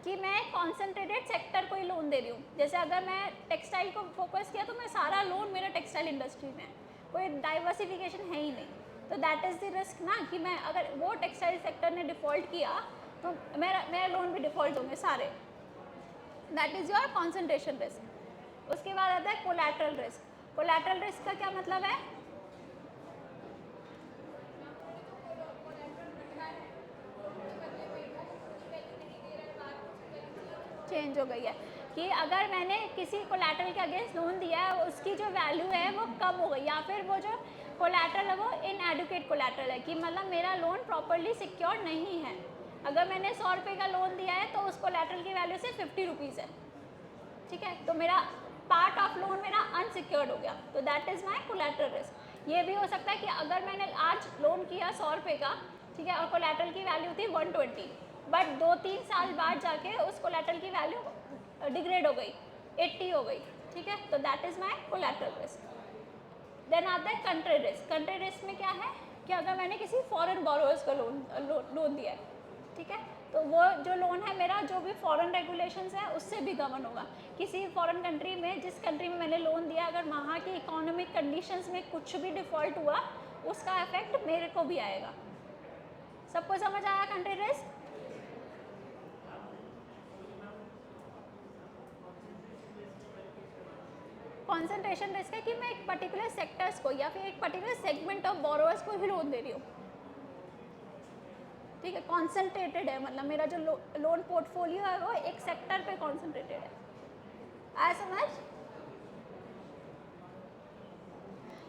कि मैं कॉन्सेंट्रेटेड सेक्टर को ही लोन दे रही हूँ। जैसे अगर मैं टेक्सटाइल को फोकस किया तो मैं सारा लोन मेरा टेक्सटाइल इंडस्ट्री में है, कोई डाइवर्सिफिकेशन है ही नहीं, तो दैट इज़ द रिस्क ना, कि मैं अगर वो टेक्सटाइल सेक्टर ने डिफ़ॉल्ट किया तो मेरा लोन भी डिफ़ॉल्ट होंगे सारे, that is your concentration risk. उसके बाद आता है कोलैटरल रिस्क, कोलैटरल रिस्क का क्या मतलब है, चेंज हो गई है, कि अगर मैंने किसी कोलैटरल के अगेंस्ट लोन दिया है उसकी जो वैल्यू है वो कम हो गई, या फिर वो जो कोलैटरल है वो इनएडुकेट कोलैटरल है, कि मतलब मेरा लोन प्रॉपरली सिक्योर नहीं है। अगर मैंने 100 रुपये का लोन दिया है तो उस कोलैटरल की वैल्यू से 50 रुपीज़ है, ठीक है, तो मेरा पार्ट ऑफ लोन मेरा अनसिक्योर्ड हो गया, तो that is my collateral risk. ये भी हो सकता है कि अगर मैंने आज लोन किया 100 रुपये का, ठीक है, और कोलैटरल की वैल्यू थी 120, बट 2-3 साल बाद जाके उस कोलैटरल की वैल्यू डिग्रेड हो गई, 80 हो गई, ठीक है, तो that is my collateral risk. Then आता है कंट्री रिस्क, कंट्री रिस्क में क्या है कि अगर मैंने किसी फॉरेन बोरोवर्स का लोन दिया है, ठीक है, तो वो जो लोन है मेरा जो भी फॉरेन रेगुलेशंस है उससे भी गवर्न होगा। किसी फॉरेन कंट्री में, जिस कंट्री में मैंने लोन दिया, अगर वहाँ की इकोनॉमिक कंडीशंस में कुछ भी डिफ़ॉल्ट हुआ उसका इफेक्ट मेरे को भी आएगा। सबको समझ आया कंट्री रिस्क? कॉन्सेंट्रेशन रिस्क है कि मैं एक पर्टिकुलर सेक्टर्स को या फिर एक पर्टिकुलर सेगमेंट ऑफ बोरोवर्स को ही लोन दे रही हूँ, ठीक है। कॉन्सेंट्रेटेड है, मतलब मेरा जो लोन पोर्टफोलियो है वो एक सेक्टर पे कॉन्सेंट्रेटेड है। आया समझ?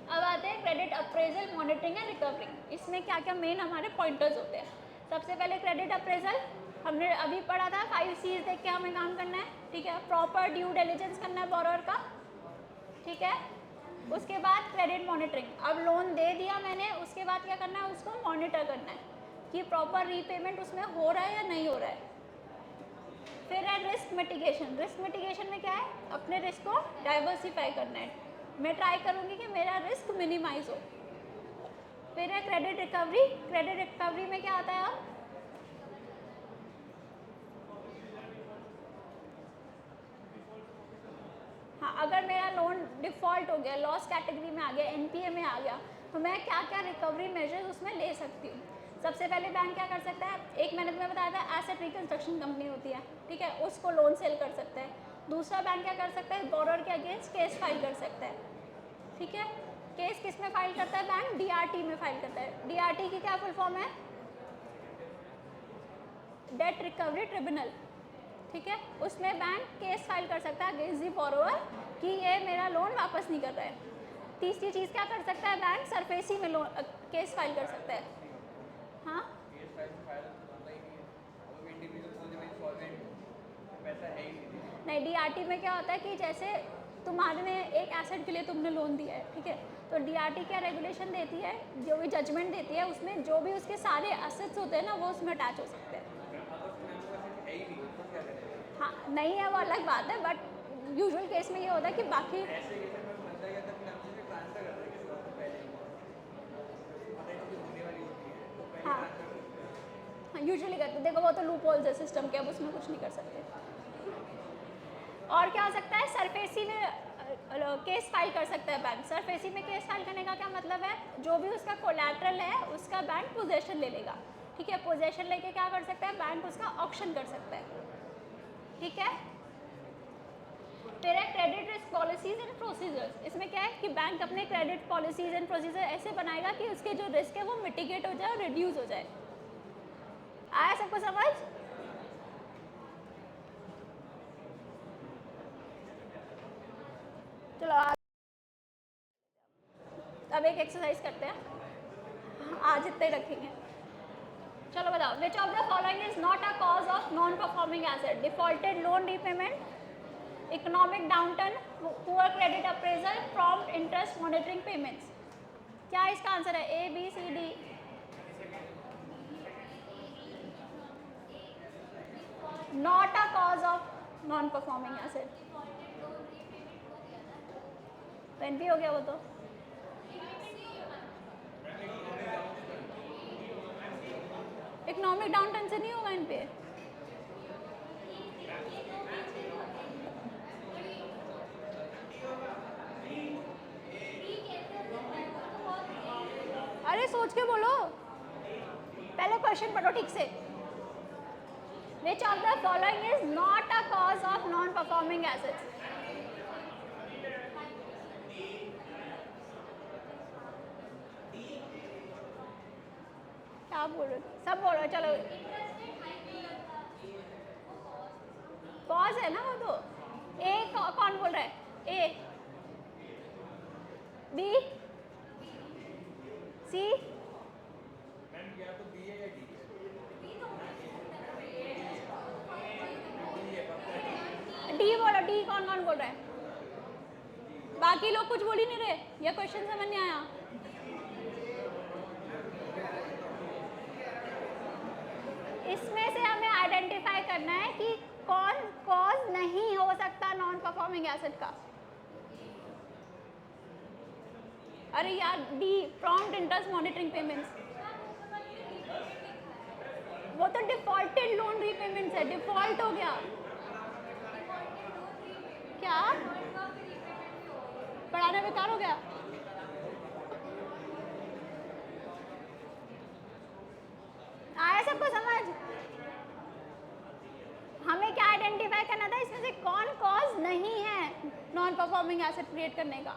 अब आते हैं credit appraisal, monitoring and recovery. इसमें क्या क्या मेन हमारे पॉइंटर्स होते हैं। सबसे पहले क्रेडिट अप्रेजल, हमने अभी पढ़ा था 5 C's देख के हमें काम करना है, ठीक है। प्रॉपर ड्यू डिलिजेंस करना है बोरोवर का, ठीक है। उसके बाद क्रेडिट मॉनिटरिंग, अब लोन दे दिया मैंने, उसके बाद क्या करना है, उसको मॉनिटर करना है कि प्रॉपर रीपेमेंट उसमें हो रहा है या नहीं हो रहा है। फिर है रिस्क मिटिगेशन। रिस्क मिटिगेशन में क्या है, अपने रिस्क को डाइवर्सिफाई करना है, मैं ट्राई करूँगी कि मेरा रिस्क मिनिमाइज हो। फिर है क्रेडिट रिकवरी। क्रेडिट रिकवरी में क्या आता है, अब हाँ, अगर मेरा लोन डिफ़ॉल्ट हो गया, लॉस कैटेगरी में आ गया, एनपीए में आ गया, तो मैं क्या क्या रिकवरी मेजर्स उसमें ले सकती हूँ। सबसे पहले बैंक क्या कर सकता है, एक मैंने तुम्हें बताया था एसेट रिकंस्ट्रक्शन कंपनी होती है, ठीक है, उसको लोन सेल कर सकता है। दूसरा बैंक क्या कर सकता है, बोरोवर के अगेंस्ट केस फाइल कर सकता है, ठीक है। केस किस में फाइल करता है बैंक, डीआरटी में फाइल करता है। डीआरटी की क्या फुल फॉर्म है, डेट रिकवरी ट्रिब्यूनल, ठीक है। उसमें बैंक केस फाइल कर सकता है अगेंस्ट दी बोरोवर कि ये मेरा लोन वापस नहीं कर रहा है। तीसरी चीज़ क्या कर सकता है बैंक, सरफेसी में लोन केस फाइल कर सकता है। हाँ, केस फाइल होता ही नहीं है, अब इंडिविजुअल बोलते भाई सॉल्वेंट पैसा है ही नहीं। नहीं, डीआरटी में क्या होता है कि जैसे तुम्हारे एक एसेट के लिए तुमने लोन दिया है, ठीक है, तो डीआरटी क्या रेगुलेशन देती है, जो भी जजमेंट देती है उसमें जो भी उसके सारे एसेट्स होते हैं ना वो उसमें अटैच हो सकते हैं। है ही नहीं तो क्या करें। हाँ, नहीं है वो अलग बात है, बट यूजुअल केस में ये होता है कि बाकी ऐसे केस में बंदा क्या करता है, अपने से ट्रांसफर करता है किसी और को पहले ही, पता ही नहीं होने वाली होती है तो पहले हाँ, ट्रांसफर। हाँ यूजुअली करते, देखो वो तो लूप होल्स है सिस्टम के, अब उसमें कुछ नहीं कर सकते। और क्या हो सकता है, सरफेसी में केस फाइल कर सकता है बैंक। सरफेसी में केस फाइल करने का क्या मतलब है, जो भी उसका कोलैटरल है उसका बैंक पोजेशन ले लेगा, ठीक है। पोजेशन लेके क्या कर सकता है, बैंक उसका ऑक्शन कर सकता है, ठीक है। फिर है credit risk policies and procedures. इसमें क्या है कि बैंक अपने क्रेडिट पॉलिसीज एंड प्रोसीजर ऐसे बनाएगा कि उसके जो रिस्क है वो मिटिगेट हो जाए और रिड्यूस हो जाए। आया सबको समझ? चलो अब एक एक्सरसाइज करते हैं, आज इतने रखेंगे। चलो बताओ, which of the following is not a cause of non performing asset, defaulted loan repayment, economic downturn, poor credit appraisal, prompt interest monitoring payments. क्या इसका आंसर है, A B C D? Not a cause of non performing asset, तो NP हो गया वो तो। Economic downturn से नहीं होगा इन पे, अरे सोच के बोलो, पहले क्वेश्चन पढ़ो ठीक से। Which of the following is not a cause of non-performing assets? क्या बोल रहे हो, सब बोल रहे हो, चलो। कॉज है ना वो तो। ए कौन बोल रहा है, ए बी सी? मैम या तो बी है या डी है। डी बोलो, डी कौन कौन बोल रहा है, बाकी लोग कुछ बोल ही नहीं रहे, या क्वेश्चन समझ नहीं आया? इसमें से हमें आइडेंटिफाई करना है कि कौन कॉज नहीं हो सकता नॉन परफॉर्मिंग एसेट का। अरे यार D, prompt interest monitoring payments, वो तो डिफॉल्टेड लोन रीपेमेंट्स है, डिफॉल्ट हो गया क्या, पढ़ाना बेकार हो गया? कौन कॉज नहीं है नॉन परफॉर्मिंग एसेट क्रिएट करने का?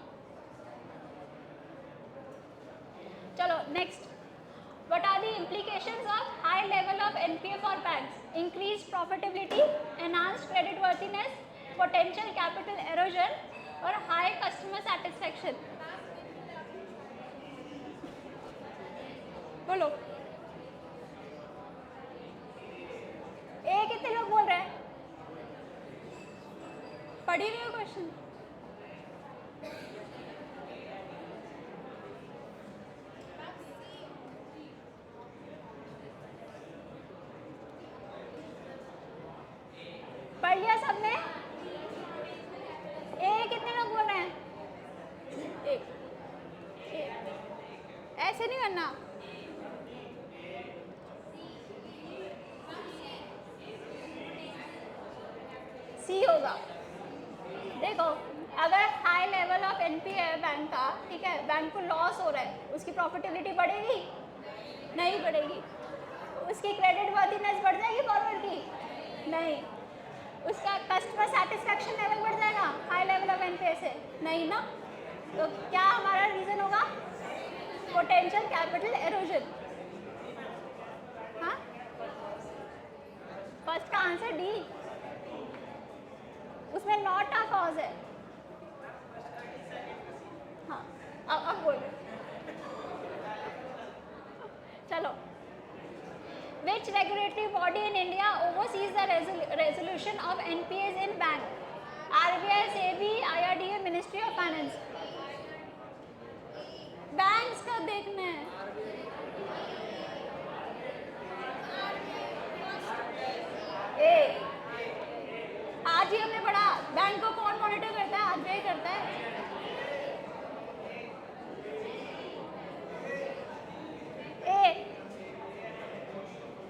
चलो next, what are the implications of high level of NPA for banks? Increased profitability, enhanced credit worthiness, potential capital erosion और high customer satisfaction. बोलो, कितने लोग बोल रहे हैं? पढ़ी हुई हो क्वेश्चन? पढ़ लिया सबने? कितने लोग बोल रहे हैं? एक। ऐसे नहीं करना। सी होगा। देखो, अगर हाई लेवल ऑफ एनपीए है बैंक का, ठीक है, बैंक को लॉस हो रहा है, उसकी प्रॉफिटेबिलिटी बढ़ेगी? नहीं बढ़ेगी। उसकी क्रेडिट वर्थिनेस बढ़ जाएगी फॉरवर्ड की? नहीं। उसका कस्टमर सेटिस्फैक्शन लेवल बढ़ जाएगा हाई लेवल ऑफ एनपीए से? नहीं ना। तो क्या हमारा रीजन होगा? Potential capital halogen. हाँ, फर्स्ट का आंसर डी, उसमें नॉट अ कॉज है। हाँ, अब बोल। चलो, which regulatory body in India oversees the resolution of NPAs in bank? RBI, SEBI, IRDA, Ministry of Finance. Banks का देखना है। आज ही हमने पढ़ा, बैंक को कौन मॉनिटर करता है? आरबीआई करता है।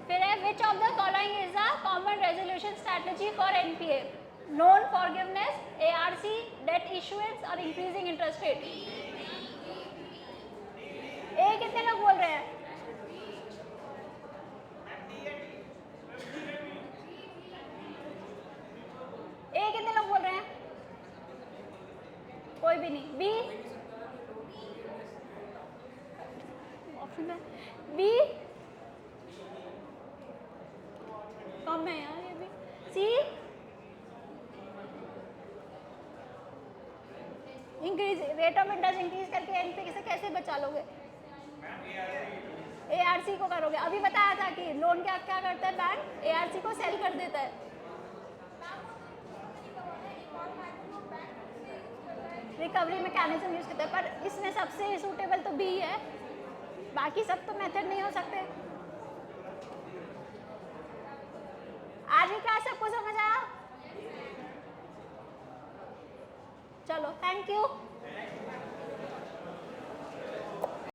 फिर है which of the following is a common resolution strategy for NPA? Loan forgiveness, ARC, debt issuance और increasing interest rate. कितने लोग बोल रहे हैं? कितने लोग बोल रहे हैं? कोई भी नहीं। बी, बी कम है यार ये भी। See, increase rate of interest increase करके एनपीए से कैसे बचा लोगे? एआरसी को करोगे। अभी बताया था कि लोन क्या क्या करता है बैंक? एआरसी को सेल कर देता है। रिकवरी मैकेनिज्म यूज करता है, पर इसमें सबसे सूटेबल तो बी है, बाकी सब तो मेथड नहीं हो सकते। आज की क्लास सबको समझ आया? चलो, थैंक यू।